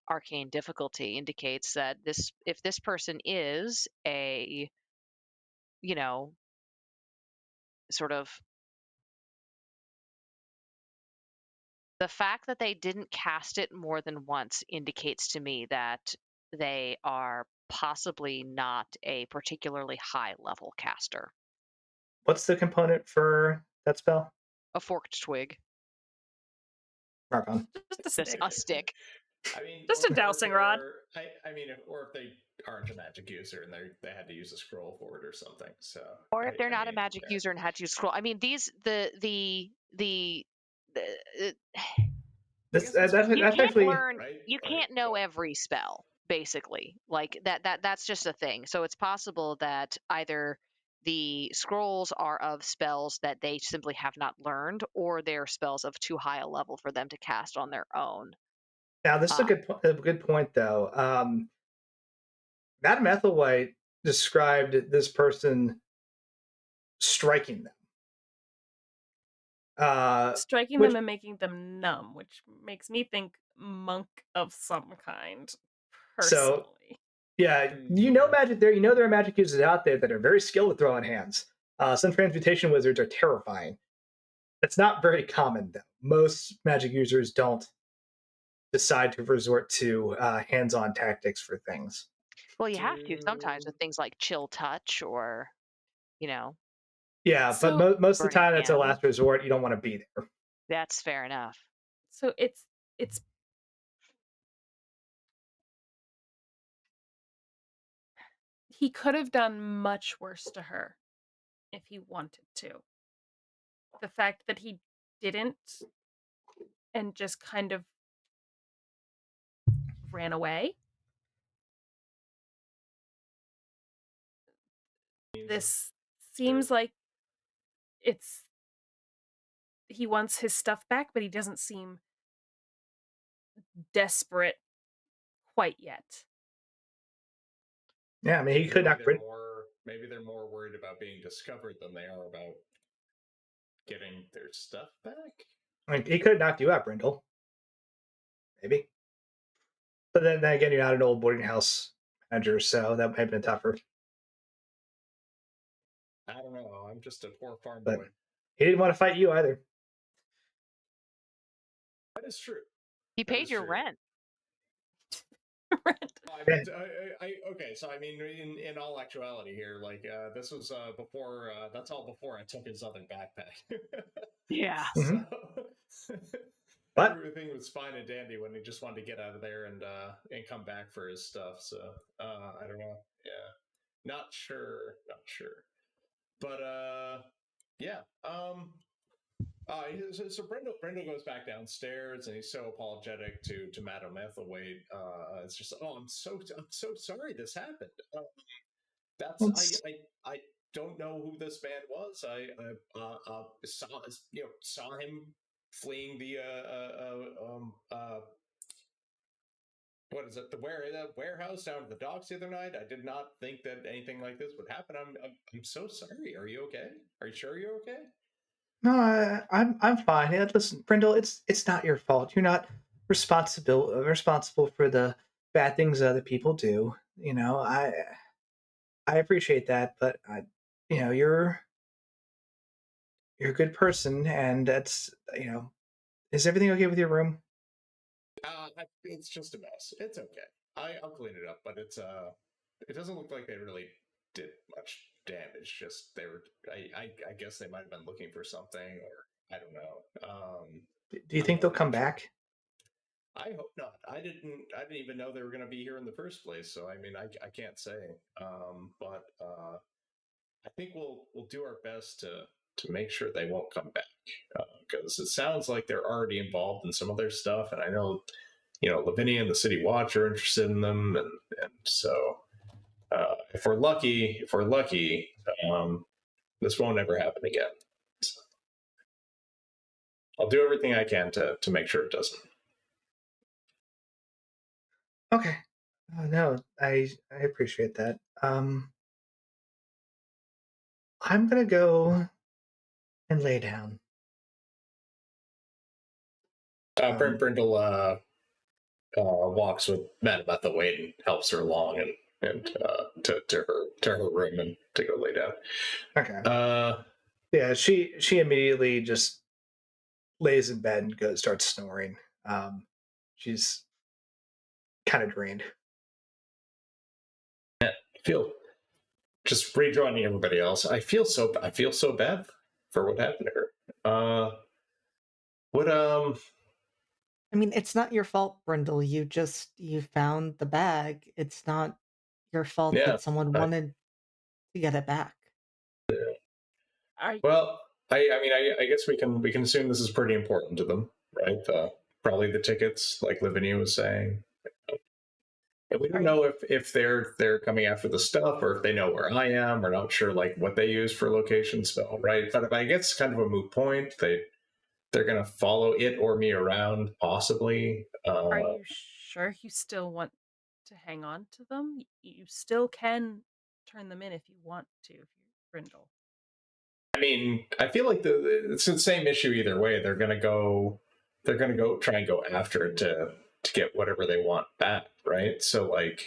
Speaker 6: arcane difficulty, indicates that if this person is a, you know, sort of the fact that they didn't cast it more than once indicates to me that they are possibly not a particularly high level caster.
Speaker 3: What's the component for that spell?
Speaker 6: A forked twig.
Speaker 3: Rock on.
Speaker 2: Just a
Speaker 6: Just
Speaker 2: stick.
Speaker 6: a stick.
Speaker 4: I mean,
Speaker 2: Just a dowsing rod.
Speaker 4: I mean, or if they aren't a magic user and they had to use a scroll for it or something. So,
Speaker 6: Or if they're not a magic user and had to scroll. I mean, these the
Speaker 3: That's
Speaker 6: you can't
Speaker 3: actually
Speaker 6: learn.
Speaker 4: right?
Speaker 6: You
Speaker 4: Like,
Speaker 6: can't know every spell, basically. Like that's just a thing. So it's possible that either the scrolls are of spells that they simply have not learned, or they're spells of too high a level for them to cast on their own.
Speaker 3: now this is a good point though. Madam Ethelwhite described this person striking them.
Speaker 2: Striking
Speaker 3: which,
Speaker 2: them and making them numb, which makes me think monk of some kind,
Speaker 3: so
Speaker 2: personally.
Speaker 3: yeah, you know magic there. You know there are magic users out there that are very skilled at throwing hands. Some transmutation wizards are terrifying. It's not very common though. Most magic users don't decide to resort to hands-on tactics for things.
Speaker 6: Well, you have to sometimes with things like chill touch or, you know,
Speaker 3: Yeah, but
Speaker 2: So,
Speaker 3: most of the
Speaker 6: burning
Speaker 3: time that's a
Speaker 6: hands.
Speaker 3: last resort. You don't want to be there.
Speaker 6: That's fair enough.
Speaker 2: so it's he could have done much worse to her if he wanted to. The fact that he didn't and just kind of ran away. This seems like it's he wants his stuff back, but he doesn't seem desperate quite yet.
Speaker 3: Yeah, I mean he could not.
Speaker 4: Maybe they're more worried about being discovered than they are about getting their stuff back.
Speaker 3: I mean, he could have knocked you out, Brindle. Maybe. But then again, you're not an old boarding house manager, so that might have been tougher.
Speaker 4: I don't know. I'm just a poor farm
Speaker 3: But
Speaker 4: boy.
Speaker 3: he didn't want to fight you either.
Speaker 4: That is true.
Speaker 6: He
Speaker 4: That
Speaker 6: paid
Speaker 4: is
Speaker 6: your
Speaker 4: true.
Speaker 6: rent.
Speaker 4: I mean, okay, so I mean, in all actuality here, like this was before. That's all before I took his other backpack.
Speaker 6: Yeah.
Speaker 4: So
Speaker 3: But
Speaker 4: everything was fine and dandy when he just wanted to get out of there and come back for his stuff. So I don't know. Yeah, not sure. But yeah. So Brindle goes back downstairs and he's so apologetic to Madame Ethelwade. It's just, oh, I'm so sorry this happened. I don't know who this man was. I saw him fleeing the what is it, the warehouse down to the docks the other night. I did not think that anything like this would happen. I'm so sorry. Are you okay? Are you sure you're okay?
Speaker 3: no, I'm fine. Yeah, listen, Brindle, it's not your fault. You're not responsible for the bad things other people do. You know, I appreciate that, but you're a good person, and that's is everything okay with your room?
Speaker 4: It's just a mess. It's okay. I'll clean it up, but it doesn't look like they really did much damage. Just they were. I guess they might have been looking for something, or I don't know.
Speaker 3: Do you think they'll come back?
Speaker 4: I hope not. I didn't even know they were going to be here in the first place. So I mean, I can't say. But I think we'll do our best to make sure they won't come back, because it sounds like they're already involved in some other stuff, and I know Lavinia and the City Watch are interested in them, and so if we're lucky, this won't ever happen again. So I'll do everything I can to make sure it doesn't.
Speaker 3: Okay. No, I appreciate that. I'm gonna go and lay down.
Speaker 4: Brindle walks with Madame Ethelwade and helps her along and to her room and to go lay down.
Speaker 3: Okay. Yeah, she immediately just lays in bed and starts snoring. She's kind of drained.
Speaker 4: feel just rejoining everybody else. I feel so bad for what happened to her. What
Speaker 5: I mean, it's not your fault, Brindle. You found the bag. It's not your fault
Speaker 4: yeah.
Speaker 5: that someone wanted to get it back.
Speaker 4: Well, I guess we can assume this is pretty important to them, right? Probably the tickets, like Lavinia was saying. And we don't know if they're coming after the stuff or if they know where I am. We're not sure like what they use for location spell, right? But I guess kind of a moot point. They're gonna follow it or me around, possibly.
Speaker 2: Are you sure you still want to hang on to them? You still can turn them in if you want to, if you're Brindle.
Speaker 4: I mean, I feel like it's the same issue either way. They're gonna go try and go after it to get whatever they want back, right? So like,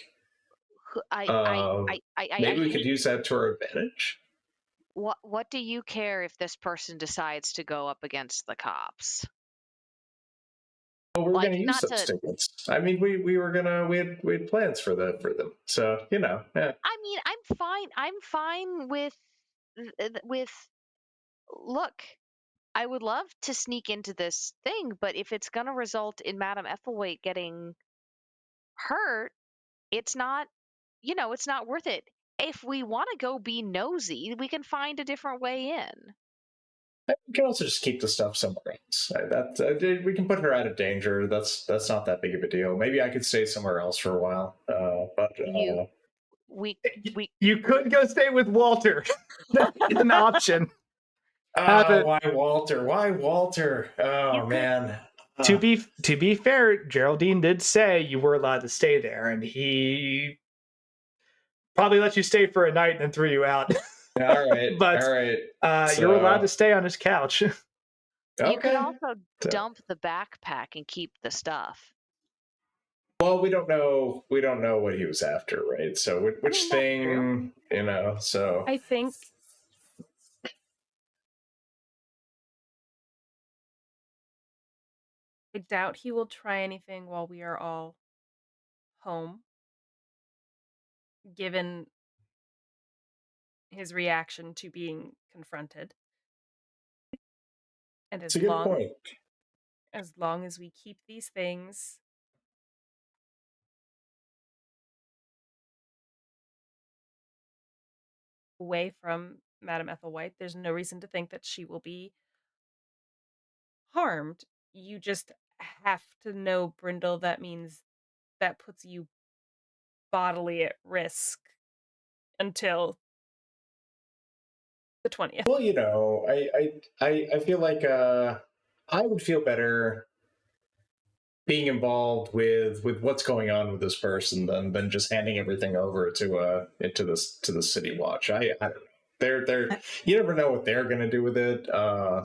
Speaker 4: maybe we could use that to our advantage.
Speaker 6: What do you care if this person decides to go up against the cops?
Speaker 4: Well, we're gonna use those tickets. I mean, we had plans for them. So yeah.
Speaker 6: I mean, I'm fine with. Look, I would love to sneak into this thing, but if it's gonna result in Madame Ethelwait getting hurt, it's not. It's not worth it. If we want to go be nosy, we can find a different way in.
Speaker 4: We can also just keep the stuff somewhere else. We can put her out of danger. That's not that big of a deal. Maybe I could stay somewhere else for a while.
Speaker 3: You could go stay with Walter. That's an option.
Speaker 4: Why Walter? Why Walter? Oh man.
Speaker 3: To be fair, Geraldine did say you were allowed to stay there, and he probably let you stay for a night and then threw you out.
Speaker 4: All right.
Speaker 3: But
Speaker 4: all right.
Speaker 3: You're allowed to stay on his couch.
Speaker 4: Okay.
Speaker 6: You could also dump the backpack and keep the stuff.
Speaker 4: Well, we don't know what he was after, right? So which thing, so
Speaker 2: I think I doubt he will try anything while we are all home, given his reaction to being confronted. And
Speaker 4: it's a good point.
Speaker 2: As long as we keep these things away from Madame Ethelwhite, there's no reason to think that she will be harmed. You just have to know, Brindle, that means that puts you bodily at risk until the 20th.
Speaker 4: Well, I feel like I would feel better being involved with what's going on with this person than just handing everything over to the city watch. I don't know. They're you never know what they're gonna do with it.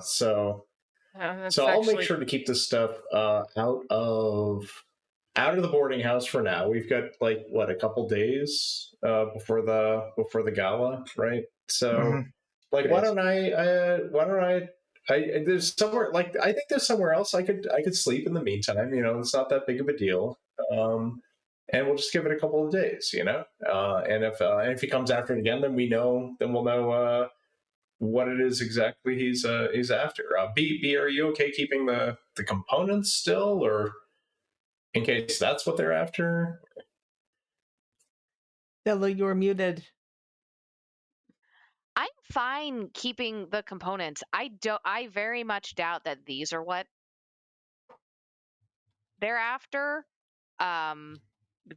Speaker 4: So I'll make sure to keep this stuff out of the boarding house for now. We've got like a couple days before the gala, right? So why don't I there's somewhere I think there's somewhere else I could sleep in the meantime. It's not that big of a deal. And we'll just give it a couple of days, and if he comes after it again, then we'll know what it is exactly he's after. B, are you okay keeping the components still, or in case that's what they're after?
Speaker 5: Della, you're muted.
Speaker 6: I'm fine keeping the components. I very much doubt that these are what they're after.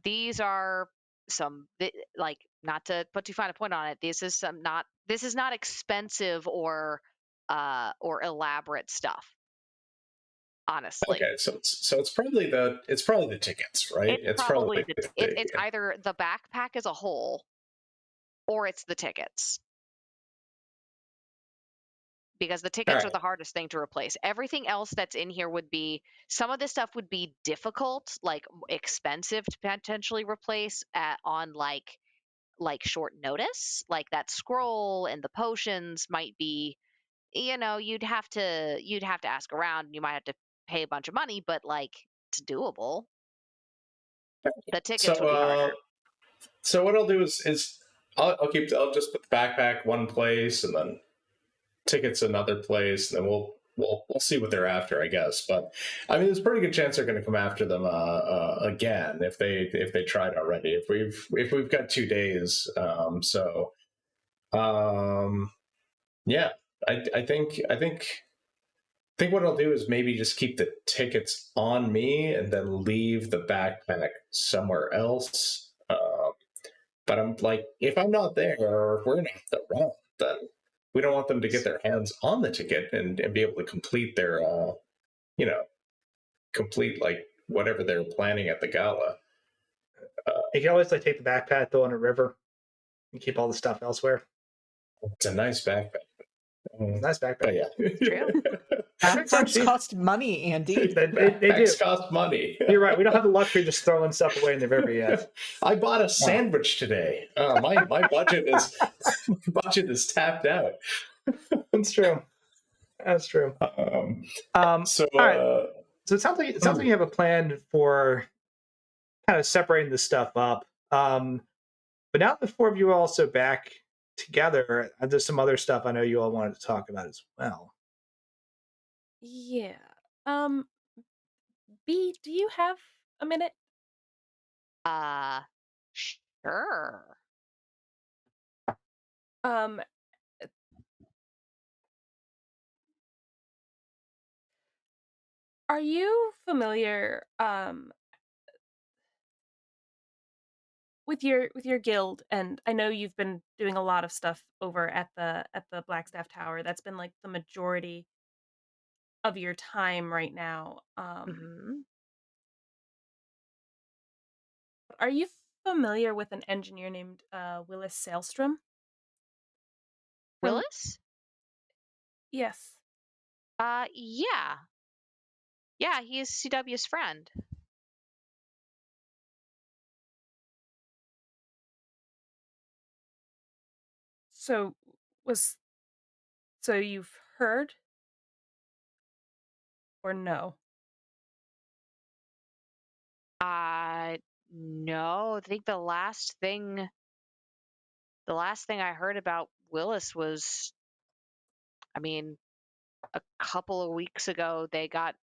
Speaker 6: These are not to put too fine a point on it. This is not expensive or elaborate stuff. Honestly.
Speaker 4: Okay, so it's probably the tickets, right?
Speaker 6: It's either the backpack as a whole or it's the tickets. Because the tickets are the hardest thing to replace. Everything else that's in here some of this stuff would be difficult, like expensive to potentially replace on like short notice. Like that scroll and the potions might be, you'd have to ask around. You might have to pay a bunch of money, but it's doable. The tickets would be harder.
Speaker 4: So what I'll do is I'll just put the backpack one place and then tickets another place, and then we'll see what they're after, I guess. But I mean, there's a pretty good chance they're going to come after them again if they tried already. If we've got 2 days, yeah, I think what I'll do is maybe just keep the tickets on me and then leave the backpack somewhere else. But I'm like, if I'm not there or if we're not the wrong, then we don't want them to get their hands on the ticket and be able to complete their, complete like whatever they're planning at the gala.
Speaker 3: You can always like take the backpack, throw it in a river, and keep all the stuff elsewhere.
Speaker 4: It's a nice backpack.
Speaker 3: Nice backpack.
Speaker 4: But yeah.
Speaker 6: True.
Speaker 5: Backpacks cost money, Andy.
Speaker 3: They do.
Speaker 4: Backpacks cost money.
Speaker 3: You're right. We don't have the luxury of just throwing stuff away in the river yet.
Speaker 4: I bought a sandwich today. My budget is tapped out.
Speaker 3: That's true. That's true.
Speaker 4: So
Speaker 3: all right. So it sounds like you have a plan for kind of separating this stuff up. But now the four of you are also back together. There's some other stuff I know you all wanted to talk about as well.
Speaker 2: Yeah. B, do you have a minute?
Speaker 6: Sure.
Speaker 2: Um, are you familiar with your guild? And I know you've been doing a lot of stuff over at the Blackstaff Tower. That's been like the majority of your time right now.
Speaker 6: Hmm.
Speaker 2: Are you familiar with an engineer named Willis Sailstrom? From
Speaker 6: Willis?
Speaker 2: Yes.
Speaker 6: Yeah. Yeah, he is CW's friend.
Speaker 2: So so you've heard or no?
Speaker 6: No, I think the last thing I heard about Willis was, I mean, a couple of weeks ago they got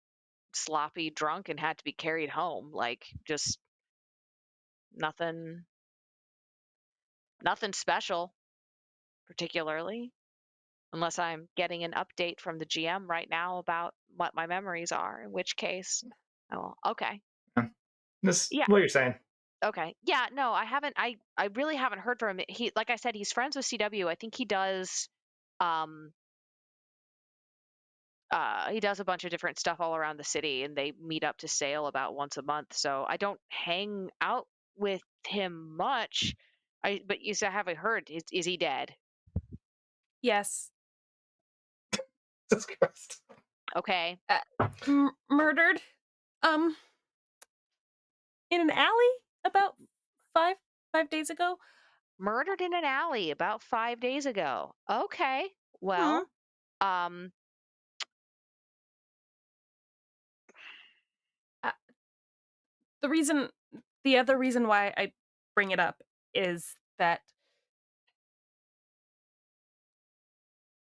Speaker 6: sloppy drunk and had to be carried home. Like, just nothing special particularly, unless I'm getting an update from the GM right now about what my memories are, in which case, oh, okay.
Speaker 3: This
Speaker 6: Yeah.
Speaker 3: what you're saying.
Speaker 6: Okay. Yeah, no, I haven't I really haven't heard from him. He, like I said, he's friends with CW. I think he does a bunch of different stuff all around the city, and they meet up to sail about once a month. So I don't hang out with him much. But you said, have I heard? Is he dead?
Speaker 2: Yes.
Speaker 3: Jesus Christ.
Speaker 6: Okay.
Speaker 2: Murdered in an alley about 5 days ago.
Speaker 6: Murdered in an alley about 5 days ago. Okay. Well,
Speaker 2: the other reason why I bring it up is that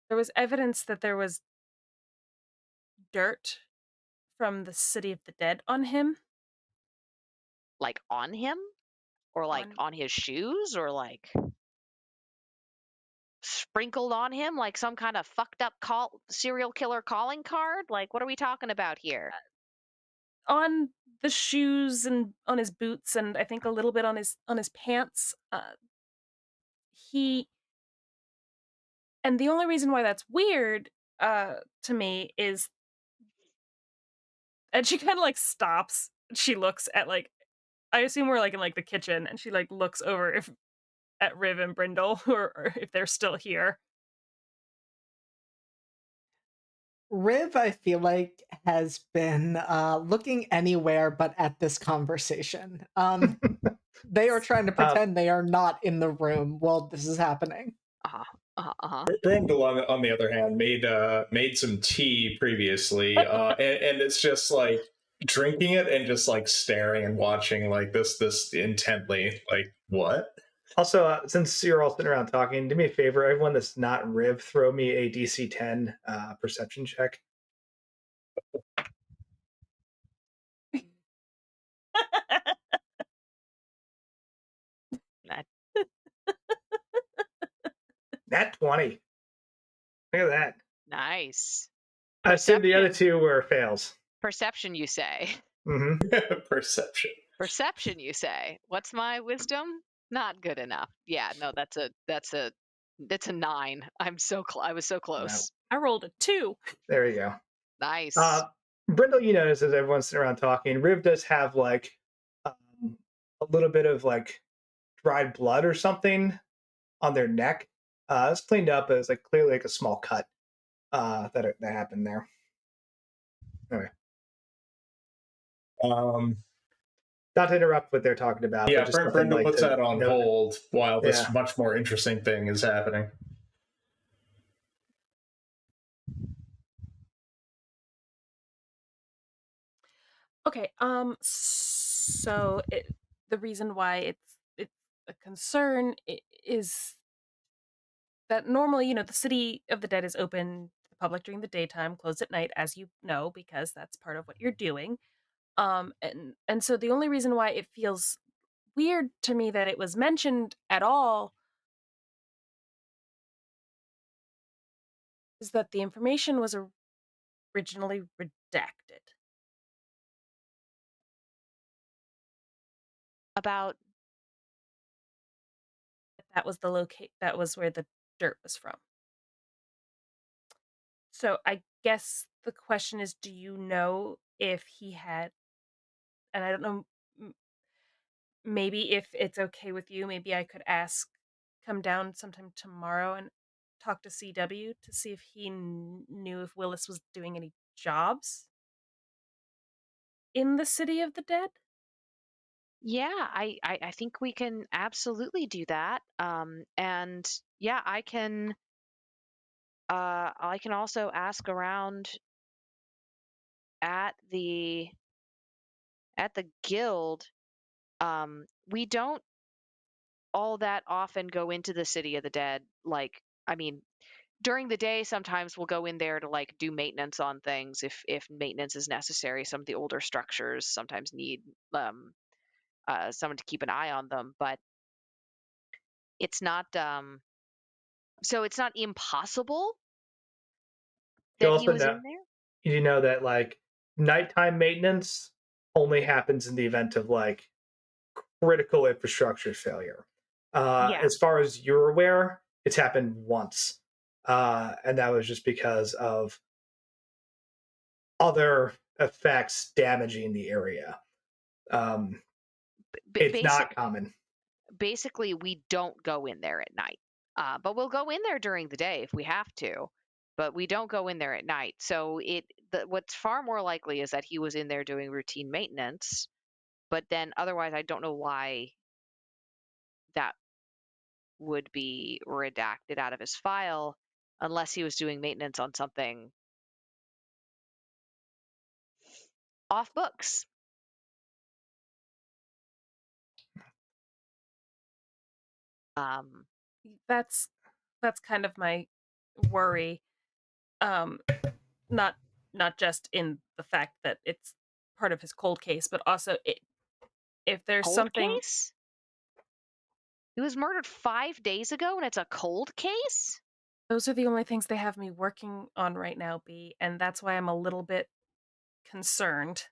Speaker 2: there was evidence that there was dirt from the City of the Dead on him.
Speaker 6: like on him? Or like on his shoes? Or like sprinkled on him like some kind of fucked up serial killer calling card? Like, what are we talking about here?
Speaker 2: On the shoes and on his boots, and I think a little bit on his pants. He And the only reason why that's weird to me is, and she kind of like stops. She looks at, like, I assume we're like in like the kitchen, and she like looks over if at Riv and Brindle, or if they're still here.
Speaker 5: Riv, I feel like, has been looking anywhere but at this conversation. They are trying to pretend they are not in the room while this is happening.
Speaker 4: Brindle, on the other hand, made some tea previously, and it's just like drinking it and just like staring and watching like this intently. Like, what?
Speaker 3: Also, since you're all sitting around talking, do me a favor, everyone that's not Riv, throw me a DC 10 perception check.
Speaker 6: That-
Speaker 3: Nat 20. Look at that.
Speaker 6: Nice.
Speaker 3: I assume the other
Speaker 6: Perception.
Speaker 3: two were fails.
Speaker 6: Perception, you say.
Speaker 3: Hmm.
Speaker 4: Perception.
Speaker 6: Perception, you say. What's my wisdom? Not good enough. Yeah, no, that's a 9. I was so
Speaker 3: No.
Speaker 6: close.
Speaker 2: I rolled a 2.
Speaker 3: There you go.
Speaker 6: Nice.
Speaker 3: Brindle, you notice as everyone's sitting around talking, Riv does have like a little bit of like dried blood or something on their neck. It's cleaned up, but it's like clearly like a small cut that happened there. Anyway,
Speaker 4: Um,
Speaker 3: not to interrupt what they're talking about,
Speaker 4: yeah,
Speaker 3: but just something
Speaker 4: Brindle
Speaker 3: like
Speaker 4: puts
Speaker 3: to
Speaker 4: that on
Speaker 3: note.
Speaker 4: hold while this
Speaker 3: Yeah.
Speaker 4: much more interesting thing is happening.
Speaker 2: Okay, so the reason why it's a concern is that normally, the City of the Dead is open to the public during the daytime, closed at night, as you know, because that's part of what you're doing. And so the only reason why it feels weird to me that it was mentioned at all is that the information was originally redacted.
Speaker 6: About
Speaker 2: That was where the dirt was from. So I guess the question is, do you know if he had, and I don't know, maybe if it's okay with you, maybe I could come down sometime tomorrow and talk to CW to see if he knew if Willis was doing any jobs in the City of the Dead?
Speaker 6: yeah, I think we can absolutely do that. And yeah, I can also ask around at the guild. We don't all that often go into the City of the Dead. Like, I mean, during the day, sometimes we'll go in there to like do maintenance on things if maintenance is necessary. Some of the older structures sometimes need someone to keep an eye on them, but it's not so it's not impossible
Speaker 3: You
Speaker 6: that he
Speaker 3: also
Speaker 6: was
Speaker 3: know
Speaker 6: in there.
Speaker 3: you know that like nighttime maintenance only happens in the event of like critical infrastructure failure.
Speaker 6: Yeah,
Speaker 3: As far as you're aware, it's happened once, and that was just because of other effects damaging the area. Um, it's
Speaker 6: basic
Speaker 3: not common.
Speaker 6: basically we don't go in there at night, but we'll go in there during the day if we have to, but we don't go in there at night. So what's far more likely is that he was in there doing routine maintenance, but then otherwise I don't know why that would be redacted out of his file unless he was doing maintenance on something off books. Um,
Speaker 2: That's kind of my worry. Um, not just in the fact that it's part of his cold case, but also if there's
Speaker 6: Cold
Speaker 2: something.
Speaker 6: case? He was murdered 5 days ago and it's a cold case?
Speaker 2: Those are the only things they have me working on right now, B, and that's why I'm a little bit concerned.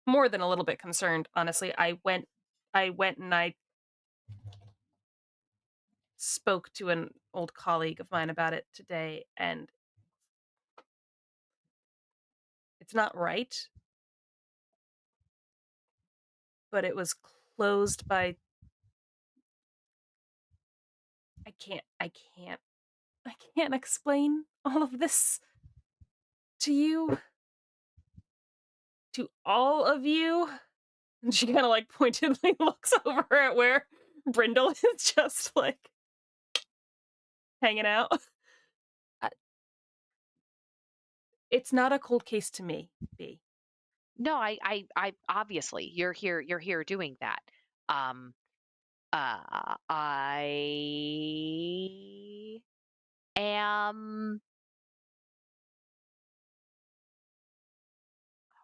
Speaker 2: More than a little bit concerned, honestly. I went and I spoke to an old colleague of mine about it today, and it's not right, but it was closed by. I can't explain all of this to you, to all of you. And she kind of like pointedly looks over at where Brindle is just like hanging out. Uh, It's not a cold case to me, B.
Speaker 6: No, I obviously you're here doing that. Um, I am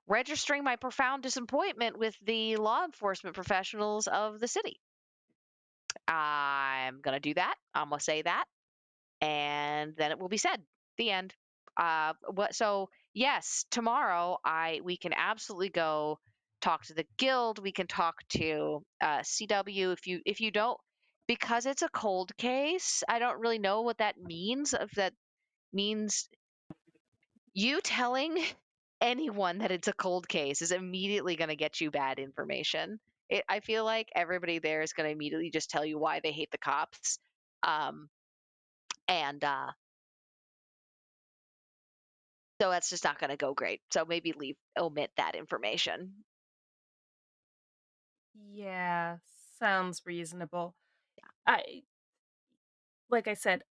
Speaker 6: registering my profound disappointment with the law enforcement professionals of the city. I'm going to do that. I'm going to say that. And then it will be said. The end. So yes, tomorrow we can absolutely go talk to the guild. We can talk to CW if you don't, because it's a cold case. I don't really know what that means. If that means you telling anyone that it's a cold case is immediately going to get you bad information. I feel like everybody there is going to immediately just tell you why they hate the cops. Um, and So that's just not going to go great. So maybe omit that information.
Speaker 2: Yeah, sounds reasonable. I like I said,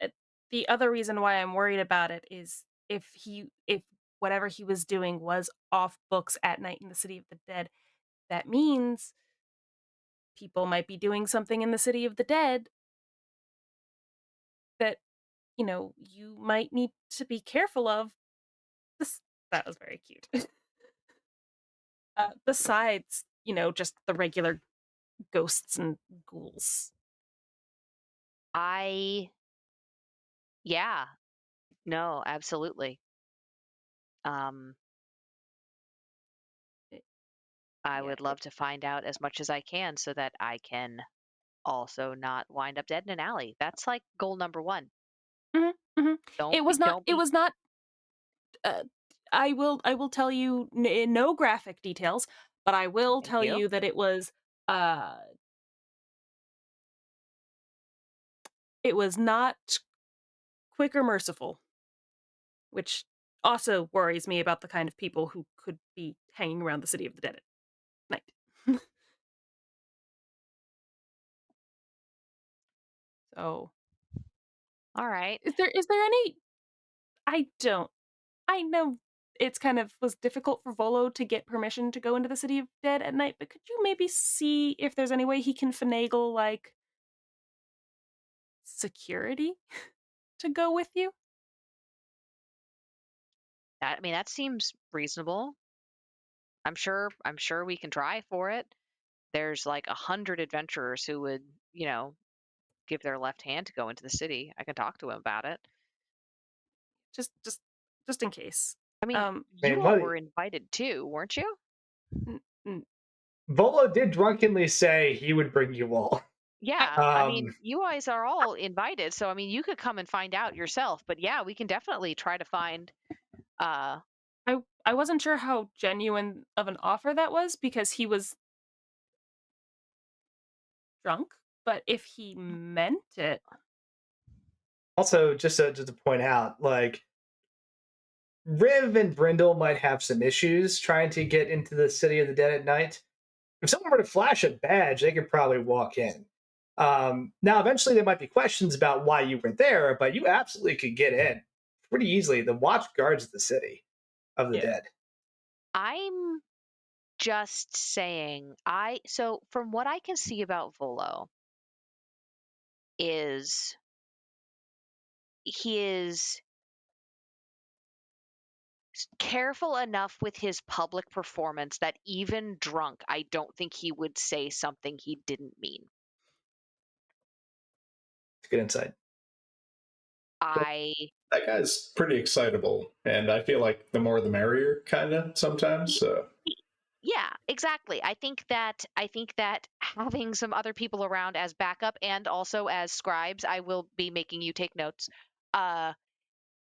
Speaker 2: the other reason why I'm worried about it is if whatever he was doing was off books at night in the city of the dead, that means people might be doing something in the city of the dead that, you might need to be careful of. This that was very cute. Besides, just the regular ghosts and ghouls.
Speaker 6: Yeah, no, absolutely. Um,
Speaker 2: Eh,
Speaker 6: I
Speaker 2: Yeah.
Speaker 6: would love to find out as much as I can so that I can also not wind up dead in an alley. That's like goal number one.
Speaker 2: Mhm, mhm.
Speaker 6: Don't
Speaker 2: It
Speaker 6: be.
Speaker 2: was not uh, I will tell you no graphic details, but I will
Speaker 6: Thank
Speaker 2: tell
Speaker 6: you.
Speaker 2: you that uh it was not quick or merciful, which also worries me about the kind of people who could be hanging around the city of the dead at night. So,
Speaker 6: All right.
Speaker 2: is there any I don't I know it's kind of was difficult for Volo to get permission to go into the city of dead at night, but could you maybe see if there's any way he can finagle like security to go with you?
Speaker 6: I mean, that seems reasonable. I'm sure we can try for it. There's like 100 adventurers who would, give their left hand to go into the city. I can talk to him about it.
Speaker 2: Just in case.
Speaker 6: I mean,
Speaker 2: Um,
Speaker 3: I
Speaker 6: you
Speaker 3: mean,
Speaker 6: all were invited too, weren't you?
Speaker 2: n- n-
Speaker 3: Volo did drunkenly say he would bring you all.
Speaker 6: Yeah. I mean,
Speaker 3: Um,
Speaker 6: you guys are all invited, so I mean, you could come and find out yourself. But yeah, we can definitely try to find. Uh,
Speaker 2: I wasn't sure how genuine of an offer that was because he was drunk, but if he meant it,
Speaker 3: also, just to point out, like Riv and Brindle might have some issues trying to get into the city of the dead at night. If someone were to flash a badge, they could probably walk in. Now, eventually, there might be questions about why you were there, but you absolutely could get in pretty easily. The watch guards the city of the
Speaker 2: yeah.
Speaker 3: dead.
Speaker 6: I'm just saying. So from what I can see about Volo, is he is careful enough with his public performance that even drunk, I don't think he would say something he didn't mean.
Speaker 3: It's good insight.
Speaker 6: I
Speaker 4: That guy's pretty excitable, and I feel like the more the merrier, kind of sometimes. So
Speaker 6: Yeah, exactly. I think that having some other people around as backup and also as scribes, I will be making you take notes. Uh,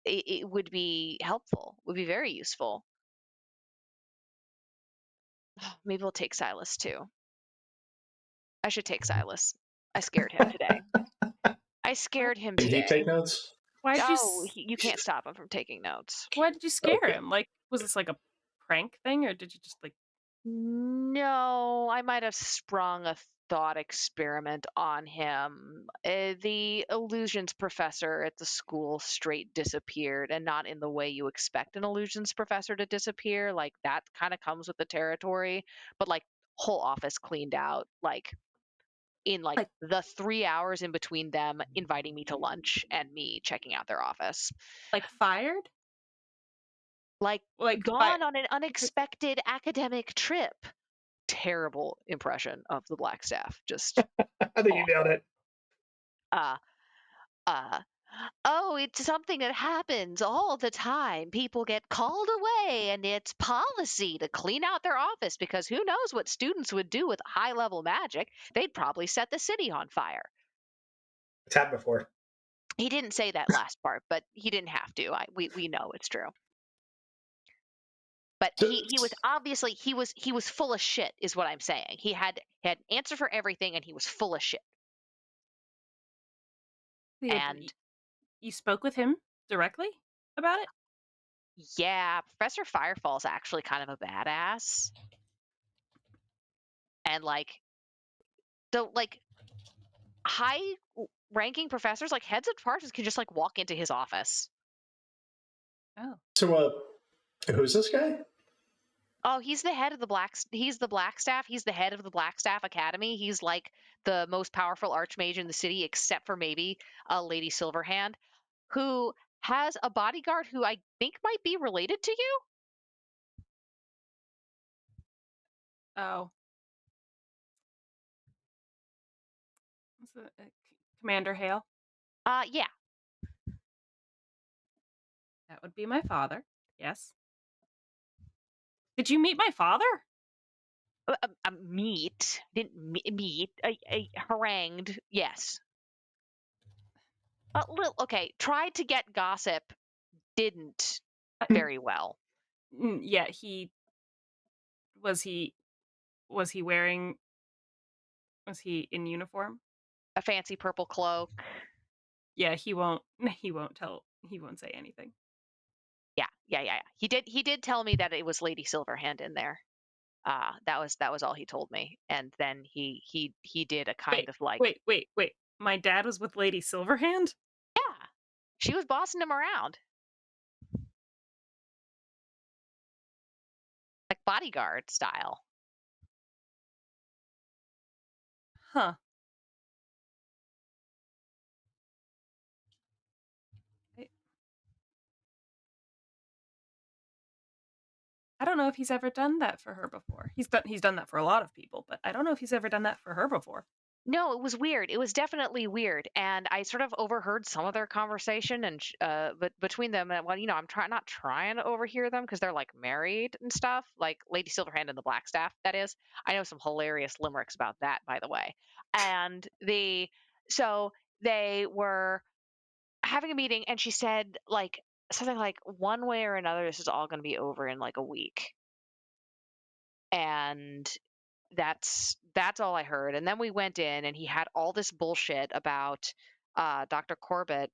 Speaker 6: it would be helpful. Would be very useful. Maybe we'll take Silas too. I should take Silas. I scared him today. I scared him
Speaker 4: can he take
Speaker 6: today.
Speaker 4: notes?
Speaker 2: Why did you
Speaker 6: Oh, you can't stop him from taking notes.
Speaker 2: why did you scare
Speaker 4: Okay.
Speaker 2: him? Like, was this like a prank thing, or did you just like?
Speaker 6: No, I might have sprung a thought experiment on him. The illusions professor at the school straight disappeared, and not in the way you expect an illusions professor to disappear. Like that kind of comes with the territory, but like whole office cleaned out. Like in like the 3 hours in between them inviting me to lunch and me checking out their office.
Speaker 2: Like fired?
Speaker 6: Like
Speaker 2: Like
Speaker 6: gone on an unexpected academic trip. Terrible impression of the black staff. Just
Speaker 3: I think you nailed it.
Speaker 6: uh oh, it's something that happens all the time. People get called away and it's policy to clean out their office because who knows what students would do with high level magic. They'd probably set the city on fire.
Speaker 3: It's happened before.
Speaker 6: He didn't say that last part, but he didn't have to. We know it's true. But he was obviously he was full of shit is what I'm saying. He had an answer for everything and he was full of shit. And
Speaker 2: you spoke with him directly about it?
Speaker 6: yeah, Professor Firefall's actually kind of a badass. And like high ranking professors, like heads of departments, can just like walk into his office.
Speaker 2: Oh.
Speaker 4: So, who's this guy?
Speaker 6: Oh, he's the head of the black staff. He's the head of the Black Staff Academy. He's like the most powerful archmage in the city, except for maybe Lady Silverhand, who has a bodyguard who I think might be related to you.
Speaker 2: Oh. Commander Hale?
Speaker 6: Yeah.
Speaker 2: That would be my father. Yes. Did you meet my father?
Speaker 6: Didn't meet. Harangued. Yes. Okay. Tried to get gossip. Didn't very well.
Speaker 2: Yeah, was he wearing, was he in uniform?
Speaker 6: A fancy purple cloak.
Speaker 2: Yeah, he won't say anything.
Speaker 6: Yeah. He did tell me that it was Lady Silverhand in there. That was all he told me. And then he did a kind of like
Speaker 2: Wait. My dad was with Lady Silverhand?
Speaker 6: yeah. She was bossing him around. Like bodyguard style.
Speaker 2: Huh. I don't know if he's ever done that for her before. He's done that for a lot of people, but I don't know if he's ever done that for her before.
Speaker 6: No, it was weird. It was definitely weird, and I sort of overheard some of their conversation, and but between them, and well, I'm not trying to overhear them because they're like married and stuff, like Lady Silverhand and the Black Staff. That is, I know some hilarious limericks about that, by the way. And so they were having a meeting, and she said like something like, one way or another, this is all going to be over in like a week, and that's all I heard. And then we went in and he had all this bullshit about Dr. Corbett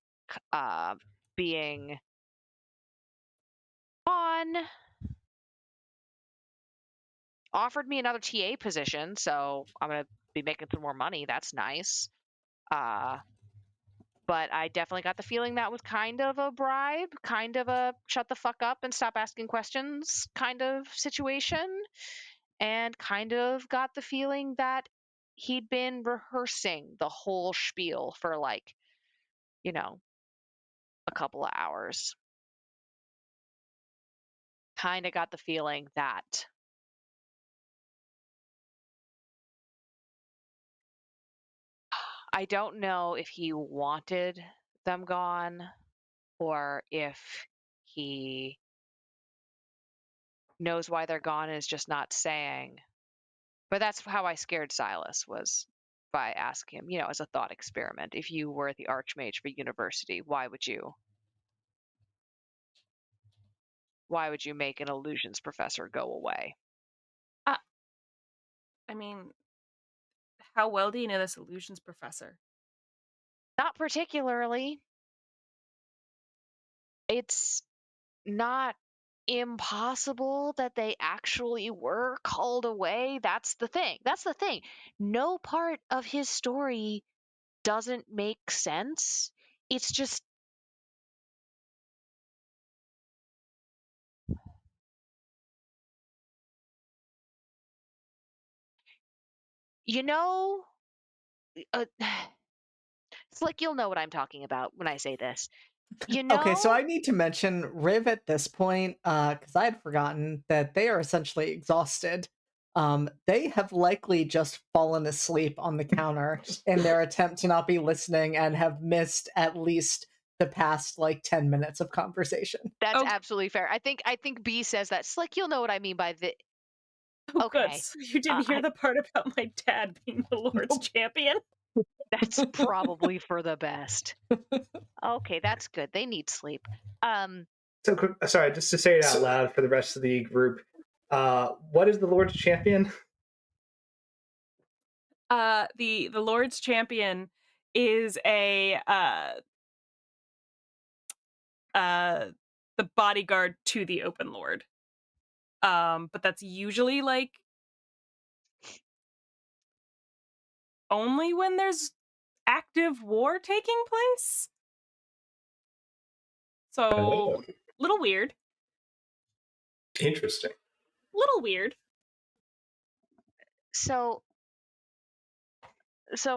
Speaker 6: being on, offered me another TA position, so I'm gonna be making some more money. That's nice. But I definitely got the feeling that was kind of a bribe, kind of a shut the fuck up and stop asking questions kind of situation. And kind of got the feeling that he'd been rehearsing the whole spiel for like, a couple of hours. Kind of got the feeling that I don't know if he wanted them gone or if he knows why they're gone and is just not saying. But that's how I scared Silas, was by asking him, as a thought experiment, if you were the Archmage for university, why would you make an illusions professor go away?
Speaker 2: I mean, how well do you know this illusions professor?
Speaker 6: Not particularly. It's not impossible that they actually were called away. That's the thing. No part of his story doesn't make sense. It's just, you know It's like you'll know what I'm talking about when I say this. You
Speaker 5: Okay, so
Speaker 6: know,
Speaker 5: I need to mention Riv at this point, because I had forgotten that they are essentially exhausted. They have likely just fallen asleep on the counter in their attempt to not be listening and have missed at least the past like 10 minutes of conversation.
Speaker 6: that's
Speaker 2: Oh,
Speaker 6: absolutely fair. I think B says that. It's like you'll know what I mean by the.
Speaker 2: oh, good.
Speaker 6: Okay,
Speaker 2: So you didn't hear the part about my dad being the Lord's champion?
Speaker 6: that's probably for the best. Okay, that's good. They need sleep.
Speaker 3: So quick, sorry, just to say it out
Speaker 4: So,
Speaker 3: loud for the rest of the group. What is the Lord's champion?
Speaker 2: The Lord's champion is the bodyguard to the open lord. But that's usually like only when there's active war taking place. So little weird.
Speaker 4: interesting.
Speaker 2: Little weird.
Speaker 6: So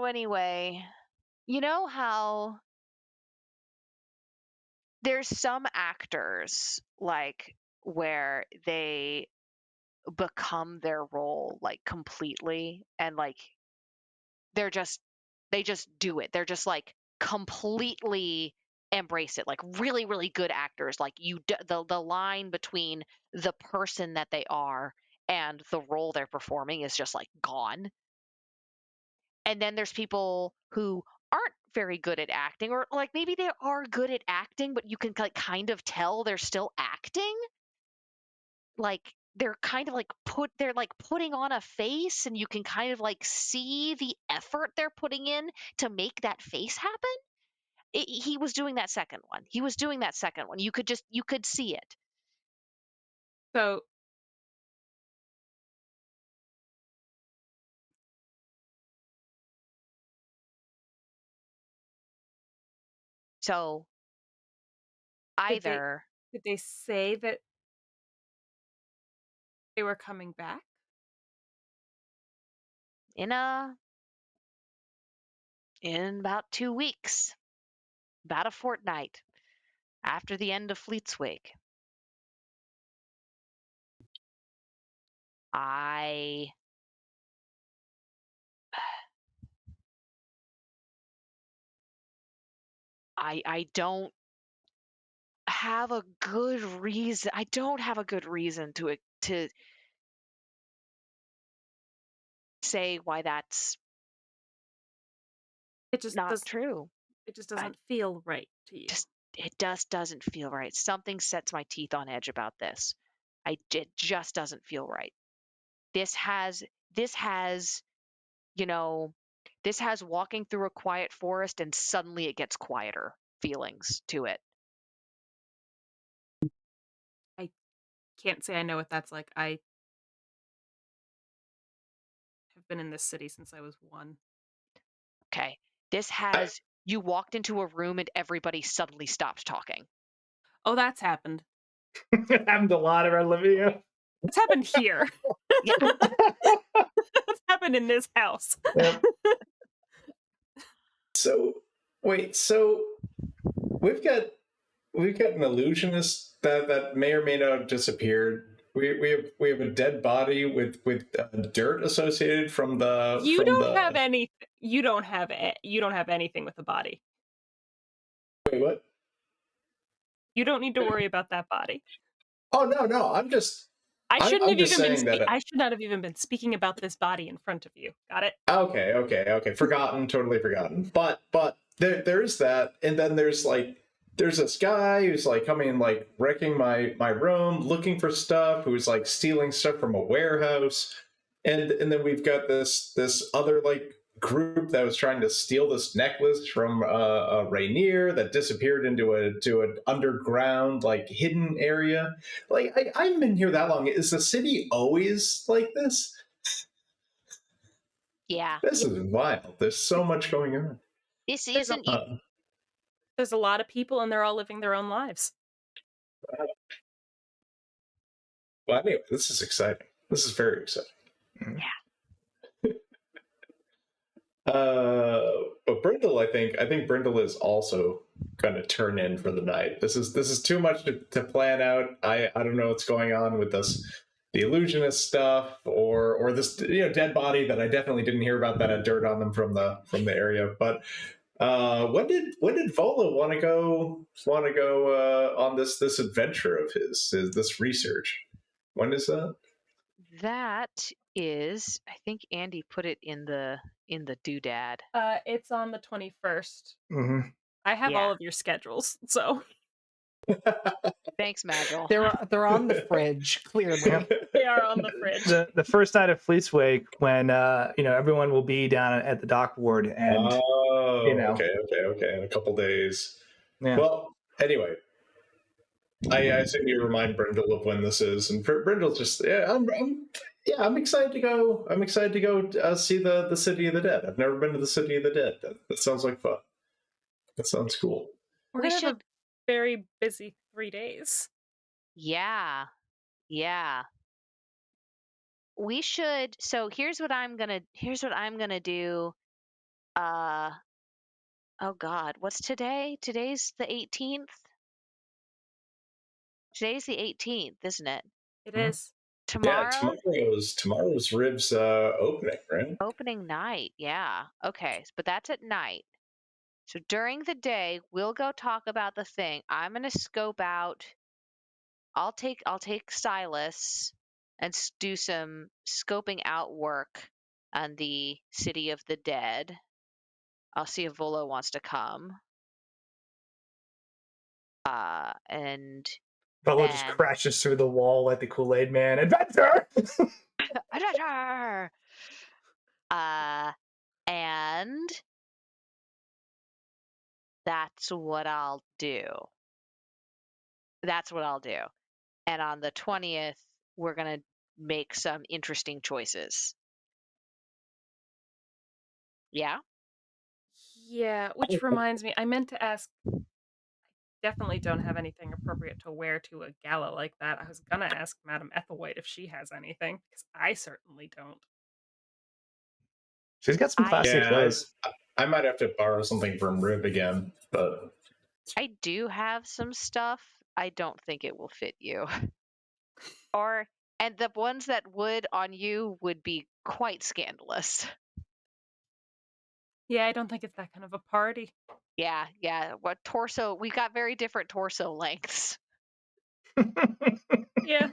Speaker 6: anyway, you know how there's some actors like where they become their role like completely and like they're just they just do it. They're just like completely embrace it. Like really really good actors like the line between the person that they are and the role they're performing is just like gone. And then there's people who aren't very good at acting or like maybe they are good at acting but you can like kind of tell they're still acting. Like they're kind of like they're like putting on a face and you can kind of like see the effort they're putting in to make that face happen. He was doing that second one. He was doing that second one. You could see it.
Speaker 2: So
Speaker 6: So
Speaker 2: did they
Speaker 6: either
Speaker 2: did they say that they were coming back?
Speaker 6: in a in about 2 weeks, about a fortnight after the end of Fleet's Wake, I I don't have a good reason. I don't have a good reason to say why that's
Speaker 2: It just
Speaker 6: not
Speaker 2: does
Speaker 6: true.
Speaker 2: it just
Speaker 6: I
Speaker 2: doesn't feel right to you.
Speaker 6: just it just doesn't feel right. Something sets my teeth on edge about this. It just doesn't feel right. This has this has, you know, this has walking through a quiet forest and suddenly it gets quieter feelings to it.
Speaker 2: I can't say I know what that's like. I have been in this city since I was 1.
Speaker 6: Okay. This
Speaker 4: I,
Speaker 6: has you walked into a room and everybody suddenly stopped talking.
Speaker 2: Oh, that's happened.
Speaker 3: It happened a lot around Livia.
Speaker 2: It's happened here.
Speaker 6: Yeah.
Speaker 2: It's happened in this house.
Speaker 3: Yep.
Speaker 4: so wait, so we've got an illusionist that may or may not have disappeared. We have a dead body with dirt associated from the
Speaker 2: You
Speaker 4: from
Speaker 2: don't have
Speaker 4: the.
Speaker 2: any you don't have you don't have anything with the body.
Speaker 4: Wait, what?
Speaker 2: You don't need to worry about that body.
Speaker 4: Oh no, I'm just
Speaker 2: I shouldn't
Speaker 4: I'm
Speaker 2: have
Speaker 4: just
Speaker 2: even been
Speaker 4: saying that.
Speaker 2: I should not have even been speaking about this body in front of you. Got it?
Speaker 4: Okay. Forgotten, totally forgotten. But there is that, and then there's this guy who's like coming and like wrecking my room, looking for stuff, who's like stealing stuff from a warehouse, and then we've got this other like group that was trying to steal this necklace from Rainier that disappeared into an underground like hidden area. Like I haven't been here that long. Is the city always like this?
Speaker 6: Yeah.
Speaker 4: This is wild. There's so much going on.
Speaker 6: This
Speaker 2: There's a
Speaker 6: isn't
Speaker 2: there's a lot of people and they're all living their own lives.
Speaker 4: Well, anyway, this is exciting. This is very exciting.
Speaker 3: Mhm.
Speaker 6: yeah.
Speaker 4: But Brindle, I think Brindle is also going to turn in for the night. This is too much to plan out. I don't know what's going on with this, the illusionist stuff, or this dead body that I definitely didn't hear about that had dirt on them from the area. But when did Vola want to go on this adventure of his this research? When is that?
Speaker 6: That is, I think Andy put it in the doodad.
Speaker 2: It's on the 21st.
Speaker 3: Mm-hmm.
Speaker 2: I have all
Speaker 6: Yeah.
Speaker 2: of your schedules, so
Speaker 6: Thanks, Magil.
Speaker 5: They're on the fridge, clearly.
Speaker 2: they are on the fridge.
Speaker 3: The first night of Fleet's Wake, when everyone will be down at the dock ward, and
Speaker 4: Okay. In a couple days.
Speaker 3: yeah.
Speaker 4: Well, anyway, I assume you remind Brindle of when this is, and Brindle's just I'm excited to go. I'm excited to go see the City of the Dead. I've never been to the City of the Dead. That sounds like fun. That sounds cool.
Speaker 2: We're
Speaker 6: We
Speaker 2: gonna have a
Speaker 6: should.
Speaker 2: very busy 3 days.
Speaker 6: Yeah. We should. So here's what I'm gonna do. Uh oh God, what's today? Today's the 18th. Today's the 18th, isn't it?
Speaker 2: It
Speaker 3: Mhm.
Speaker 2: is.
Speaker 4: Yeah,
Speaker 6: Tomorrow,
Speaker 4: tomorrow's Ribs opening, right?
Speaker 6: opening night. Yeah. Okay, but that's at night. So during the day, we'll go talk about the thing. I'm gonna scope out. I'll take Silas and do some scoping out work on the City of the Dead. I'll see if Volo wants to come. And
Speaker 3: Bella just
Speaker 6: then
Speaker 3: crashes through the wall like the Kool-Aid Man. Adventure!
Speaker 6: uh, and that's what I'll do. That's what I'll do. And on the 20th, we're gonna make some interesting choices. Yeah.
Speaker 2: Yeah, which reminds me, I meant to ask. Definitely don't have anything appropriate to wear to a gala like that. I was gonna ask Madame Ethelwhite if she has anything, because I certainly don't.
Speaker 3: She's got some
Speaker 6: I
Speaker 3: classy
Speaker 4: Yeah,
Speaker 3: clothes.
Speaker 4: I might have to borrow something from Rib again, but
Speaker 6: I do have some stuff. I don't think it will fit you. And the ones that would on you would be quite scandalous.
Speaker 2: Yeah, I don't think it's that kind of a party.
Speaker 6: Yeah. What torso? We got very different torso lengths.
Speaker 2: Yeah,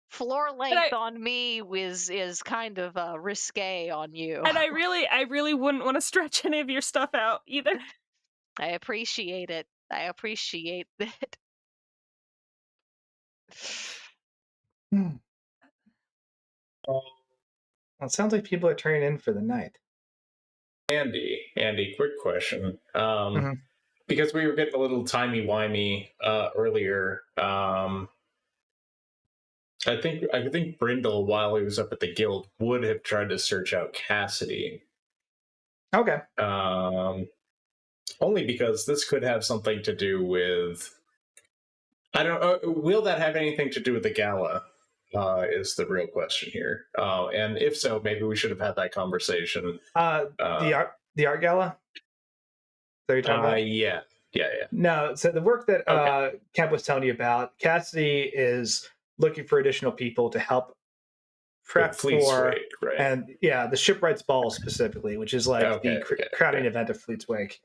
Speaker 6: Floor
Speaker 2: and
Speaker 6: length on me is kind of risque on you.
Speaker 2: I really wouldn't want to stretch any of your stuff out either.
Speaker 6: I appreciate it. I appreciate it.
Speaker 3: Well, it sounds like people are turning in for the night.
Speaker 4: Andy, quick question.
Speaker 3: Mhm.
Speaker 4: Because we were getting a little timey-wimey earlier, I think Brindle, while he was up at the guild, would have tried to search out Cassidy.
Speaker 3: Okay.
Speaker 4: Only because this could have something to do with. I don't. Will that have anything to do with the gala? Is the real question here. And if so, maybe we should have had that conversation.
Speaker 3: The art gala? That you're talking about?
Speaker 4: Yeah.
Speaker 3: No, so the work that
Speaker 4: Okay.
Speaker 3: Kemp was telling you about, Cassidy is looking for additional people to help prep
Speaker 4: Fleet's
Speaker 3: for,
Speaker 4: Wake, right?
Speaker 3: and yeah, the Shipwrights Ball specifically, which is like the crowding event of Fleet's Wake.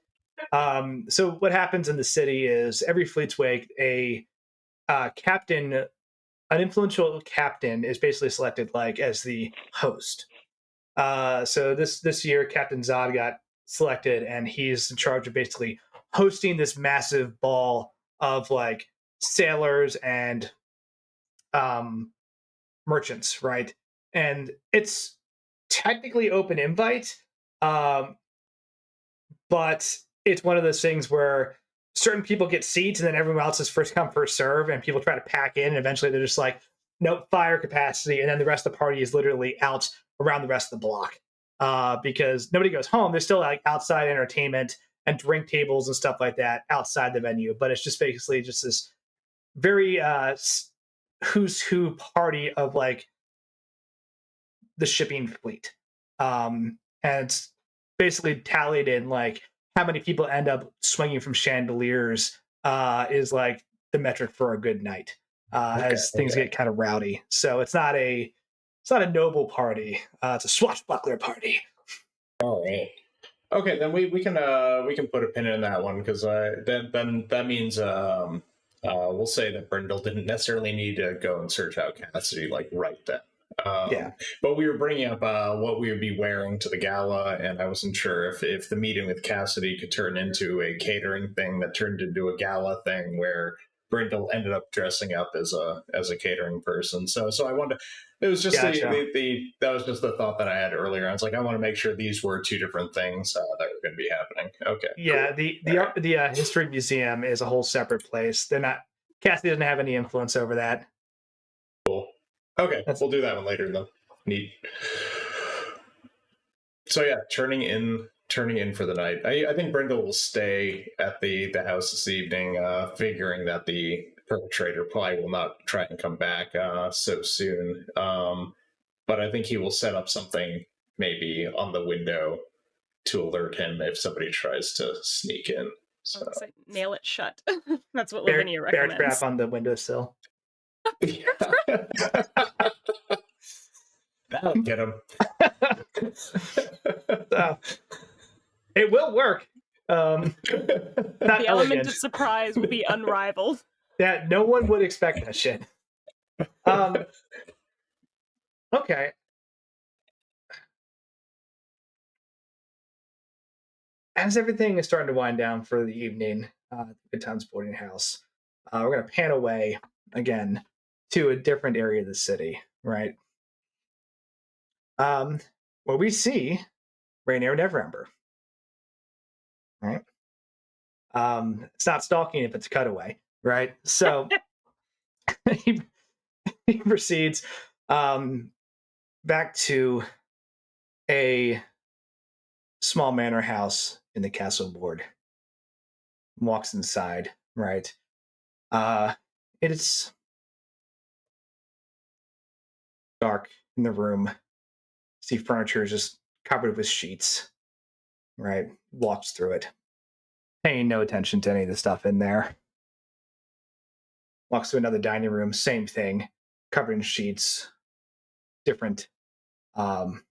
Speaker 3: So what happens in the city is every Fleet's Wake, a captain, an influential captain, is basically selected like as the host. So this year, Captain Zod got selected, and he's in charge of basically hosting this massive ball of like sailors and merchants, right? And it's technically open invite, um, but it's one of those things where certain people get seats, and then everyone else is first come first serve, and people try to pack in, and eventually they're just like, nope, fire capacity, and then the rest of the party is literally out around the rest of the block because nobody goes home. There's still like outside entertainment and drink tables and stuff like that outside the venue, but it's just basically just this very who's who party of like the shipping fleet. And basically tallied in like how many people end up swinging from chandeliers is like the metric for a good night as things get kind of rowdy. So it's not a noble party. It's a swashbuckler party.
Speaker 4: All right. Okay, then we can put a pin in that one because then that means we'll say that Brindle didn't necessarily need to go and search out Cassidy like right then.
Speaker 3: Yeah.
Speaker 4: But we were bringing up what we would be wearing to the gala, and I wasn't sure if the meeting with Cassidy could turn into a catering thing that turned into a gala thing where Brindle ended up dressing up as a catering person. So I wanted. It was just
Speaker 3: Gotcha.
Speaker 4: that was just the thought that I had earlier. I was like, I want to make sure these were two different things that were going to be happening. Okay.
Speaker 3: Yeah.
Speaker 4: Cool.
Speaker 3: The history museum is a whole separate place. They're not. Cassidy doesn't have any influence over that.
Speaker 4: Cool. Okay, we'll do that one later though. Neat. So yeah, turning in for the night. I think Brindle will stay at the house this evening, figuring that the perpetrator probably will not try and come back so soon. But I think he will set up something maybe on the window to alert him if somebody tries to sneak in. So.
Speaker 2: Nail it shut. That's what Lavinia recommends.
Speaker 3: Bear trap on the windowsill.
Speaker 4: That'll get him.
Speaker 3: It will work.
Speaker 2: The element of surprise will be unrivaled.
Speaker 3: Yeah, no one would expect that shit. Okay. As everything is starting to wind down for the evening at the Good Times Boarding House, we're going to pan away again to a different area of the city, right? Where we see Rainier Neverember, right? It's not stalking if it's a cutaway, right? So he proceeds back to a small manor house in the castle ward. Walks inside, right? It's dark in the room. See furniture is just covered with sheets, right? Walks through it, paying no attention to any of the stuff in there. Walks to another dining room, same thing, covered in sheets, different, more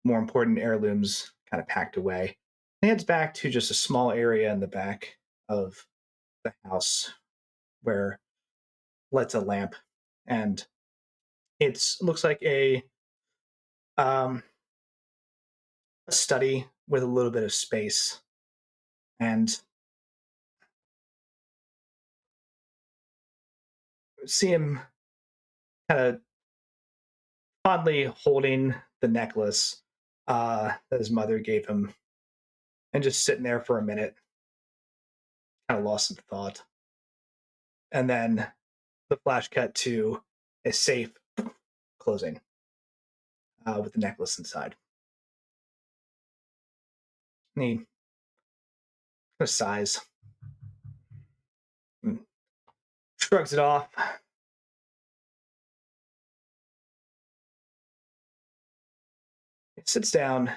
Speaker 3: important heirlooms kind of packed away. He heads back to just a small area in the back of the house where lights a lamp, and it looks like a study with a little bit of space, and see him kind of fondly holding the necklace that his mother gave him, and just sitting there for a minute, kind of lost in thought. And then the flash cut to a safe closing with the necklace inside. And he sighs, and shrugs it off. He sits down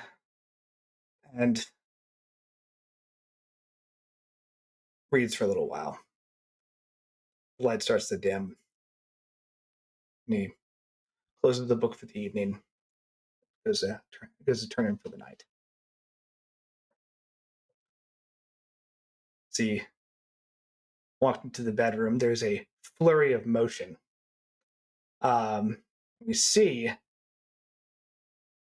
Speaker 3: and reads for a little while. The light starts to dim, and he closes the book for the evening. Goes to turn in for the night. See, walked into the bedroom. There's a flurry of motion. We see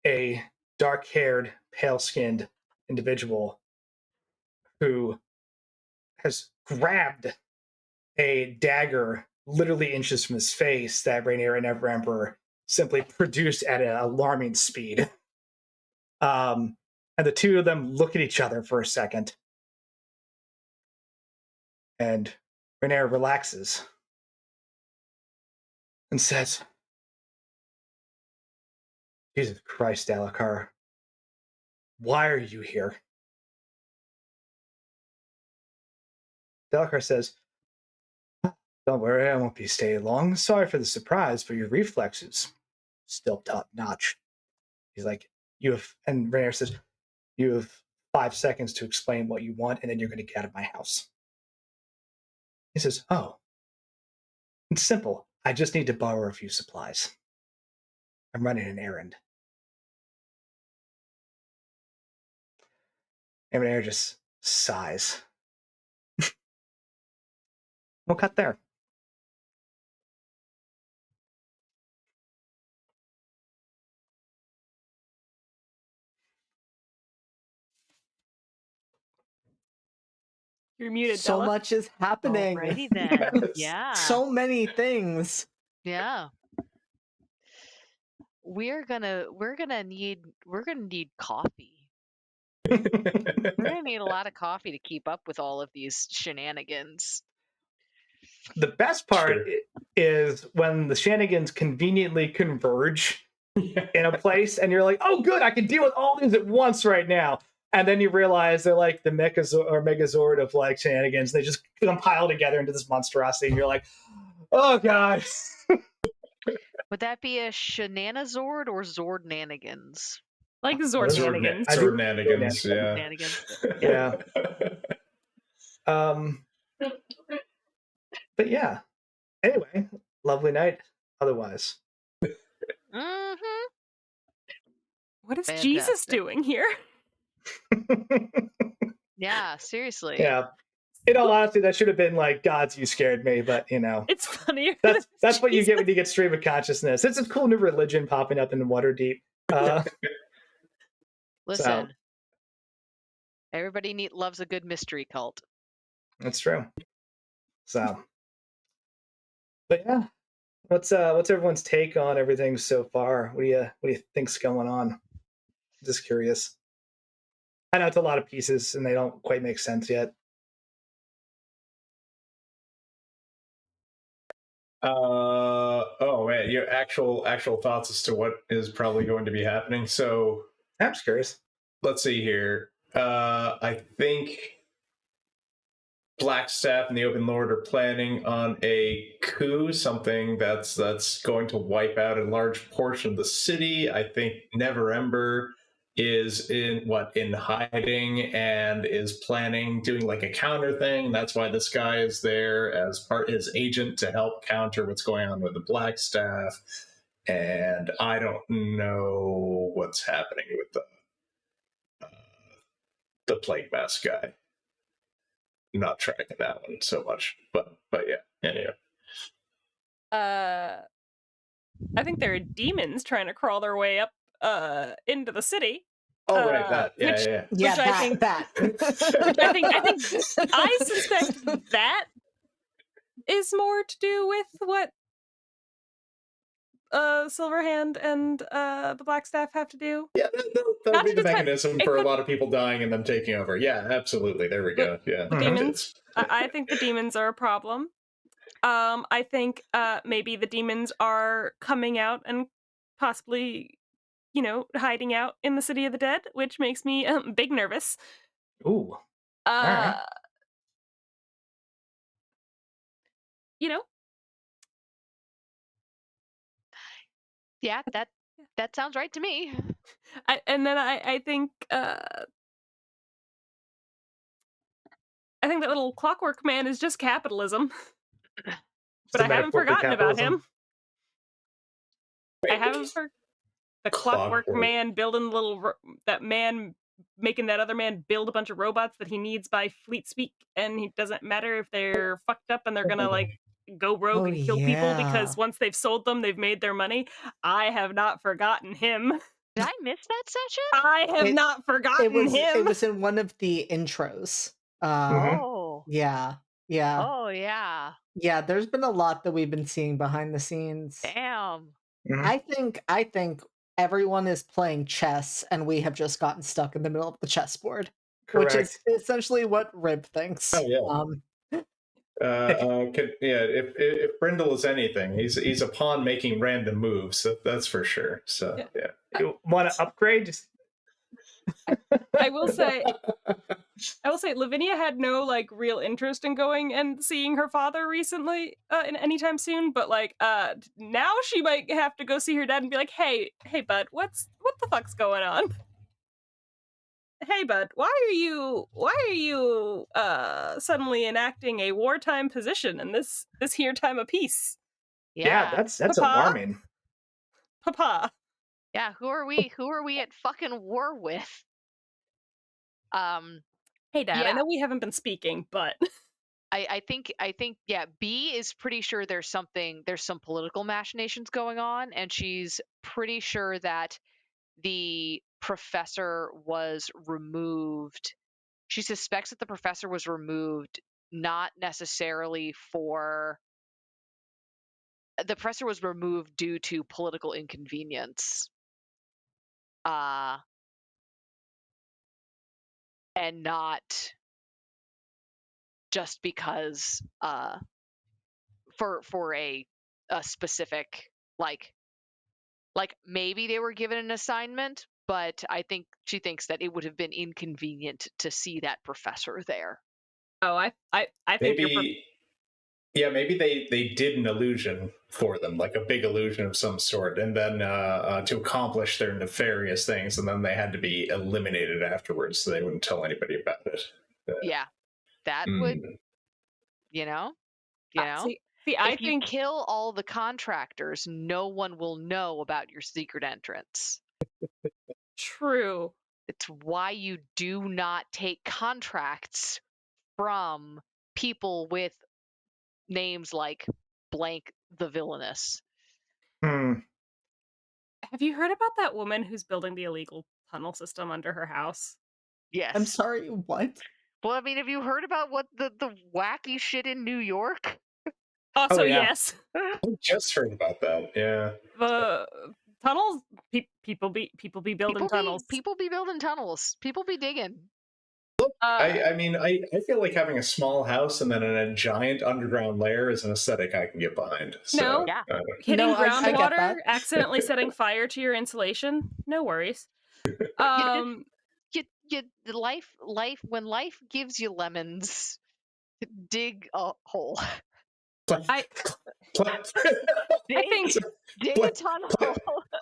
Speaker 3: a dark-haired, pale-skinned individual who has grabbed a dagger literally inches from his face that Rainier and Neverember simply produced at an alarming speed. And the two of them look at each other for a second. And Rainier relaxes and says, Jesus Christ, Delacar, why are you here? Delacar says, don't worry, I won't be staying long. Sorry for the surprise, but your reflexes still top notch. He's like, and Rainier says, You have 5 seconds to explain what you want, and then you're going to get out of my house. He says, oh, it's simple. I just need to borrow a few supplies. I'm running an errand. Air just sighs. We'll cut there.
Speaker 2: You're muted,
Speaker 5: So
Speaker 2: Della.
Speaker 5: much is happening.
Speaker 6: Alrighty then.
Speaker 3: Yes.
Speaker 6: Yeah.
Speaker 5: So many things.
Speaker 6: Yeah. We're gonna need coffee. We're gonna need a lot of coffee to keep up with all of these shenanigans.
Speaker 3: The best part
Speaker 4: Sure.
Speaker 3: is when the shenanigans conveniently converge in a place, and you're like, oh, good, I can deal with all these at once right now. And then you realize they're like the Megazord of like shenanigans. They just compile together into this monstrosity, and you're like, oh, God.
Speaker 6: Would that be a shenanazord or Zordnanigans?
Speaker 2: Like
Speaker 3: Zordnanigans.
Speaker 2: Zordnanigans.
Speaker 4: Zordnanigans, yeah.
Speaker 6: Shenanigans.
Speaker 3: Yeah. But yeah. Anyway, lovely night. Otherwise,
Speaker 6: Mm-hmm.
Speaker 2: What is Jesus
Speaker 6: Fantastic.
Speaker 2: doing here?
Speaker 6: Yeah, seriously.
Speaker 3: yeah. In all honesty, that should have been like, Gods, you scared me, but you know,
Speaker 2: It's funnier.
Speaker 3: that's what you get when you get stream of consciousness. It's a cool new religion popping up in Waterdeep.
Speaker 6: Listen, everybody loves a good mystery cult.
Speaker 3: That's true. So, but yeah, what's everyone's take on everything so far? What do you think's going on? Just curious. I know it's a lot of pieces and they don't quite make sense yet.
Speaker 4: Oh man, your actual thoughts as to what is probably going to be happening. So
Speaker 3: I'm just curious.
Speaker 4: let's see here. I think Blackstaff and the Open Lord are planning on a coup, something that's going to wipe out a large portion of the city. I think Neverember is in hiding and is planning doing like a counter thing. That's why this guy is there as his agent to help counter what's going on with the Blackstaff. And I don't know what's happening with the Plague Mask guy. Not tracking that one so much, but yeah. Anyway,
Speaker 2: I think there are demons trying to crawl their way up into the city.
Speaker 4: oh right, that yeah.
Speaker 2: Which I think I suspect that is more to do with what Silverhand and the Blackstaff have to do.
Speaker 4: Yeah, that'll be the mechanism for a
Speaker 2: could-
Speaker 4: lot of people dying and them taking over. Yeah, absolutely. There we go. Yeah,
Speaker 2: The demons. I think the demons are a problem. I think maybe the demons are coming out and possibly, hiding out in the City of the Dead, which makes me big nervous.
Speaker 3: Ooh. All right.
Speaker 2: You know.
Speaker 6: Yeah, that sounds right to me.
Speaker 2: I think that little clockwork man is just capitalism. But I haven't forgotten about him. I haven't forgotten the clockwork man building that man making that other man build a bunch of robots that he needs by fleet speak, and it doesn't matter if they're fucked up and they're gonna like go rogue and kill people because once they've sold them, they've made their money. I have not forgotten him.
Speaker 6: Did I miss that session?
Speaker 2: I have not forgotten him.
Speaker 5: It was in one of the intros.
Speaker 6: Oh.
Speaker 5: Yeah.
Speaker 6: Oh yeah.
Speaker 5: Yeah, there's been a lot that we've been seeing behind the scenes.
Speaker 6: Damn.
Speaker 5: I think everyone is playing chess and we have just gotten stuck in the middle of the chessboard.
Speaker 3: Correct.
Speaker 5: Which is essentially what Rib thinks.
Speaker 4: Oh yeah. If Brindle is anything, he's a pawn making random moves. That's for sure. So yeah.
Speaker 3: You want to upgrade? Just...
Speaker 2: I will say, Lavinia had no like real interest in going and seeing her father recently, in anytime soon. But like, now she might have to go see her dad and be like, "Hey, bud, what the fuck's going on?" hey bud, why are you suddenly enacting a wartime position in this here time of peace?
Speaker 3: Yeah,
Speaker 1: Yeah.
Speaker 3: that's
Speaker 2: Papa?
Speaker 3: alarming.
Speaker 2: Papa.
Speaker 1: Yeah, who are we at fucking war with?
Speaker 2: Hey Dad, I
Speaker 1: Yeah.
Speaker 2: know we haven't been speaking, but
Speaker 1: I think yeah, B is pretty sure there's some political machinations going on, and she's pretty sure that the professor was removed. She suspects that the professor was removed not necessarily for the professor was removed due to political inconvenience. And not just because for a specific like maybe they were given an assignment, but I think she thinks that it would have been inconvenient to see that professor there.
Speaker 2: oh, I think
Speaker 4: Maybe, yeah, maybe they did an illusion for them, like a big illusion of some sort, and then to accomplish their nefarious things, and then they had to be eliminated afterwards, so they wouldn't tell anybody about it.
Speaker 1: Yeah, that would, you know,
Speaker 2: see, I
Speaker 1: if you
Speaker 2: think
Speaker 1: kill all the contractors, no one will know about your secret entrance.
Speaker 2: true.
Speaker 1: It's why you do not take contracts from people with names like blank the villainous.
Speaker 3: Hmm.
Speaker 2: Have you heard about that woman who's building the illegal tunnel system under her house?
Speaker 1: Yes.
Speaker 5: I'm sorry, what?
Speaker 1: Well, I mean, have you heard about what the wacky shit in New York?
Speaker 2: Also,
Speaker 3: Oh, yeah.
Speaker 2: yes.
Speaker 4: I just heard about that. Yeah.
Speaker 2: The tunnels, people be building tunnels.
Speaker 1: People be building tunnels. People be digging.
Speaker 4: I mean, I feel like having a small house and then a giant underground layer is an aesthetic I can get behind. So,
Speaker 2: No.
Speaker 1: Yeah.
Speaker 2: Hitting
Speaker 5: No, I get that.
Speaker 2: groundwater, accidentally setting fire to your insulation, no worries.
Speaker 1: Life when life gives you lemons, dig a hole.
Speaker 2: I think
Speaker 1: dig a tunnel.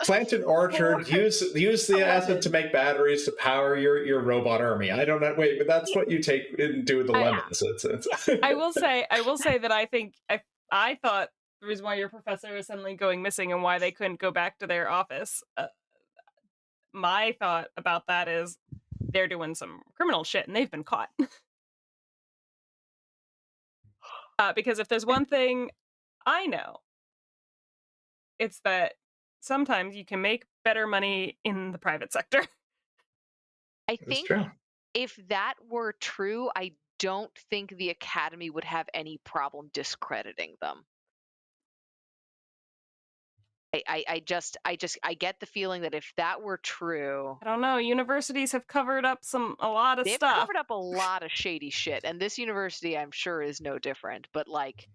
Speaker 4: Plant an orchard. Use the acid to make batteries to power your robot army. I don't know. Wait, but that's what you take and do with the lemons.
Speaker 2: I will say that I thought the reason why your professor is suddenly going missing and why they couldn't go back to their office. My thought about that is they're doing some criminal shit and they've been caught. Because if there's one thing I know, it's that sometimes you can make better money in the private sector.
Speaker 1: I
Speaker 3: That's
Speaker 1: think
Speaker 3: true.
Speaker 1: if that were true, I don't think the Academy would have any problem discrediting them. I get the feeling that if that were true,
Speaker 2: I don't know. Universities have covered up a lot of
Speaker 1: they've
Speaker 2: stuff.
Speaker 1: covered up a lot of shady shit, and this university, I'm sure, is no different. But like,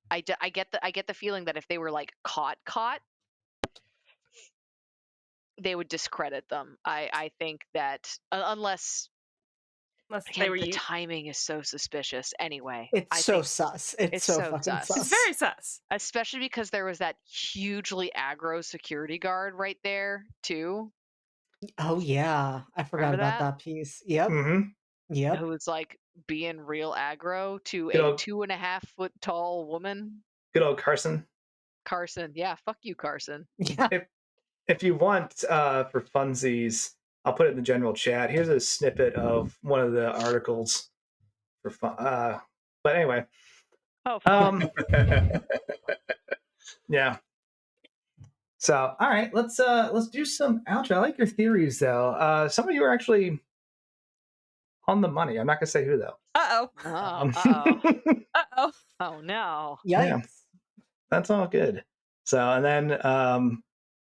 Speaker 1: I get the feeling that if they were like caught, they would discredit them. I think that unless
Speaker 2: They were
Speaker 1: the timing is so suspicious. Anyway,
Speaker 5: It's
Speaker 1: I
Speaker 5: so
Speaker 1: think
Speaker 5: sus. It's so fucking
Speaker 1: sus.
Speaker 5: sus.
Speaker 2: It's very sus.
Speaker 1: Especially because there was that hugely aggro security guard right there too.
Speaker 5: Oh yeah, I forgot
Speaker 1: Remember
Speaker 5: about
Speaker 1: that?
Speaker 5: that piece. Yep.
Speaker 3: Mm-hmm.
Speaker 5: Yep.
Speaker 1: Who was like being real aggro to
Speaker 3: Good
Speaker 1: a
Speaker 3: old,
Speaker 1: 2.5 foot tall woman.
Speaker 3: good old Carson.
Speaker 1: Carson, yeah, fuck you, Carson.
Speaker 5: Yeah.
Speaker 3: If you want, for funsies, I'll put it in the general chat. Here's a snippet of one of the articles for fun. But anyway,
Speaker 1: Oh,
Speaker 3: yeah. So, all right, let's do some outro. I like your theories, though. Some of you are actually on the money. I'm not gonna say who though.
Speaker 2: Uh-oh. Uh-oh.
Speaker 1: Oh no.
Speaker 5: Yikes.
Speaker 3: Yeah. That's all good. So, and then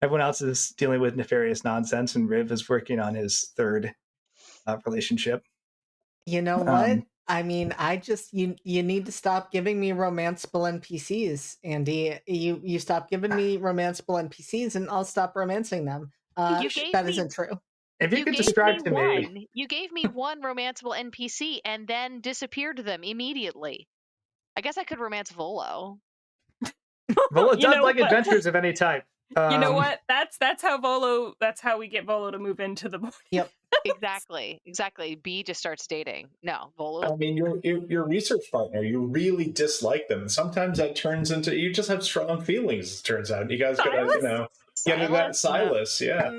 Speaker 3: everyone else is dealing with nefarious nonsense, and Riv is working on his third relationship.
Speaker 5: You know what? I mean, you need to stop giving me romanceable NPCs, Andy. You stop giving me romanceable NPCs, and I'll stop romancing them. That isn't true.
Speaker 3: If you could describe to me,
Speaker 1: you gave me one romanceable NPC and then disappeared them immediately. I guess I could romance Volo.
Speaker 3: Volo does like adventures of any type.
Speaker 2: You know what? That's how we get Volo to move into the morning.
Speaker 5: Yep.
Speaker 6: Exactly. B just starts dating. No, Volu.
Speaker 4: I mean, your research partner, you really dislike them. Sometimes that turns into you just have strong feelings. It turns out you guys gotta,
Speaker 2: Silas?
Speaker 4: get into that
Speaker 6: Silas?
Speaker 4: Silas. Yeah,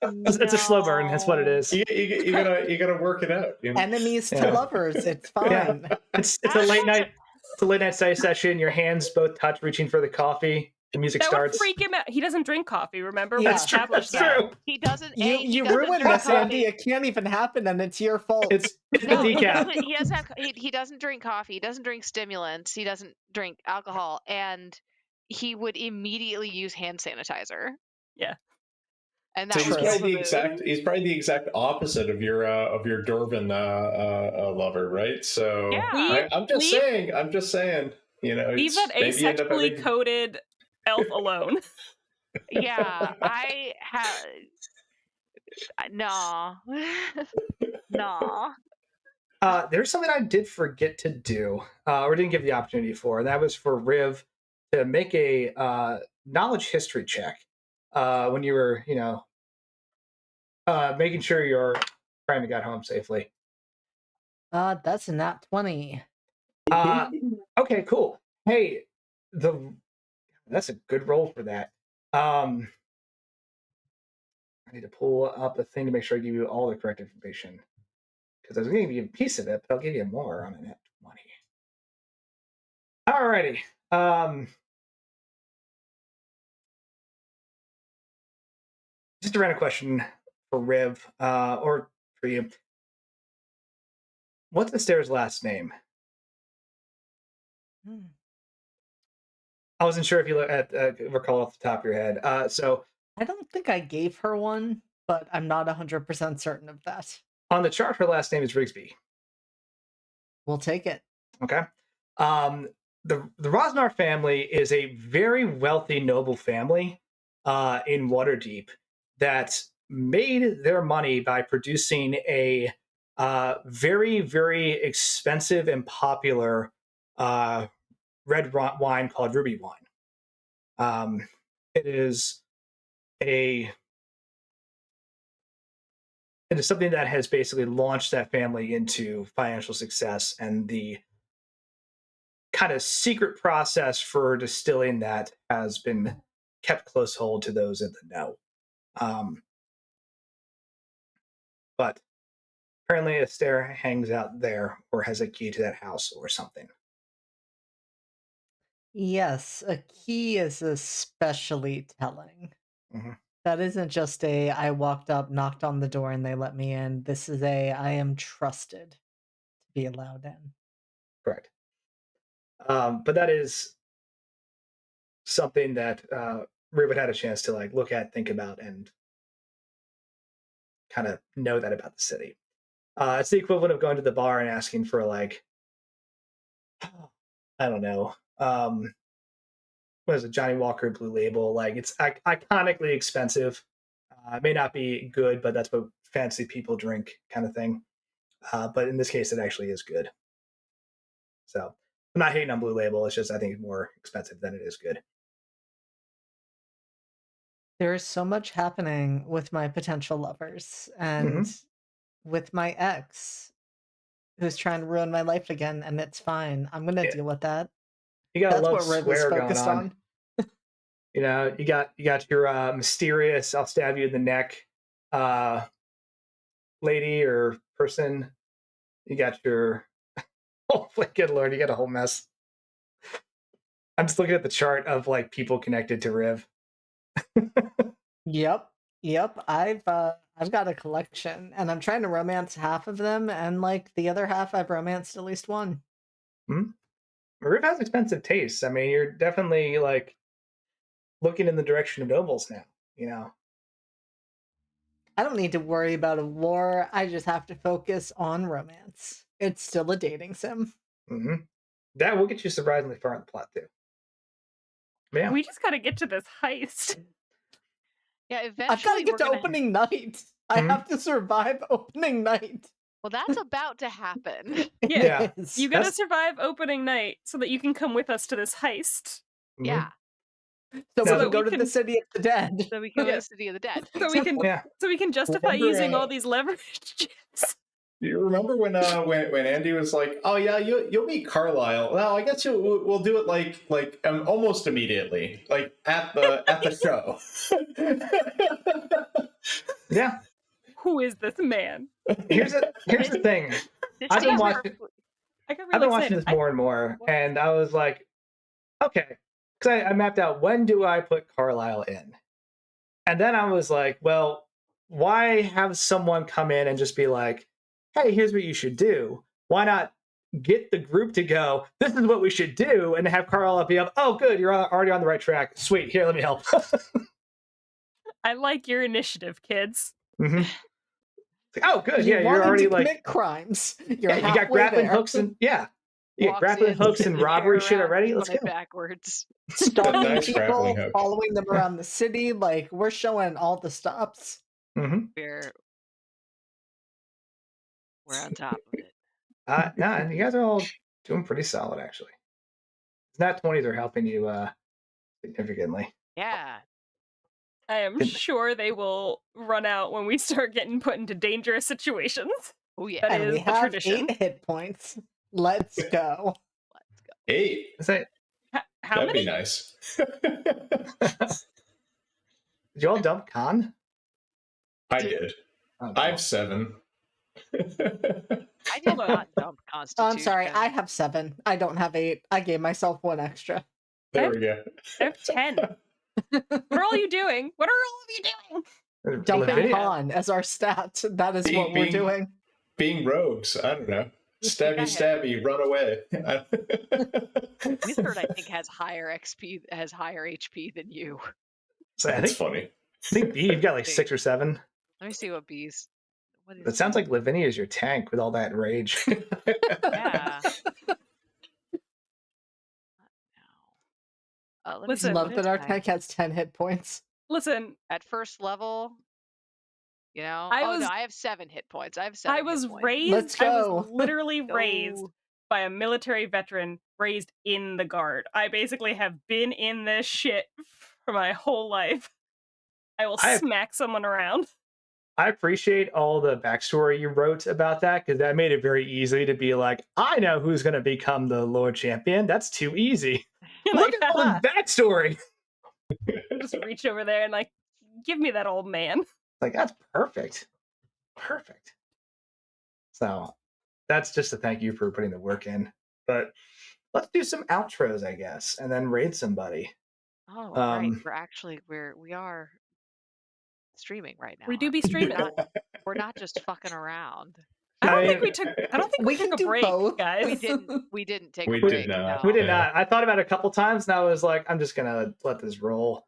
Speaker 3: It's a slow burn. That's what it
Speaker 6: No.
Speaker 3: is.
Speaker 4: you gotta work it out.
Speaker 5: Enemies to
Speaker 3: Yeah.
Speaker 5: lovers. It's
Speaker 3: Yeah.
Speaker 5: fine.
Speaker 3: It's a late night. It's a late night study session. Your hands both touch, reaching for the coffee. The music
Speaker 2: That would
Speaker 3: starts.
Speaker 2: freak him out. He doesn't drink coffee, remember?
Speaker 5: Yeah.
Speaker 2: We
Speaker 5: That's
Speaker 3: true.
Speaker 2: established
Speaker 3: That's
Speaker 2: that.
Speaker 3: true.
Speaker 6: He doesn't.
Speaker 5: You
Speaker 6: He doesn't
Speaker 5: ruined
Speaker 6: drink
Speaker 5: this, Andy.
Speaker 6: coffee.
Speaker 5: It can't even happen, and it's your fault.
Speaker 3: It's the
Speaker 6: No,
Speaker 3: decaf.
Speaker 6: he doesn't have. He doesn't drink coffee. He doesn't drink stimulants. He doesn't drink alcohol, and he would immediately use hand sanitizer.
Speaker 2: Yeah.
Speaker 6: And
Speaker 4: So
Speaker 6: that
Speaker 4: he's
Speaker 6: would
Speaker 4: probably
Speaker 6: kill
Speaker 4: the
Speaker 6: the mood.
Speaker 4: exact. He's probably the exact opposite of your Dwarven lover, right? So
Speaker 6: Yeah.
Speaker 4: I'm just saying. I'm just saying.
Speaker 2: Leave that
Speaker 4: maybe you end up
Speaker 2: asexually
Speaker 4: having.
Speaker 2: coded elf alone.
Speaker 6: Yeah, I have. No. No.
Speaker 3: There's something I did forget to do, or didn't give the opportunity for, and that was for Riv to make a knowledge history check when you were, making sure your friend got home safely.
Speaker 5: That's a nat 20.
Speaker 3: Okay, cool. Hey, that's a good roll for that. I need to pull up a thing to make sure I give you all the correct information. Because I was going to give you a piece of it, but I'll give you more on a net 20. Alrighty. Just a random question for Riv, or for you. What's Esther's last name? I wasn't sure if you recall off the top of your head. So
Speaker 5: I don't think I gave her one, but I'm not 100% certain of that.
Speaker 3: on the chart, her last name is Rigsby.
Speaker 5: We'll take it.
Speaker 3: Okay. The Rosnar family is a very wealthy, noble family in Waterdeep that made their money by producing a very, very expensive and popular red wine called ruby wine. It is something that has basically launched that family into financial success, and the kind of secret process for distilling that has been kept close hold to those in the know. But apparently Esther hangs out there or has a key to that house or something.
Speaker 5: Yes, a key is especially telling.
Speaker 3: Mhm.
Speaker 5: That isn't just a I walked up, knocked on the door, and they let me in. This is a I am trusted to be allowed in.
Speaker 3: Correct. But that is something that Rivet had a chance to look at, think about, and kind of know that about the city. It's the equivalent of going to the bar and asking for I don't know, what is it, Johnny Walker Blue Label? It's iconically expensive. It may not be good, but that's what fancy people drink, kind of thing. But in this case, it actually is good. So I'm not hating on Blue Label. It's just I think it's more expensive than it is good.
Speaker 5: There is so much happening with my potential lovers and with my ex who's trying to ruin my life again, and it's fine. I'm gonna deal with that.
Speaker 3: You got a
Speaker 5: That's
Speaker 3: love
Speaker 5: what Riv is
Speaker 3: square going
Speaker 5: focused
Speaker 3: on.
Speaker 5: on.
Speaker 3: You got your mysterious I'll stab you in the neck lady or person. You got your oh my good lord, you got a whole mess. I'm just looking at the chart of people connected to Riv.
Speaker 5: Yep. I've got a collection, and I'm trying to romance half of them, and the other half I've romanced at least one.
Speaker 3: Riv has expensive tastes. I mean, you're definitely looking in the direction of nobles now.
Speaker 5: I don't need to worry about a war. I just have to focus on romance. It's still a dating sim.
Speaker 3: That will get you surprisingly far in the plot too. Yeah.
Speaker 2: We just gotta get to this heist.
Speaker 6: Yeah, eventually
Speaker 5: I've got to get to
Speaker 6: gonna...
Speaker 5: opening night. I have to survive opening night.
Speaker 6: Well, that's about to happen.
Speaker 2: Yeah. You gotta survive opening night so that you can come with us to this heist.
Speaker 6: Yeah.
Speaker 5: So
Speaker 3: No,
Speaker 5: we can go to the
Speaker 2: can-
Speaker 5: city of the dead.
Speaker 1: So we can go to
Speaker 2: Yeah.
Speaker 1: the city of the dead.
Speaker 2: So we can
Speaker 3: Yeah.
Speaker 2: justify
Speaker 4: Remember,
Speaker 2: using all these leverage chips.
Speaker 4: Do you remember when Andy was like, "Oh yeah, you'll meet Carlisle"? Well, I guess we'll do it like almost immediately, like at the show.
Speaker 3: Yeah.
Speaker 2: Who is this man?
Speaker 3: Here's the thing.
Speaker 1: This
Speaker 3: I've been
Speaker 1: seems
Speaker 3: watching.
Speaker 1: perfectly-
Speaker 2: I got
Speaker 3: I've
Speaker 2: really
Speaker 3: been watching
Speaker 2: excited.
Speaker 3: this more and more, and I was like, okay, because I mapped out when do I put Carlisle in, and then I was like, well, why have someone come in and just be like, hey, here's what you should do? Why not get the group to go? This is what we should do, and have Carlisle be up. Oh, good, you're already on the right track. Sweet, here, let me help.
Speaker 2: I like your initiative, kids.
Speaker 3: Mm-hmm. Oh, good,
Speaker 5: You
Speaker 3: yeah, you're
Speaker 5: wanted
Speaker 3: already
Speaker 5: to
Speaker 3: like,
Speaker 5: commit crimes. You're
Speaker 3: yeah, you got
Speaker 5: halfway
Speaker 3: grappling
Speaker 5: there.
Speaker 3: hooks and yeah, you got
Speaker 1: walks
Speaker 3: grappling
Speaker 1: in,
Speaker 3: hooks
Speaker 1: spins
Speaker 3: and
Speaker 1: the
Speaker 3: robbery
Speaker 1: chair
Speaker 3: shit
Speaker 1: around,
Speaker 3: already. Let's
Speaker 1: on it
Speaker 3: go.
Speaker 1: backwards.
Speaker 5: Stalking
Speaker 4: Nice grappling
Speaker 5: people,
Speaker 4: hook.
Speaker 5: following them around the city. Like, we're showing all the stops.
Speaker 3: Mm-hmm.
Speaker 1: We're on top of it.
Speaker 3: No, you guys are all doing pretty solid, actually. Nat 20s are helping you significantly.
Speaker 1: Yeah.
Speaker 2: I am
Speaker 3: Didn't-
Speaker 2: sure they will run out when we start getting put into dangerous situations.
Speaker 1: Oh yeah.
Speaker 2: That
Speaker 5: And we
Speaker 2: is the
Speaker 5: have
Speaker 2: tradition.
Speaker 5: 8 hit points. Let's go.
Speaker 1: Let's go.
Speaker 4: 8.
Speaker 3: Is that,
Speaker 2: How
Speaker 4: That'd
Speaker 2: many?
Speaker 4: be nice.
Speaker 3: did you all dump con?
Speaker 4: I did.
Speaker 3: Oh,
Speaker 4: I
Speaker 3: no.
Speaker 4: have 7.
Speaker 1: I did not dump
Speaker 5: Oh,
Speaker 1: Constitution.
Speaker 5: I'm sorry, I have 7. I don't have 8. I gave myself 1 extra.
Speaker 4: There we go.
Speaker 2: I have 10. What are all you doing? What are all of you doing?
Speaker 5: Dumping
Speaker 3: Lavinia-
Speaker 5: con as our stat. That is what we're doing.
Speaker 4: Being rogues, I don't know.
Speaker 1: think I
Speaker 4: Stabby,
Speaker 1: have-
Speaker 4: stabby, run away.
Speaker 1: Wizard, I think, has higher XP, has higher HP than you.
Speaker 3: So I
Speaker 4: That's
Speaker 3: think,
Speaker 4: funny.
Speaker 3: I think B, you've got like 6 or 7.
Speaker 1: Let me see what B's. What is
Speaker 3: It sounds like Lavinia is your tank with all that rage.
Speaker 1: Yeah. Let me see
Speaker 2: Listen,
Speaker 1: what
Speaker 5: Love
Speaker 1: is
Speaker 5: that our
Speaker 1: my-
Speaker 5: tank has 10 hit points.
Speaker 2: Listen,
Speaker 1: at first level. You know,
Speaker 2: I
Speaker 1: oh
Speaker 2: was-
Speaker 1: no, I have 7 hit points. I have 7.
Speaker 2: I
Speaker 1: hit
Speaker 2: was
Speaker 1: points.
Speaker 2: raised.
Speaker 5: Let's
Speaker 2: I was
Speaker 5: go.
Speaker 2: literally raised
Speaker 1: Go.
Speaker 2: by a military veteran raised in the guard. I basically have been in this shit for my whole life. I will
Speaker 3: I-
Speaker 2: smack someone around.
Speaker 3: I appreciate all the backstory you wrote about that, because that made it very easy to be like, I know who's going to become the Lord Champion. That's too easy. Look
Speaker 2: Like,
Speaker 3: at all the backstory.
Speaker 2: just reach over there and like, give me that old man.
Speaker 3: Like, that's perfect. Perfect. So that's just a thank you for putting the work in. But let's do some outros, I guess, and then raid somebody.
Speaker 1: Oh, right.
Speaker 3: Um,
Speaker 1: We are streaming right now.
Speaker 2: We do be
Speaker 1: aren't
Speaker 2: streaming.
Speaker 1: We're not just fucking around.
Speaker 2: I don't
Speaker 3: I
Speaker 2: think
Speaker 3: mean-
Speaker 2: we
Speaker 5: can
Speaker 2: took a
Speaker 5: do
Speaker 2: break,
Speaker 5: both.
Speaker 2: guys.
Speaker 1: We didn't take
Speaker 4: We
Speaker 1: a
Speaker 4: did
Speaker 1: break.
Speaker 4: not.
Speaker 1: No.
Speaker 3: We did
Speaker 4: Yeah.
Speaker 3: not. I thought about it a couple times, and I was like, I'm just gonna let this roll.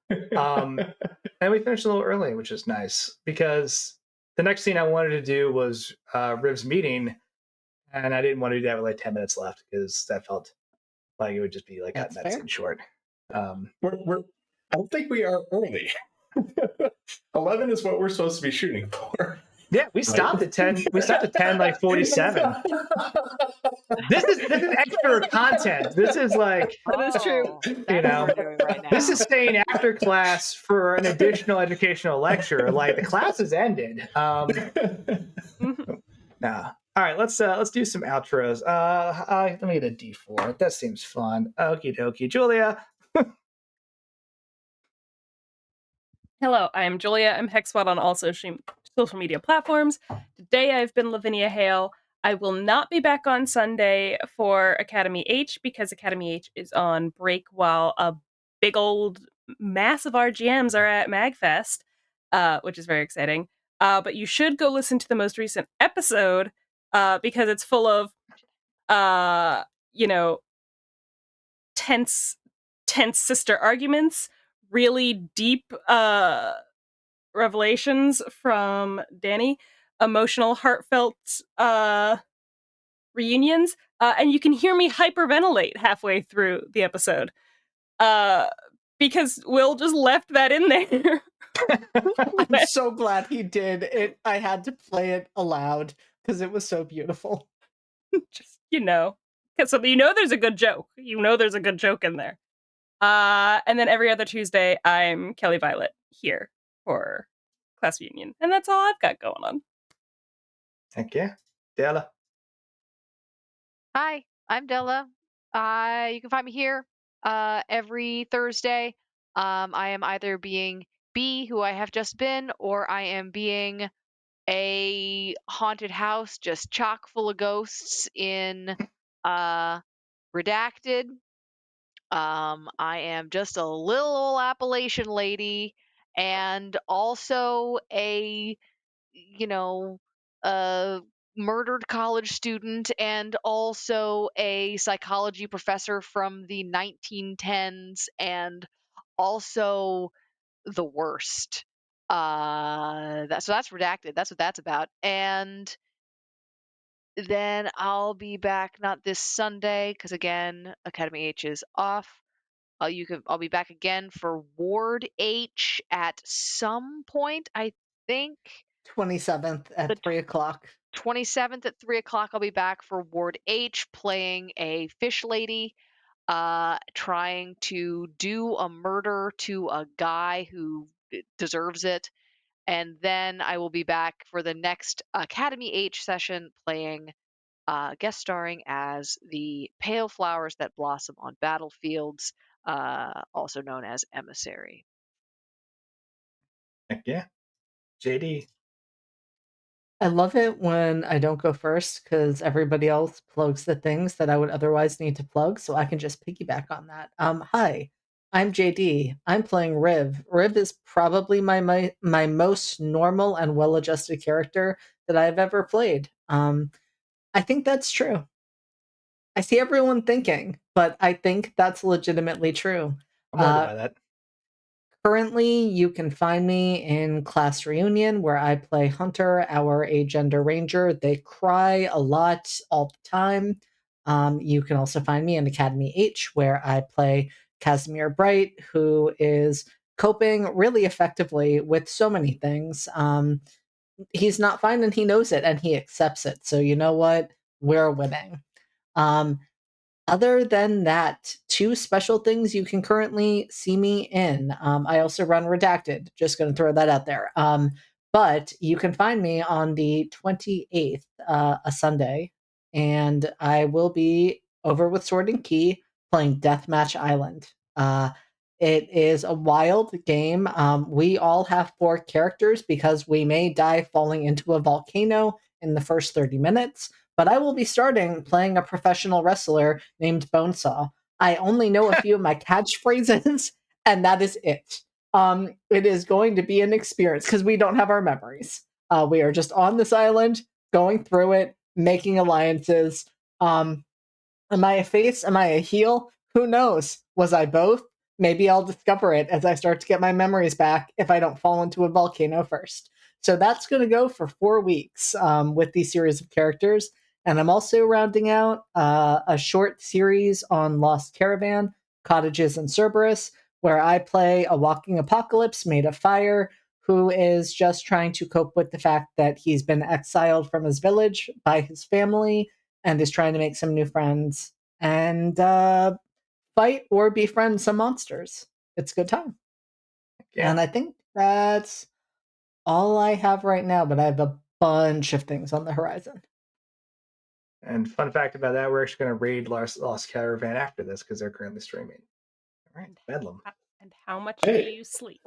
Speaker 3: And we finished a little early, which is nice, because the next scene I wanted to do was Riv's meeting, and I didn't want to do that with like 10 minutes left, because that felt like it would just be like cutting
Speaker 5: That's
Speaker 3: that
Speaker 5: fair.
Speaker 3: scene short.
Speaker 4: We're I don't think we are early. 11 is what we're supposed to be shooting for.
Speaker 3: Yeah, we stopped at 10. We stopped at 10 like 47. This is extra content. This is like,
Speaker 2: That is true.
Speaker 1: Oh, that's
Speaker 3: You know,
Speaker 1: what we're doing right now.
Speaker 3: this is staying after class for an additional educational lecture. Like, the class has ended.
Speaker 2: Mhm.
Speaker 3: Nah. All right, let's do some outros. Let me get a D4. That seems fun. Okie dokie. Julia.
Speaker 2: Hello, I am Julia. I'm Hexbot on all social media platforms. Today I've been Lavinia Hale. I will not be back on Sunday for Academy H because Academy H is on break while a big old mass of RGMs are at MagFest, which is very exciting. But you should go listen to the most recent episode because it's full of, tense sister arguments, really deep revelations from Danny, emotional, heartfelt reunions, and you can hear me hyperventilate halfway through the episode because Will just left that in there.
Speaker 5: I'm so glad he did it. I had to play it aloud because it was so beautiful.
Speaker 2: Just, so there's a good joke. There's a good joke in there. And then every other Tuesday, I'm Kelly Violet here for Class Reunion. And that's all I've got going on.
Speaker 3: Thank you. Della.
Speaker 6: Hi, I'm Della. You can find me here every Thursday. I am either being B, who I have just been, or I am being a haunted house just chock full of ghosts in Redacted. I am just a little old Appalachian lady and also you know, a murdered college student and also a psychology professor from the 1910s and also the worst. So that's Redacted. That's what that's about. And then I'll be back not this Sunday because again, Academy H is off. I'll be back again for Ward H at some point. I think
Speaker 5: 27th at
Speaker 6: the
Speaker 5: 3 o'clock.
Speaker 6: 27th at 3 o'clock. I'll be back for Ward H playing a fish lady, trying to do a murder to a guy who deserves it. And then I will be back for the next Academy H session playing guest starring as the pale flowers that blossom on battlefields, also known as Emissary.
Speaker 3: Heck yeah. JD.
Speaker 5: I love it when I don't go first because everybody else plugs the things that I would otherwise need to plug, so I can just piggyback on that. Hi, I'm JD. I'm playing Riv. Riv is probably my most normal and well-adjusted character that I've ever played. I think that's true. I see everyone thinking, but I think that's legitimately true.
Speaker 3: I'm worried about that.
Speaker 5: Currently, you can find me in Class Reunion, where I play Hunter, our agender ranger. They cry a lot all the time. You can also find me in Academy H, where I play Casimir Bright, who is coping really effectively with so many things. He's not fine and he knows it and he accepts it. So, you know what? We're winning. Um, Other than that, two special things you can currently see me in. I also run Redacted, just going to throw that out there. But you can find me on the 28th, a Sunday, and I will be over with Sword and Key playing Deathmatch Island. It is a wild game. We all have 4 characters because we may die falling into a volcano in the first 30 minutes. But I will be starting playing a professional wrestler named Bonesaw. I only know a few of my catchphrases, and that is it. It is going to be an experience because we don't have our memories. We are just on this island, going through it, making alliances. Am I a face? Am I a heel? Who knows? Was I both? Maybe I'll discover it as I start to get my memories back if I don't fall into a volcano first. So that's going to go for 4 weeks with these series of characters. And I'm also rounding out a short series on Lost Caravan, Cottages and Cerberus, where I play a walking apocalypse made of fire who is just trying to cope with the fact that he's been exiled from his village by his family and is trying to make some new friends and fight or befriend some monsters. It's a good time.
Speaker 3: Yeah.
Speaker 5: And I think that's all I have right now, but I have a bunch of things on the horizon.
Speaker 3: And fun fact about that, we're actually going to raid Lost Caravan after this because they're currently streaming. All right, Bedlam.
Speaker 2: And how much
Speaker 4: Hey.
Speaker 2: do you sleep?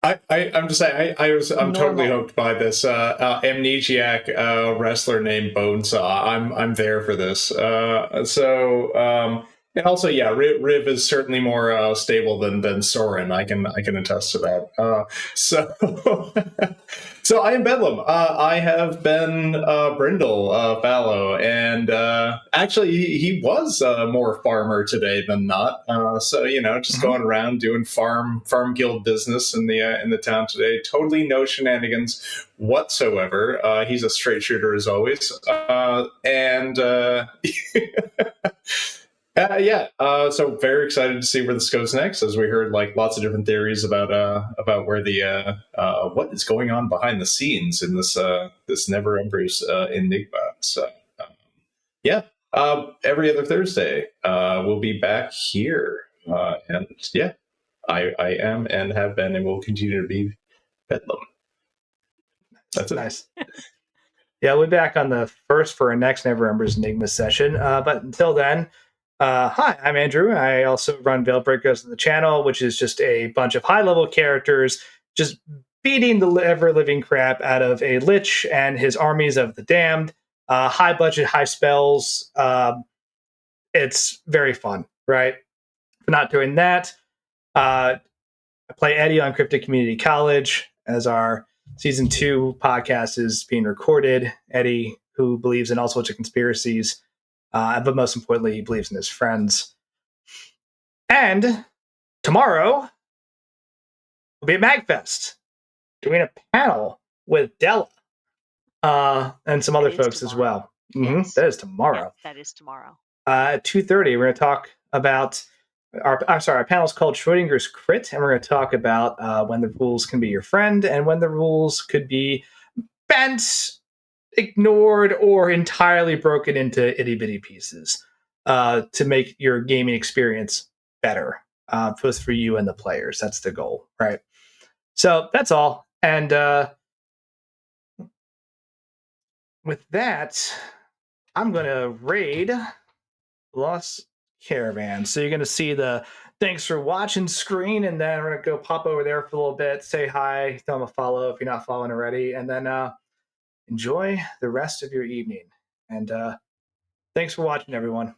Speaker 4: I'm just saying, I'm totally
Speaker 5: Normal.
Speaker 4: hooked by this amnesiac wrestler named Bonesaw. I'm there for this. And also, yeah, Riv is certainly more stable than Soren. I can attest to that. So so I am Bedlam. I have been Brindle Fallow, and actually he was more farmer today than not. So just going around doing farm guild business in the town today. Totally no shenanigans whatsoever. He's a straight shooter as always, and. So very excited to see where this goes next, as we heard like lots of different theories about where the what is going on behind the scenes in this Neverember's Enigma. So every other Thursday we'll be back here And yeah, I am and have been and will continue to be Bedlam. That's it.
Speaker 3: Nice. Yeah, we'll be back on the first for our next Neverember's Enigma session. But until then, hi, I'm Andrew. I also run Veil Breakers on the channel, which is just a bunch of high-level characters just beating the ever-living crap out of a Lich and his armies of the damned. High-budget, high spells. It's very fun, right? If not doing that, I play Eddie on Cryptic Community College as our season 2 podcast is being recorded. Eddie, who believes in all sorts of conspiracies, but most importantly, he believes in his friends. And tomorrow, we'll be at MagFest doing a panel with Della and some other folks as well.
Speaker 6: Yes.
Speaker 3: That is tomorrow.
Speaker 6: Yes, that is tomorrow.
Speaker 3: At 2:30, we're going to talk about our panel's called Schrodinger's Crit, and we're going to talk about when the rules can be your friend and when the rules could be bent, ignored, or entirely broken into itty bitty pieces to make your gaming experience better, both for you and the players. That's the goal, right? So that's all. And with that, I'm going to raid Lost Caravan. So you're going to see the thanks for watching screen, and then we're going to go pop over there for a little bit, say hi, throw them a follow if you're not following already, and then enjoy the rest of your evening. And thanks for watching, everyone.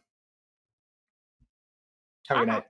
Speaker 3: Have a good night.